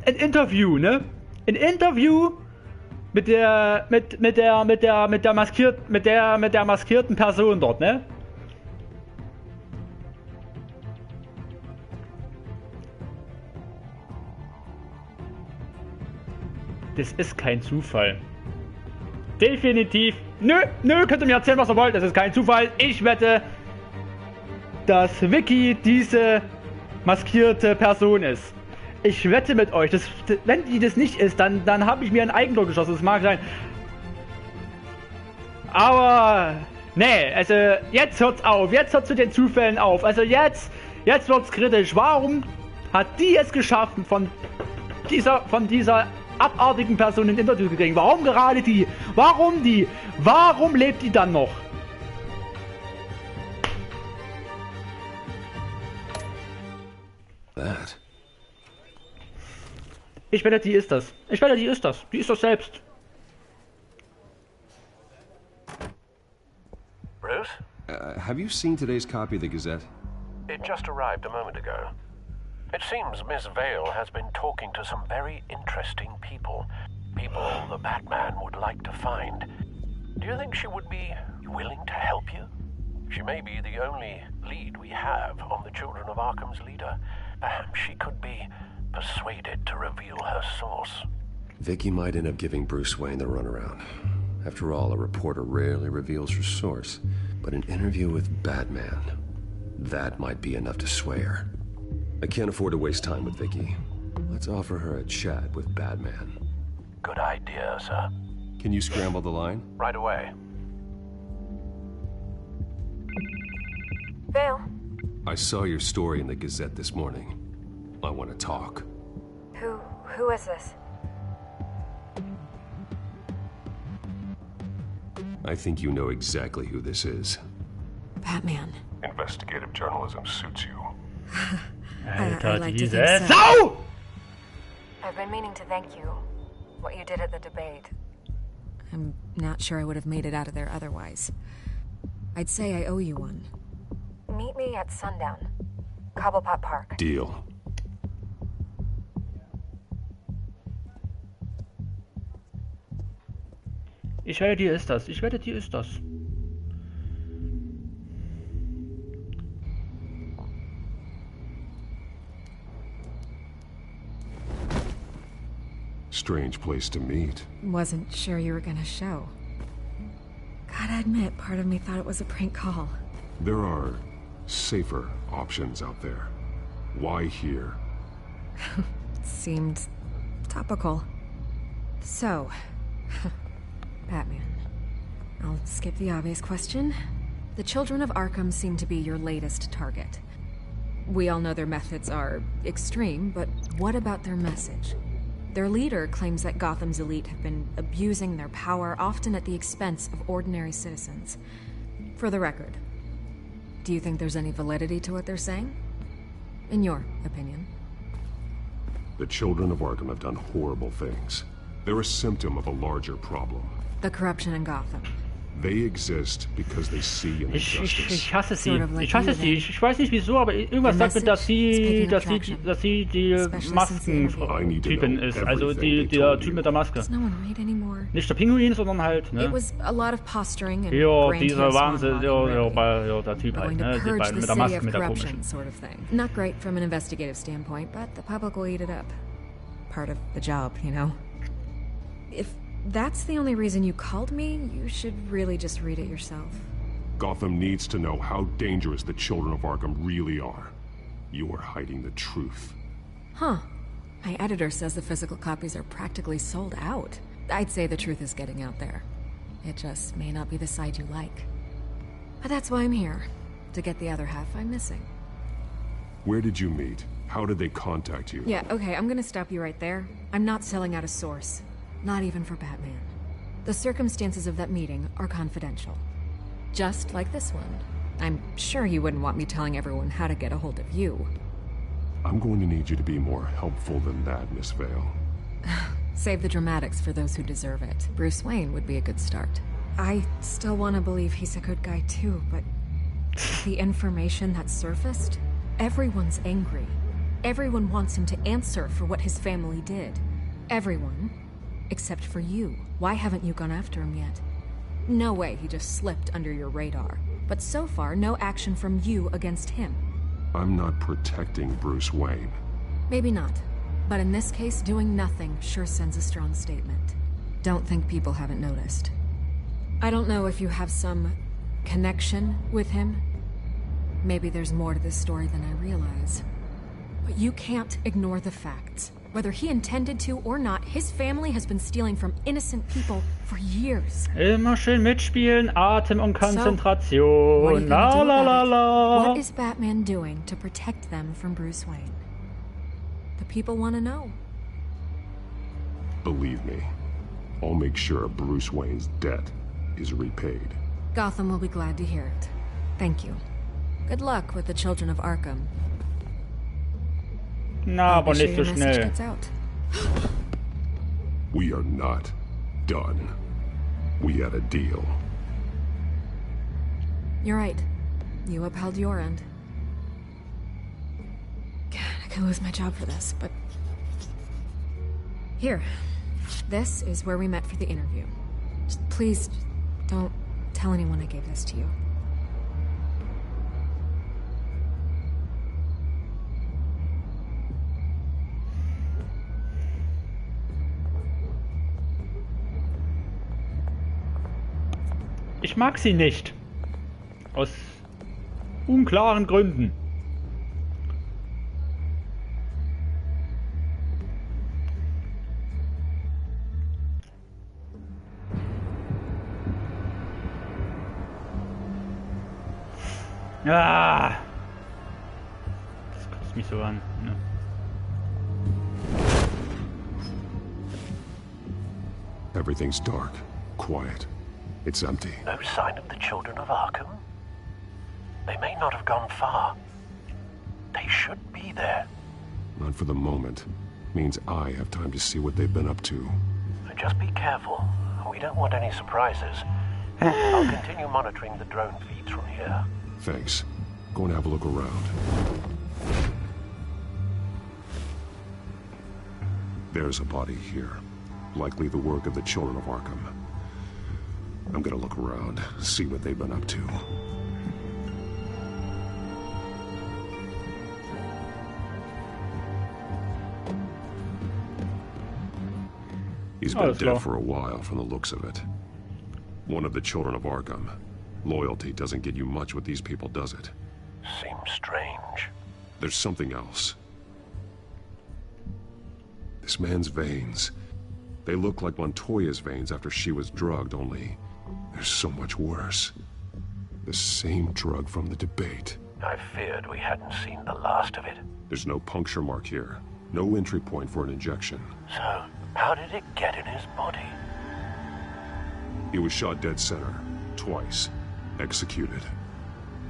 ein Interview, ne? Ein Interview mit der maskierten Person dort, ne? Das ist kein Zufall. Definitiv. Nö, könnt ihr mir erzählen, was ihr wollt. Das ist kein Zufall. Ich wette, dass Vicky diese maskierte Person ist. Ich wette mit euch, wenn die das nicht ist, dann habe ich mir ein Eigentor geschossen. Das mag sein. Aber, nee, also jetzt hört's auf. Jetzt hört's mit den Zufällen auf. Also jetzt wird's kritisch. Warum hat die es geschafft, von dieser abartigen Person ein Interview zu kriegen? Warum gerade die? Warum die? Warum lebt die dann noch? That. Ich wette, die ist das. Ich wette, die ist das. Die ist das selbst. Bruce? Have you seen today's copy of the Gazette? It just arrived a moment ago. It seems Miss Vale has been talking to some very interesting people. People the Batman would like to find. Do you think she would be willing to help you? She may be the only lead we have on the Children of Arkham's leader. Perhaps she could be persuaded to reveal her source. Vicky might end up giving Bruce Wayne the runaround. After all, a reporter rarely reveals her source. But an interview with Batman, that might be enough to sway her. I can't afford to waste time with Vicky. Let's offer her a chat with Batman. Good idea, sir. Can you scramble the line? Right away. Vale. I saw your story in the Gazette this morning. I want to talk. Who is this? I think you know exactly who this is. Batman. Investigative journalism suits you. Alter, like to diese think so. Sau! I've been meaning to thank you. What you did at the debate. I'm not sure I would have made it out of there otherwise. I'd say I owe you one. Meet me at sundown. Cobblepot Park. Deal. Ich wette, die ist das. Ich wette, die ist das. Strange place to meet. Wasn't sure you were gonna show. Gotta admit, part of me thought it was a prank call. There are safer options out there. Why here? Seemed topical. So, Batman. I'll skip the obvious question. The Children of Arkham seem to be your latest target. We all know their methods are extreme, but what about their message? Their leader claims that Gotham's elite have been abusing their power, often at the expense of ordinary citizens. For the record, do you think there's any validity to what they're saying? In your opinion? The Children of Arkham have done horrible things. They're a symptom of a larger problem. The corruption in Gotham. They exist because they see an injustice. Ich hasse sie. Ich hasse sie. Ich weiß nicht wieso, aber irgendwas sagt mir, dass sie die Maskentypin ist. Also der Typ mit der Maske. Nicht der Pinguin, sondern halt, ne? Ja, dieser Wahnsinn, ja, der Typ halt, ne? Die beiden mit der Maske, mit der komischen. Not great from an investigative standpoint, but the public will eat it up. Part of the job, you know? If that's the only reason you called me, you should really just read it yourself. Gotham needs to know how dangerous the Children of Arkham really are. You are hiding the truth. Huh. My editor says the physical copies are practically sold out. I'd say the truth is getting out there. It just may not be the side you like. But that's why I'm here. To get the other half I'm missing. Where did you meet? How did they contact you? Yeah, okay, I'm gonna stop you right there. I'm not selling out a source. Not even for Batman. The circumstances of that meeting are confidential. Just like this one. I'm sure you wouldn't want me telling everyone how to get a hold of you. I'm going to need you to be more helpful than that, Miss Vale. Save the dramatics for those who deserve it. Bruce Wayne would be a good start. I still want to believe he's a good guy too, but The information that surfaced? Everyone's angry. Everyone wants him to answer for what his family did. Everyone. Except for you. Why haven't you gone after him yet? No way he just slipped under your radar. But so far, no action from you against him. I'm not protecting Bruce Wayne. Maybe not. But in this case, doing nothing sure sends a strong statement. Don't think people haven't noticed. I don't know if you have some connection with him. Maybe there's more to this story than I realize. But you can't ignore the facts. Whether he intended to or not, his family has been stealing from innocent people for years. Immer schön mitspielen, Atem und Konzentration. So, what are you gonna do la la about la. it? What is Batman doing to protect them from Bruce Wayne? The people want to know. Believe me, I'll make sure Bruce Wayne's debt is repaid. Gotham will be glad to hear it. Thank you. Good luck with the children of Arkham. Na, aber nicht so schnell. We are not done. We had a deal. You're right. You upheld your end. God, I could lose my job for this, but... Here. This is where we met for the interview. Just please, don't tell anyone I gave this to you. Ich mag sie nicht. Aus unklaren Gründen. Ah! Das kotzt mich so an. Ne? Everything's dark, quiet. It's empty. No sign of the children of Arkham? They may not have gone far. They should be there. Not for the moment. Means I have time to see what they've been up to. Just be careful. We don't want any surprises. I'll continue monitoring the drone feeds from here. Thanks. Go and have a look around. There's a body here. Likely the work of the children of Arkham. I'm gonna look around, see what they've been up to. He's been dead for a while from the looks of it. One of the children of Arkham. Loyalty doesn't get you much with these people, does it? Seems strange. There's something else. This man's veins. They look like Montoya's veins after she was drugged, only they're so much worse. The same drug from the debate. I feared we hadn't seen the last of it. There's no puncture mark here. No entry point for an injection. So, how did it get in his body? He was shot dead center. Twice. Executed.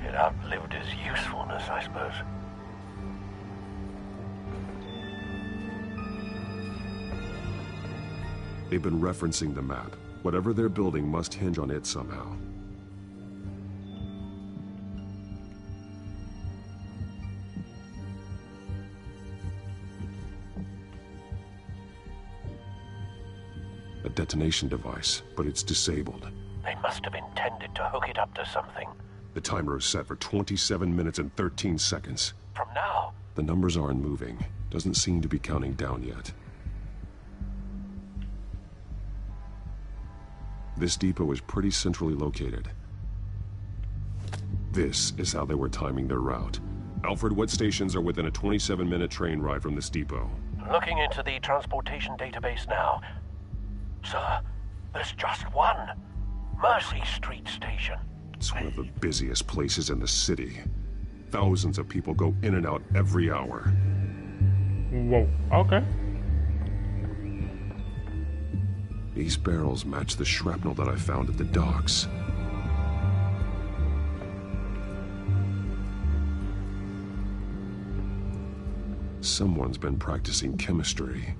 It outlived his usefulness, I suppose. They've been referencing the map. Whatever they're building must hinge on it somehow. A detonation device, but it's disabled. They must have intended to hook it up to something. The timer is set for 27 minutes and 13 seconds. From now? The numbers aren't moving. Doesn't seem to be counting down yet. This depot is pretty centrally located. This is how they were timing their route. Alfred, what stations are within a 27-minute train ride from this depot? Looking into the transportation database now. Sir, there's just one. Mercy Street Station. It's one of the busiest places in the city. Thousands of people go in and out every hour. Whoa, okay. These barrels match the shrapnel that I found at the docks. Someone's been practicing chemistry.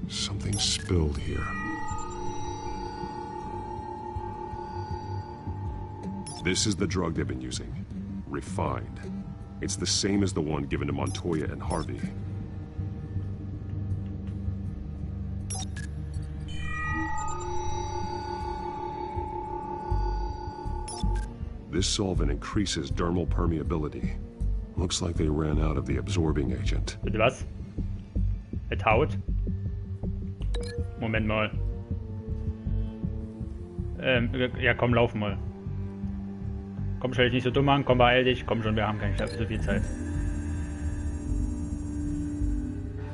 Something spilled here. This is the drug they've been using. Refined. It's the same as the one given to Montoya and Harvey. This solvent increases dermal permeability. Looks like they ran out of the absorbing agent. Bitte was? Mit Haut? Moment mal. Ja komm, lauf mal. Komm, stell dich nicht so dumm an, komm, beeil dich. Komm schon, wir haben keine so viel Zeit.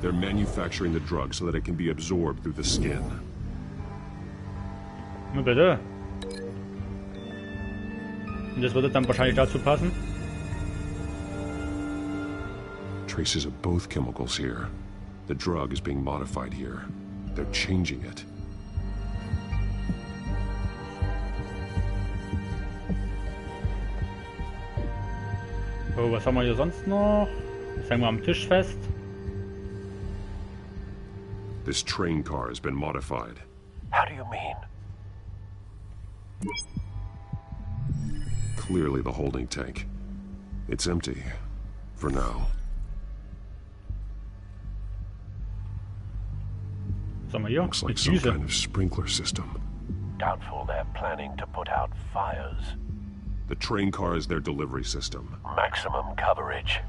They're manufacturing the drug so that it can be absorbed through the skin. Na bitte. Und das würde dann wahrscheinlich dazu passen. Traces of both chemicals here. The drug is being modified here. They're changing it. So, was haben wir hier sonst noch? Das hängen wir am Tisch fest. This train car has been modified. How do you mean? Clearly the holding tank. It's empty. For now. Was haben wir hier? Looks like some kind of sprinkler system. Doubtful they're planning to put out fires. The train car is their delivery system. Maximum coverage.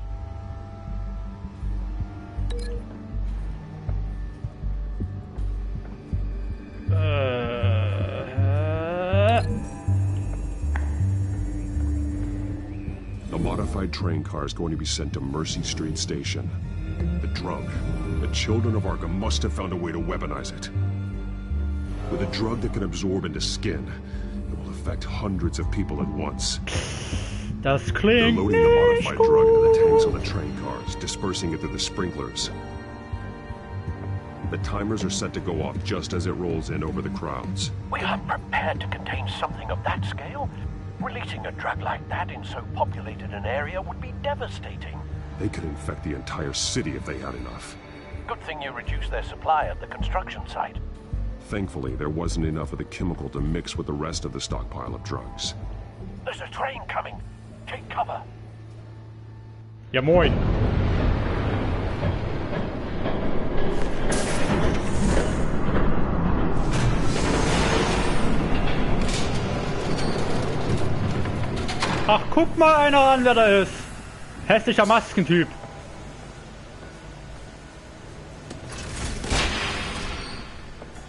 The modified train car is going to be sent to Mercy Street Station. The drug. The children of Arkham must have found a way to weaponize it. With a drug that can absorb into skin, it will affect hundreds of people at once. Das klingt They're loading the modified drug into the tanks on the train cars, dispersing it through the sprinklers. The timers are set to go off just as it rolls in over the crowds. We aren't prepared to contain something of that scale. Releasing a drug like that in so populated an area would be devastating. They could infect the entire city if they had enough. Good thing you reduced their supply at the construction site. Thankfully, there wasn't enough of the chemical to mix with the rest of the stockpile of drugs. There's a train coming. Take cover. Ja, moin. Ach, guck mal einer an, wer da ist. Hässlicher Maskentyp.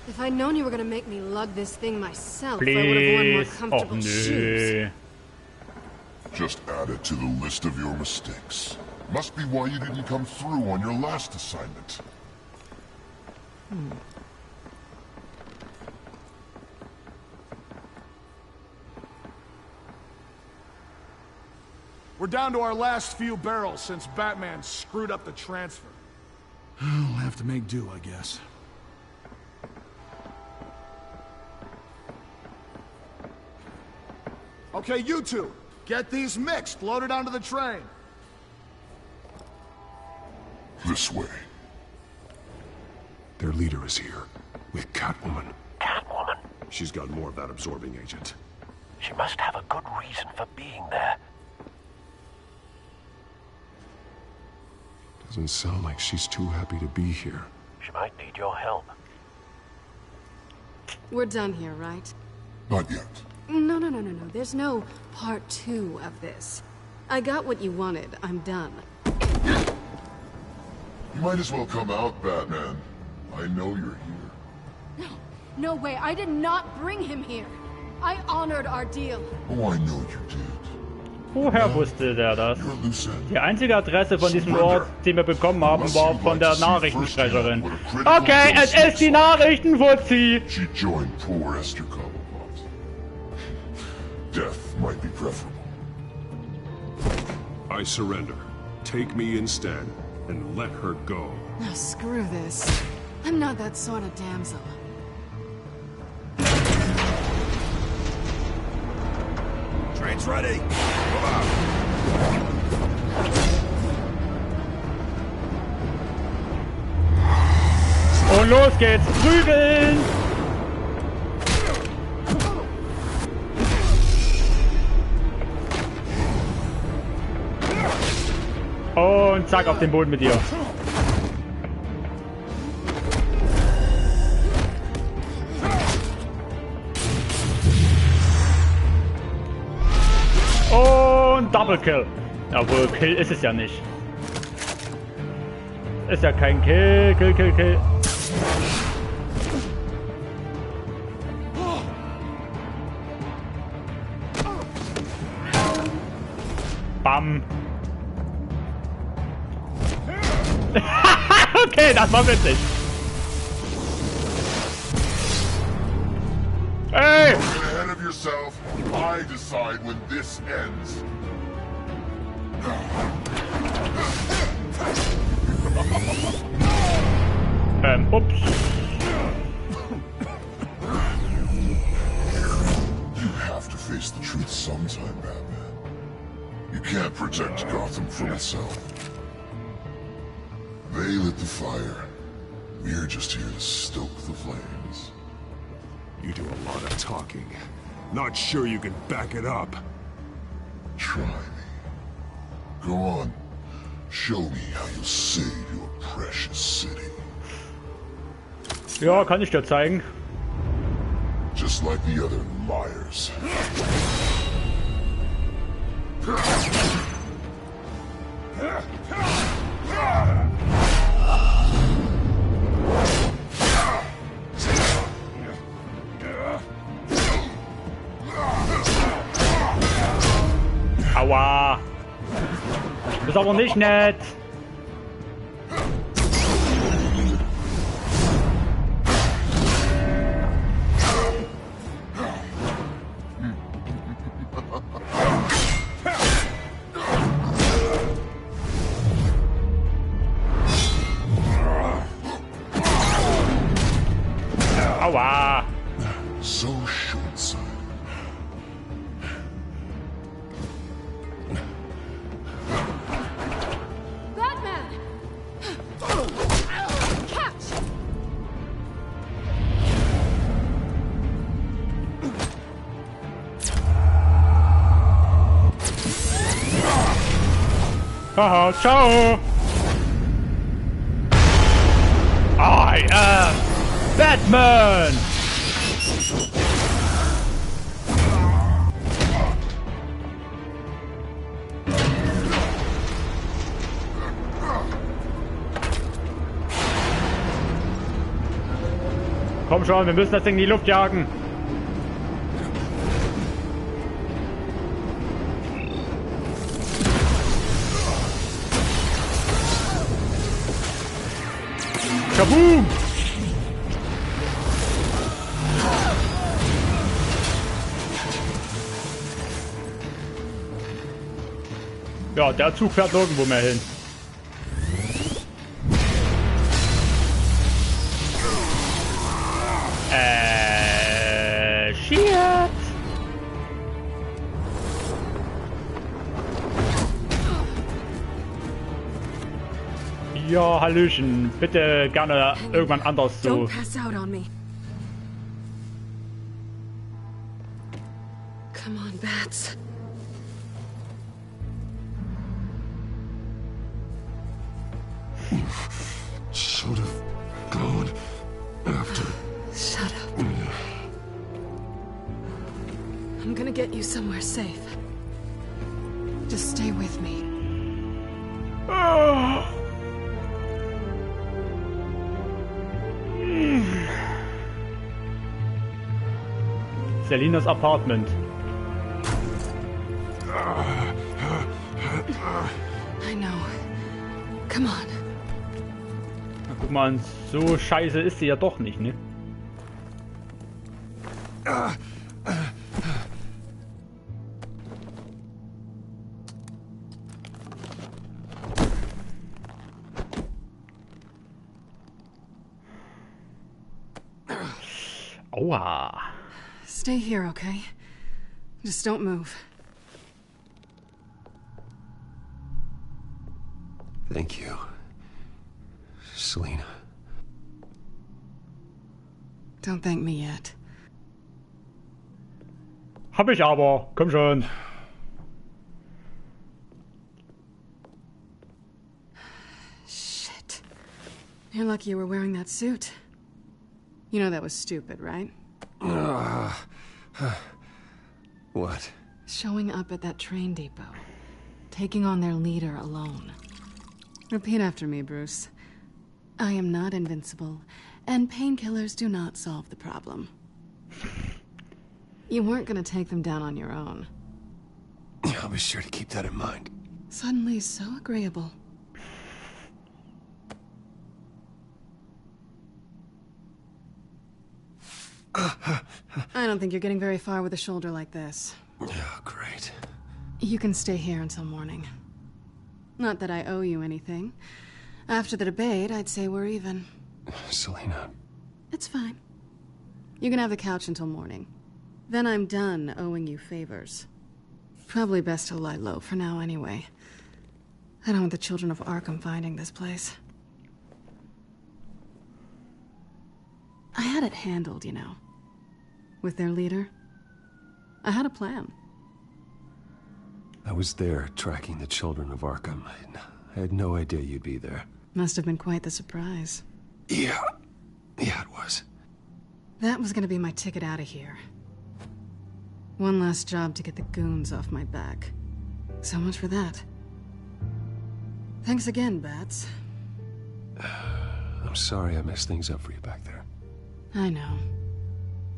If I'd known you were gonna make me lug this thing myself, Please. I would have worn more comfortable shoes. Just add it to the list of your mistakes. Must be why you didn't come through on your last assignment. We're down to our last few barrels since Batman screwed up the transfer. We'll have to make do, I guess. Okay, you two, get these mixed, loaded onto the train. This way. Their leader is here, with Catwoman. Catwoman? She's got more of that absorbing agent. She must have a good reason for being there. Doesn't sound like she's too happy to be here. She might need your help. We're done here, right? Not yet. No. There's no part 2 of this. I got what you wanted. I'm done. You might as well come out, Batman. I know you're here. No way. I did not bring him here. I honored our deal. Oh, I know you did. Woher wusste der das? Die einzige Adresse von diesem Ort, die wir bekommen haben, war von der Nachrichtensprecherin. Okay, es ist die Nachrichtenfuzzi! She joined poor Esther Cobblepot. Death might be preferable. I surrender. Take me instead, and let her go. Now screw this. I'm not that sort of damsel. Train's ready. Move out. Und los geht's. Prügeln! Und zack, auf den Boden mit dir. Und Double Kill. Obwohl, Kill ist es ja nicht. Ist ja kein Kill. Kill. Bam. Okay, das war witzig. Hey! Get ahead of yourself. I decide when this ends. Ups. You have to face the truth sometime, Batman. You can't protect Gotham from itself. They lit the fire. We're just here to stoke the flames. You do a lot of talking. Not sure you can back it up. Try me. Go on. Show me how you'll save your precious city. Ja, kann ich dir zeigen. Just like the other liars. Aua. Das ist aber nicht nett. Aua. So short-sighted. Batman! Catch! Haha, ciao! I am Batman! Komm schon, wir müssen das Ding in die Luft jagen. Kaboom! Ja, der Zug fährt nirgendwo mehr hin. Shit! Ja, Hallöchen. Bitte gerne irgendwann anders so. Don't pass out on me. Come on, Bats. Should have gone after. Shut up. I'm gonna get you somewhere safe. Just stay with me. Selinas Apartment. I know. Come on. Na, guck mal, so scheiße ist sie ja doch nicht, ne? Aua. Stay here, okay? Just don't move. Thank you, Selina. Don't thank me yet. Hab ich aber. Komm schon. You're lucky you were wearing that suit. You know that was stupid, right? What? Showing up at that train depot. Taking on their leader alone. Repeat after me, Bruce. I am not invincible, and painkillers do not solve the problem. You weren't gonna take them down on your own. I'll be sure to keep that in mind. Suddenly so agreeable. I don't think you're getting very far with a shoulder like this. Oh, great. You can stay here until morning. Not that I owe you anything. After the debate, I'd say we're even. Selina. It's fine. You can have the couch until morning. Then I'm done owing you favors. Probably best to lie low for now anyway. I don't want the children of Arkham finding this place. I had it handled, you know. With their leader. I had a plan. I was there tracking the children of Arkham. I had no idea you'd be there. Must have been quite the surprise. Yeah, it was. That was gonna be my ticket out of here. One last job to get the goons off my back. So much for that. Thanks again, Bats. I'm sorry I messed things up for you back there. I know.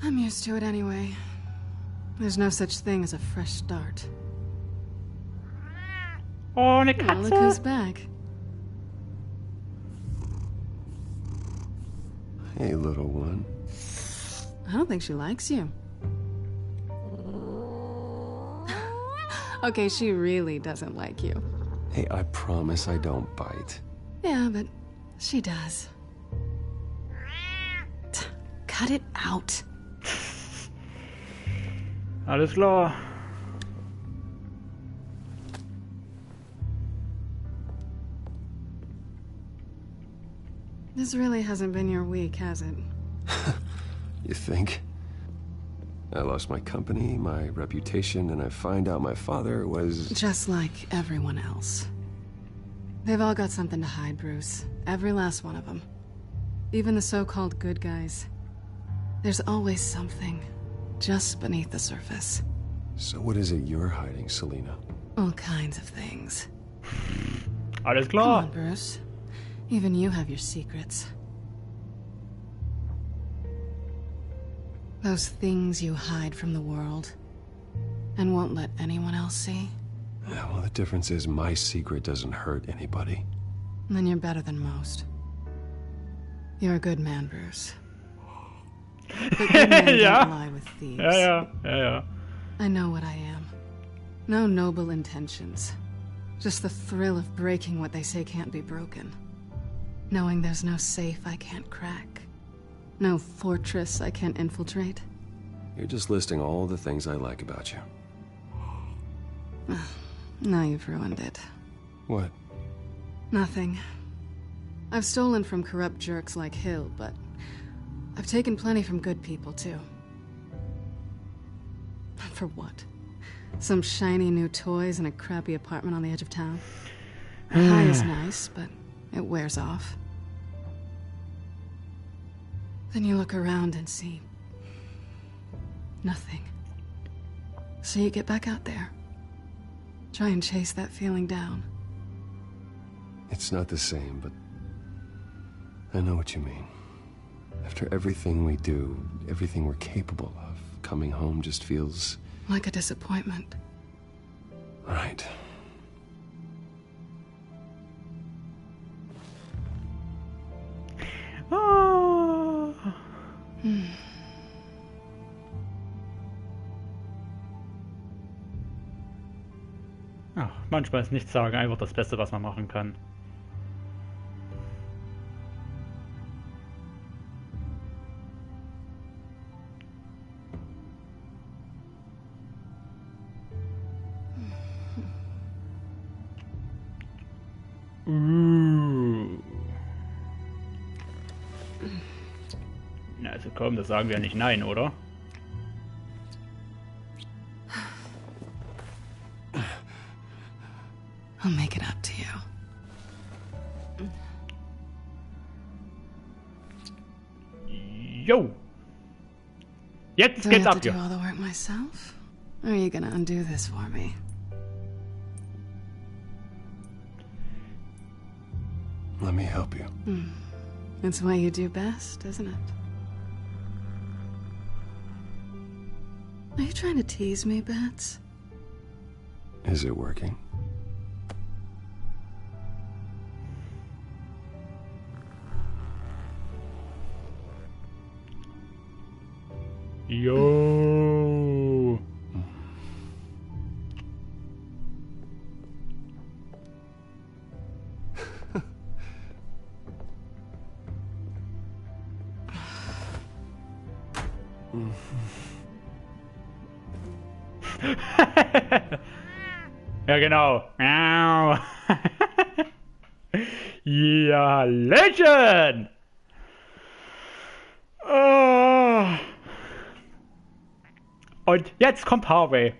I'm used to it anyway. There's no such thing as a fresh start. Oh, eine Oh, Katze! look who's back. Hey, little one. I don't think she likes you. Okay, she really doesn't like you. Hey, I promise I don't bite. Yeah, but she does. Cut it out. Alles klar. This really hasn't been your week, has it? You think? I lost my company, my reputation, and I find out my father was... Just like everyone else. They've all got something to hide, Bruce. Every last one of them. Even the so-called good guys. There's always something just beneath the surface. So what is it you're hiding, Selina? All kinds of things. Alles Come klar. on, Bruce. Even you have your secrets. Those things you hide from the world and won't let anyone else see. Yeah, well, the difference is my secret doesn't hurt anybody. Then you're better than most. You're a good man, Bruce. But good men don't lie with thieves. Ja. I know what I am. No noble intentions. Just the thrill of breaking what they say can't be broken. Knowing there's no safe I can't crack. No fortress I can't infiltrate. You're just listing all the things I like about you. Now you've ruined it. What? Nothing. I've stolen from corrupt jerks like Hill, but I've taken plenty from good people, too. For what? Some shiny new toys and a crappy apartment on the edge of town? The high is nice, but it wears off. Then you look around and see nothing. So you get back out there. Try and chase that feeling down. It's not the same, but I know what you mean. After everything we do, everything we're capable of, coming home just feels... like a disappointment. Right. Oh. Ja, manchmal ist nichts sagen einfach das Beste, was man machen kann. Na, also komm, das sagen wir ja nicht nein, oder? I'll make it up to you. Jo. Jetzt geht's ab Do I have to hier. do all the work myself? Or are you gonna undo this for me? Let me help you. It's what you do best, isn't it? Are you trying to tease me, Bats? Is it working? Jo. Ja, genau. Ja, Legend! Oh. Und jetzt kommt Harvey.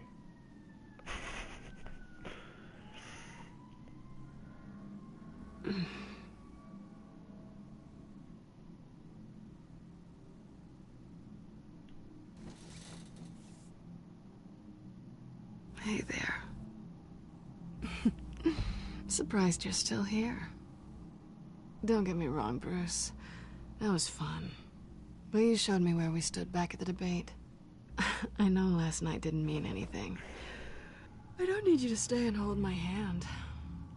Hey there. Surprised you're still here. Don't get me wrong, Bruce. That was fun. But you showed me where we stood back at the debate. I know last night didn't mean anything. I don't need you to stay and hold my hand.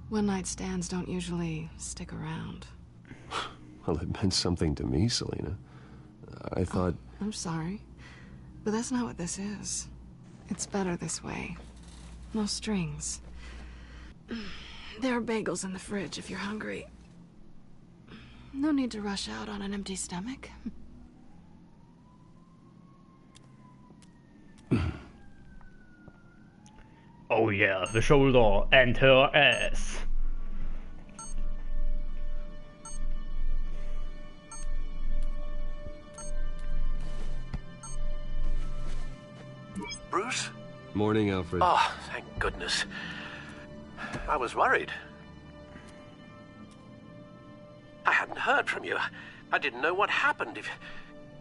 One-night stands don't usually stick around. Well, it meant something to me, Selena. I thought... I'm sorry, but that's not what this is. It's better this way. No strings. There are bagels in the fridge if you're hungry. No need to rush out on an empty stomach. Oh yeah, the shoulder and her ass. Bruce? Morning, Alfred. Oh, thank goodness. I was worried. I hadn't heard from you. I didn't know what happened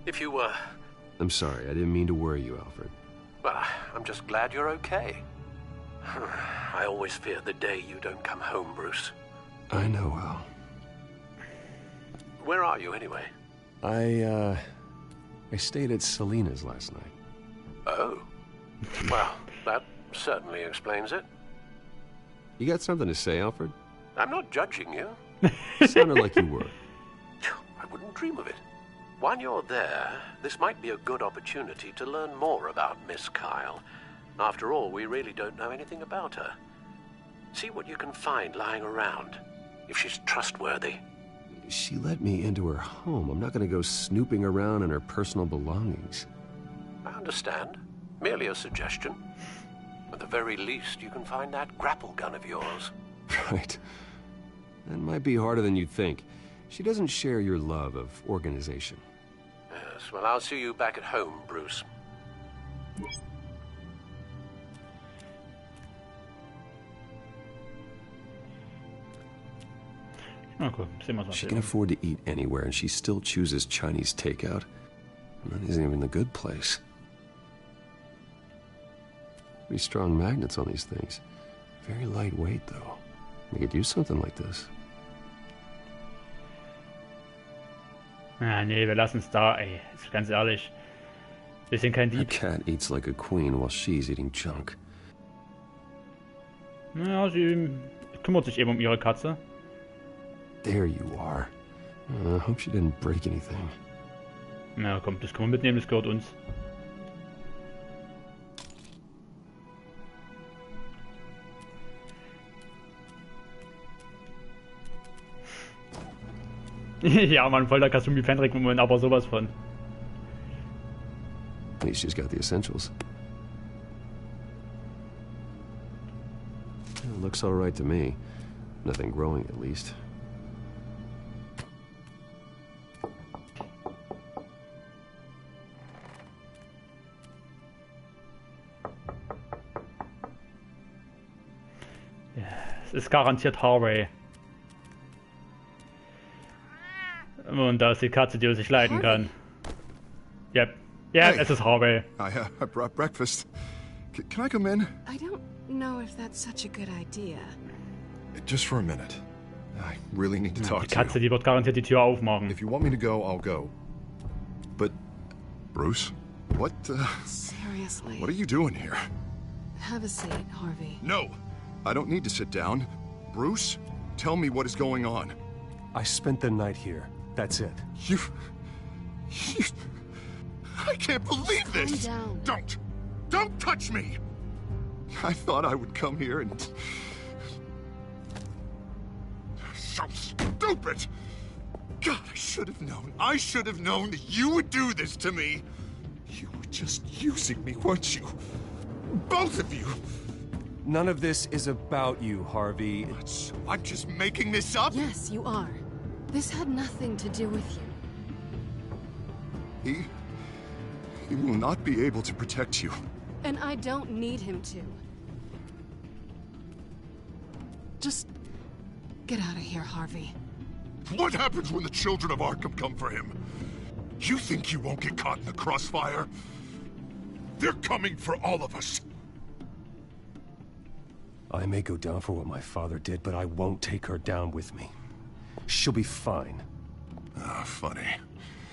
if you were... I'm sorry, I didn't mean to worry you, Alfred. Well, I'm just glad you're okay. I always fear the day you don't come home, Bruce. I know, Al. Where are you, anyway? I stayed at Selena's last night. Oh. Well, that certainly explains it. You got something to say, Alfred? I'm not judging you. Sounded like you were. I wouldn't dream of it. While you're there, this might be a good opportunity to learn more about Miss Kyle. After all, we really don't know anything about her. See what you can find lying around, if she's trustworthy. She let me into her home. I'm not going to go snooping around in her personal belongings. I understand. Merely a suggestion. At the very least, you can find that grapple gun of yours. Right. That might be harder than you'd think. She doesn't share your love of organization. Yes, well, I'll see you back at home, Bruce. Okay, she can afford to eat anywhere, and she still chooses Chinese takeout. And that isn't even the good place. Pretty strong magnets on these things. Very lightweight, though. We could use something like this. Ah, nee, wir lassen's da, ey. Ist ganz ehrlich. Wir sind kein Dieb. A cat eats like a queen while she's eating junk. Ja, sie kümmert sich eben um ihre Katze. There you are. I hope she didn't break anything. Na komm, das können wir mitnehmen, das gehört uns. Ja, man, voll der Kasumi-Fan-Moment, aber sowas von. At least she's got the essentials. It looks all right to me. Nothing growing, at least. Ja, es ist garantiert Harvey. Und da ist die Katze, die uns nicht leiden kann. Yeah, es ist Harvey. I brought breakfast. Can I come in? I don't know if that's such a good idea. Just for a minute. I really need to talk Die Katze, die wird garantiert die Tür aufmachen. If you want me to go, I'll go. But, Bruce, what, Seriously. What are you doing here? Have a seat, Harvey. No! I don't need to sit down. Bruce, tell me what is going on. I spent the night here. That's it. You... I can't believe this! Calm down. Don't touch me! I thought I would come here and... So stupid! God, I should have known. I should have known that you would do this to me. You were just using me, weren't you? Both of you! None of this is about you, Harvey. So I'm just making this up? Yes, you are. This had nothing to do with you. He will not be able to protect you. And I don't need him to. Just get out of here, Harvey. What happens when the children of Arkham come for him? You think you won't get caught in the crossfire? They're coming for all of us. I may go down for what my father did, but I won't take her down with me. She'll be fine. Ah, funny.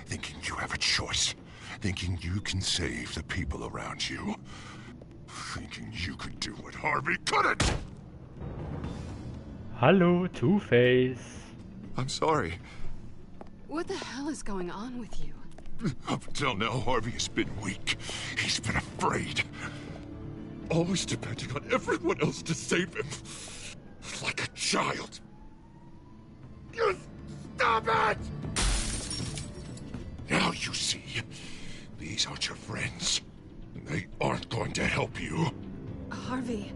Thinking you have a choice. Thinking you can save the people around you. Thinking you could do what Harvey couldn't! Hallo, Two-Face. I'm sorry. What the hell is going on with you? Up until now, Harvey has been weak. He's been afraid. Always depending on everyone else to save him. Like a child. You stop it! Now you see. These aren't your friends. They aren't going to help you. Harvey.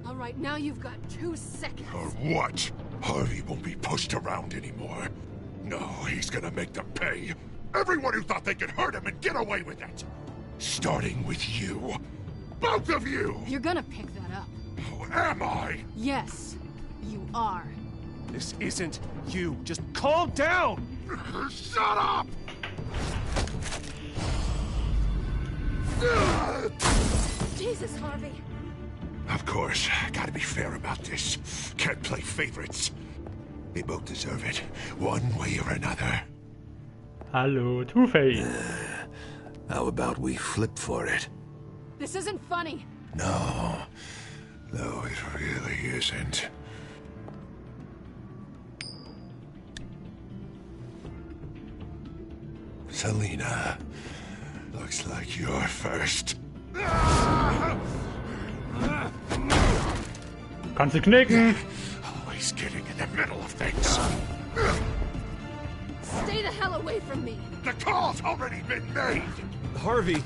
All right, now you've got 2 seconds. Or what? Harvey won't be pushed around anymore. No, he's gonna make them pay. Everyone who thought they could hurt him and get away with it. Starting with you. Both of you! You're gonna pick that up. Who am I? Yes, you are. This isn't you. Just calm down! Shut up! Jesus, Harvey. Of course, gotta be fair about this. Can't play favorites. They both deserve it, one way or another. Hallo, Two-Face. How about we flip for it? This isn't funny. No, it really isn't. Selina, looks like you're first. Kannst du knicken? Always getting in the middle of things. Stay the hell away from me. The call's already been made. Harvey.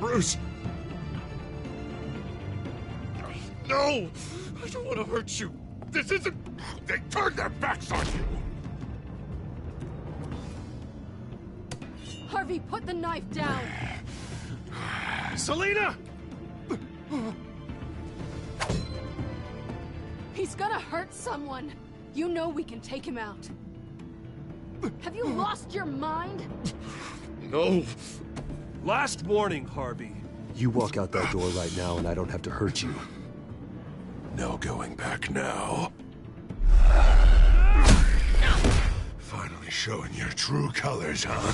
Bruce. No, I don't want to hurt you. This isn't... They turned their backs on you. Harvey, put the knife down. Selina! He's gonna hurt someone. You know we can take him out. Have you lost your mind? No. Last warning, Harvey. You walk out that door right now and I don't have to hurt you. No going back now. Finally showing your true colors, huh?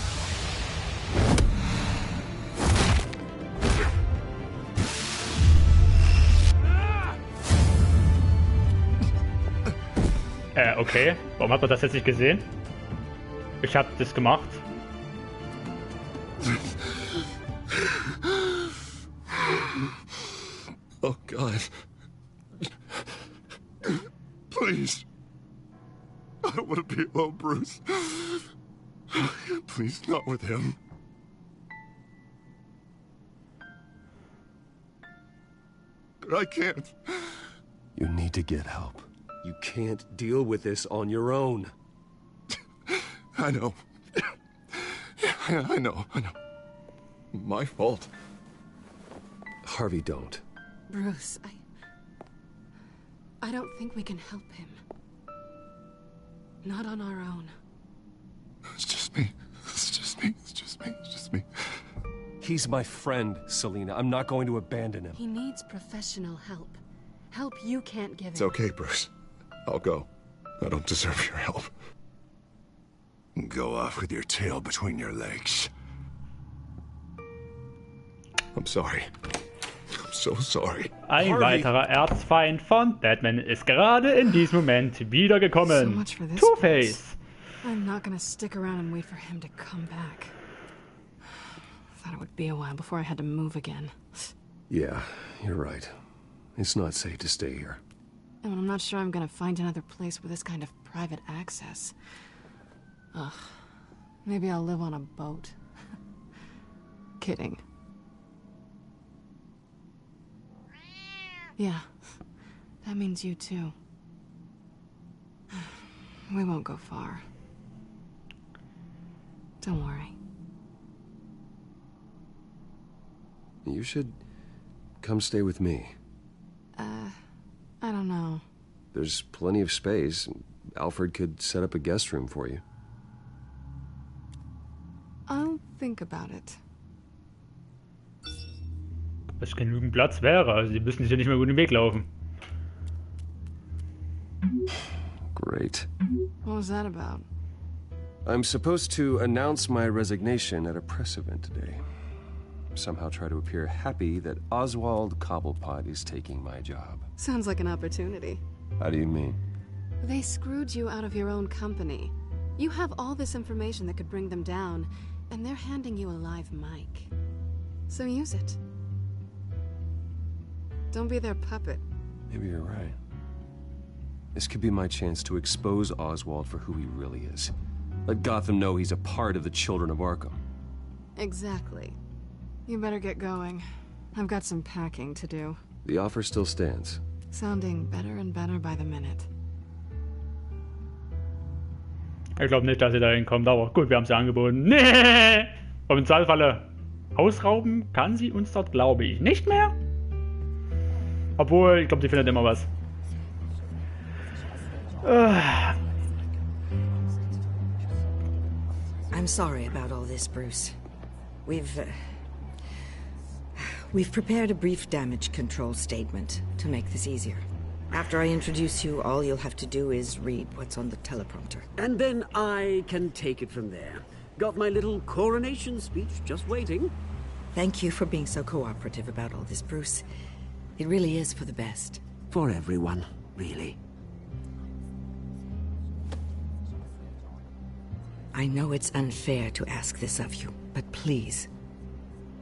Okay. Warum hat man das jetzt nicht gesehen? Ich hab das gemacht. Oh, God. Please. I don't want to be alone, Bruce. Please, not with him. But I can't. You need to get help. You can't deal with this on your own. I know. I know. My fault. Harvey, don't. Bruce, I don't think we can help him. Not on our own. It's just me. It's He's my friend, Selina. I'm not going to abandon him. He needs professional help. Help you can't give him. It's okay, Bruce. I'll go. I don't deserve your help. Go off with your tail between your legs. I'm sorry. I'm so sorry. Ein weiterer Erzfeind von Batman ist gerade in diesem Moment wiedergekommen. So much for this Two-Face. I'm not gonna stick around and wait for him to come back. Thought it would be a while before I had to move again. Yeah, you're right. It's not safe to stay here. And I'm not sure I'm gonna find another place with this kind of private access. Ugh. Maybe I'll live on a boat. Kidding. Yeah. That means you too. We won't go far. Don't worry. You should come stay with me. I don't know. There's plenty of space. Alfred could set up a guest room for you. I'll think about it. Was genügend Platz wäre, also die müssen sich ja nicht mehr gut den Weg laufen. Great. What was that about? I'm supposed to announce my resignation at a press event today. Somehow try to appear happy that Oswald Cobblepot is taking my job. Sounds like an opportunity. How do you mean? They screwed you out of your own company. You have all this information that could bring them down, and they're handing you a live mic. So use it. Don't be their puppet. Maybe you're right. This could be my chance to expose Oswald for who he really is. Let Gotham know he's a part of the Children of Arkham. Exactly. You better get going. I've got some packing to do. The offer still stands. Sounding better and better by the minute. Ich glaube nicht, dass sie da hinkommt, aber gut, wir haben es ja angeboten. Nee! Aber im Zahlfalle ausrauben kann sie uns dort, glaube ich, nicht mehr. Obwohl, ich glaube, die findet immer was. I'm sorry about all this, Bruce. We've prepared a brief damage control statement to make this easier. After I introduce you, all you'll have to do is read what's on the teleprompter. And then I can take it from there. Got my little coronation speech just waiting. Thank you for being so cooperative about all this, Bruce. It really is for the best. For everyone, really. I know it's unfair to ask this of you, but please.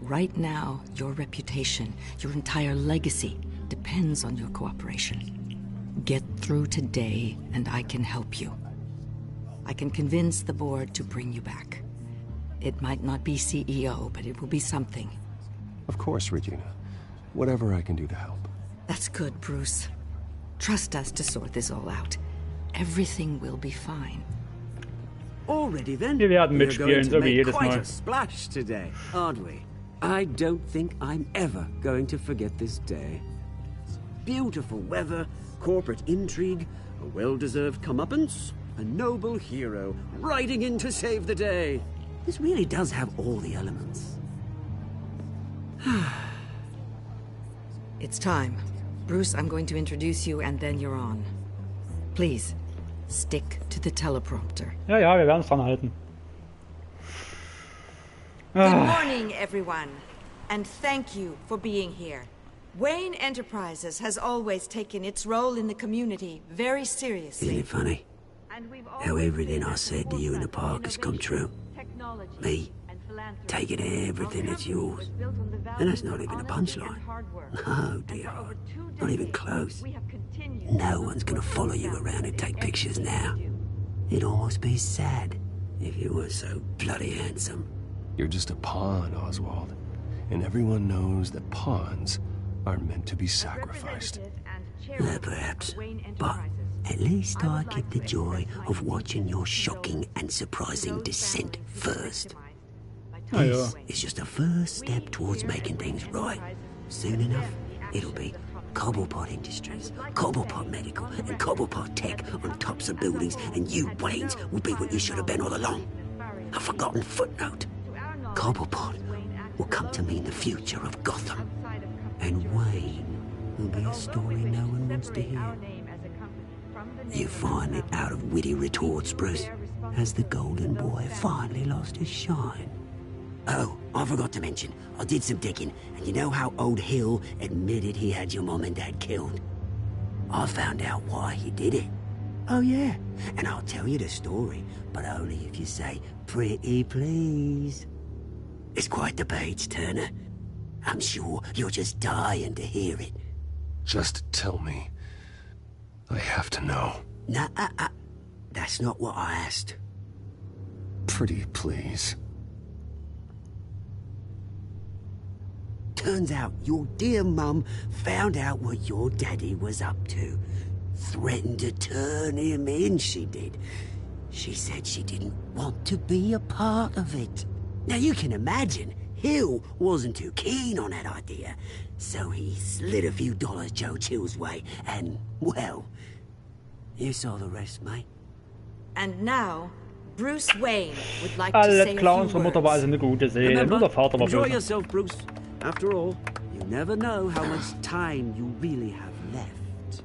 Right now, your reputation, your entire legacy, depends on your cooperation. Get through today, and I can help you. I can convince the board to bring you back. It might not be CEO, but it will be something. Of course, Regina. Whatever I can do to help. That's good, Bruce. Trust us to sort this all out. Everything will be fine. Already then, Wir werden we're mitspielen, going to so wie make jedes quite Mal. a splash today, aren't we? I don't think I'm ever going to forget this day. Beautiful weather, corporate intrigue, a well-deserved comeuppance, a noble hero riding in to save the day. This really does have all the elements. It's time. Bruce, I'm going to introduce you, and then you're on. Please, stick to the teleprompter. Ja, ja, wir werden es dran halten. Good morning, everyone, and thank you for being here. Wayne Enterprises has always taken its role in the community very seriously. Isn't it funny how everything I said to you in the park has come true? Me, taking everything that's yours. And that's not even a punchline. No, dear, not even close. No one's gonna follow you around and take pictures now. It'd almost be sad if you weren't so bloody handsome. You're just a pawn, Oswald. And everyone knows that pawns aren't meant to be sacrificed. Perhaps. But at least I get the joy of watching your shocking and surprising descent first. This is just a first step towards making things right. Soon enough, it'll be Cobblepot Industries, Cobblepot Medical, and Cobblepot Tech on tops of buildings, and you, Waynes, will be what you should have been all along. A forgotten footnote. Cobblepot will come to mean the future of Gotham. And Wayne will be a story no one wants to hear. You find it out of witty retorts, Bruce, as the golden boy finally lost his shine. Oh, I forgot to mention, I did some digging, and you know how old Hill admitted he had your mom and dad killed? I found out why he did it. Oh yeah, and I'll tell you the story, but only if you say, pretty please. It's quite the page, Turner. I'm sure you're just dying to hear it. Just tell me. I have to know. Nah, that's not what I asked. Pretty please. Turns out your dear mum found out what your daddy was up to. Threatened to turn him in, she did. She said she didn't want to be a part of it. Now you can imagine, Hill wasn't too keen on that idea, so he slid a few dollars Joe Chill's way, and, well, you saw the rest, mate. And now, Bruce Wayne would like to say a few Clowns von Mutter war also words. eine gute Seele. Nur der Vater war Enjoy böse. yourself, Bruce. After all, you never know how much time you really have left.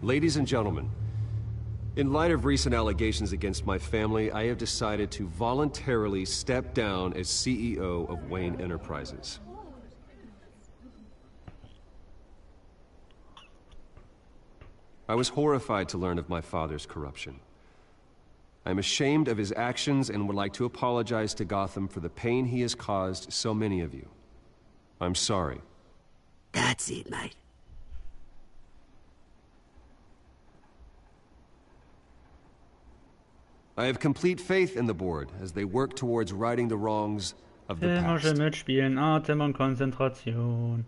Ladies and gentlemen, in light of recent allegations against my family, I have decided to voluntarily step down as CEO of Wayne Enterprises. I was horrified to learn of my father's corruption. I am ashamed of his actions and would like to apologize to Gotham for the pain he has caused so many of you. I'm sorry. That's it, mate. I have complete faith in the board as they work towards righting the wrongs of the Immer past. schön mitspielen, Atem und Konzentration.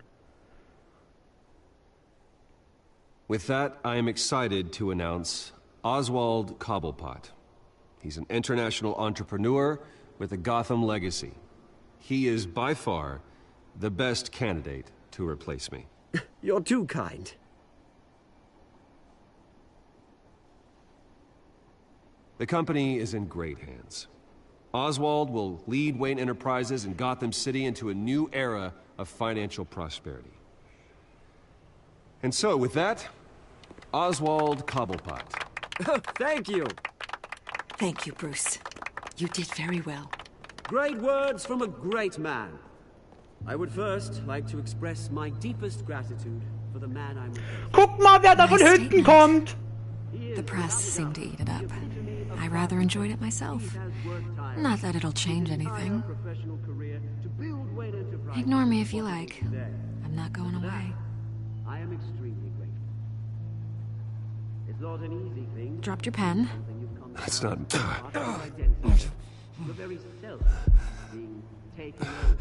With that, I am excited to announce Oswald Cobblepot. He's an international entrepreneur with a Gotham legacy. He is by far the best candidate to replace me. You're too kind. The company is in great hands. Oswald will lead Wayne Enterprises and Gotham City into a new era of financial prosperity. And so, with that, Oswald Cobblepot. Thank you. Thank you, Bruce. You did very well. Great words from a great man. I would first like to express my deepest gratitude for the man I'm... Guck mal, wer da von hinten kommt! The press seemed to eat it up. I rather enjoyed it myself. Not that it'll change anything. Ignore me if you like. I'm not going away. I am extremely grateful. It's not an easy thing. Dropped your pen. That's not... The very self being taken over.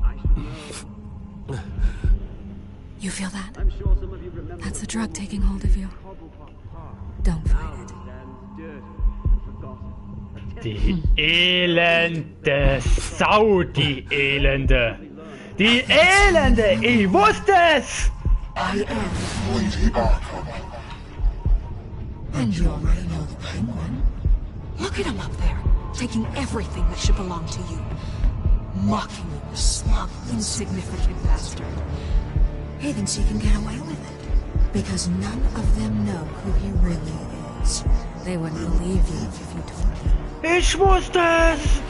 I should know. You feel that? I'm sure some of you remember. That's the drug taking hold of you. Don't fight it. Die elende Sau, die Elende. Die Elende, ich wusste es! I am Lady Arkham. And you already know the Penguin. Look at him up there, taking everything that should belong to you. Mocking you, the smug, insignificant bastard. He thinks he can get away with it. Because none of them know who he really is. They wouldn't believe you if you told them. Ich wusste es!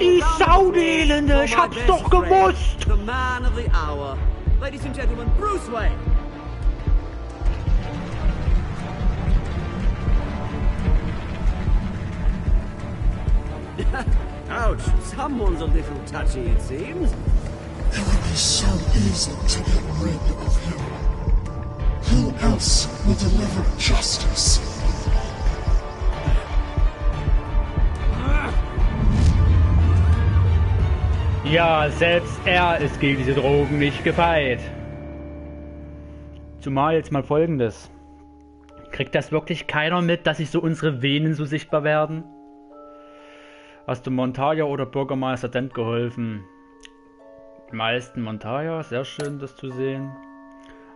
Die Saudelende, ich hab's doch gewusst! The man of the hour. Ladies and gentlemen, Bruce Wayne. Ouch, someone's a little touchy, it seems. It would be so easy to get rid of him. Who else will deliver justice? Ja, selbst er ist gegen diese Drogen nicht gefeit. Zumal jetzt mal Folgendes. Kriegt das wirklich keiner mit, dass sich so unsere Venen so sichtbar werden? Hast du Montaja oder Bürgermeister Dent geholfen? Die meisten Montaja, sehr schön das zu sehen.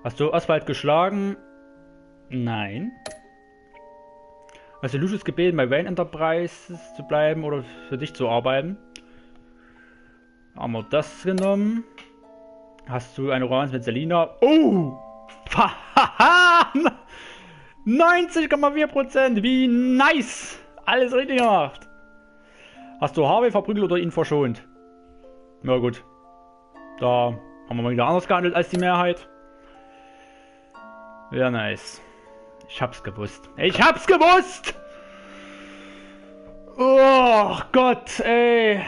Hast du Asphalt geschlagen? Nein. Hast du Lucius gebeten, bei Wayne Enterprises zu bleiben oder für dich zu arbeiten? Haben wir das genommen? Hast du eine Romanze mit Selina? Oh! 90,4%! Wie nice! Alles richtig gemacht! Hast du Harvey verprügelt oder ihn verschont? Na gut. Da haben wir mal wieder anders gehandelt als die Mehrheit. Ja, nice. Ich hab's gewusst. Ich hab's gewusst! Oh Gott, ey.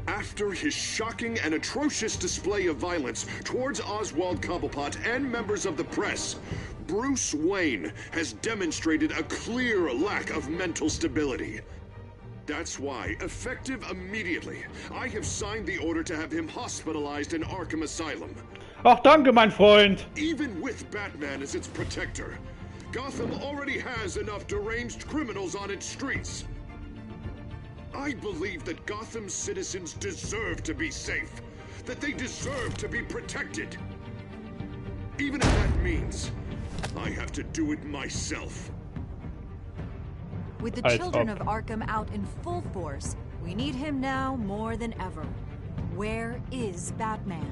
After his shocking and atrocious display of violence towards Oswald Cobblepot and members of the press, Bruce Wayne has demonstrated a clear lack of mental stability. That's why, effective immediately, I have signed the order to have him hospitalized in Arkham Asylum. Ach, danke, mein Freund. Even with Batman as its protector, Gotham already has enough deranged criminals on its streets. I believe that Gotham's citizens deserve to be safe, that they deserve to be protected. Even if that means I have to do it myself. With the children of Arkham out in full force, we need him now more than ever. Where is Batman?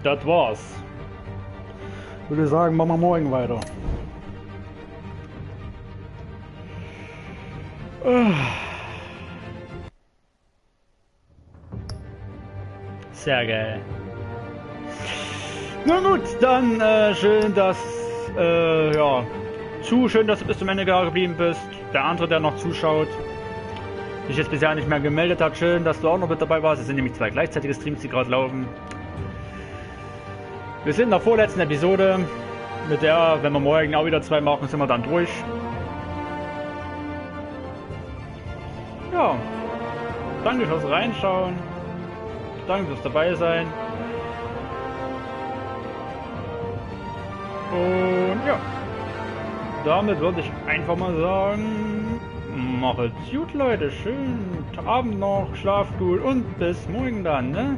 Das war's. Würde sagen, machen wir morgen weiter. Sehr geil. Na gut, dann schön, dass ja, schön, dass du bis zum Ende geblieben bist. Der andere, der noch zuschaut, sich jetzt bisher nicht mehr gemeldet hat, schön, dass du auch noch mit dabei warst. Es sind nämlich 2 gleichzeitige Streams, die gerade laufen. Wir sind in der vorletzten Episode, mit der, wenn wir morgen auch wieder 2 machen, sind wir dann durch. Ja, danke fürs Reinschauen, danke fürs dabei sein. Und ja, damit würde ich einfach mal sagen, macht's gut, Leute, schönen Abend noch, schlaft gut und bis morgen dann, ne?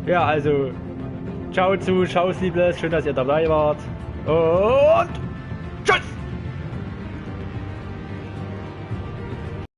Ja, also, ciao, Liebes, schön, dass ihr dabei wart und tschüss!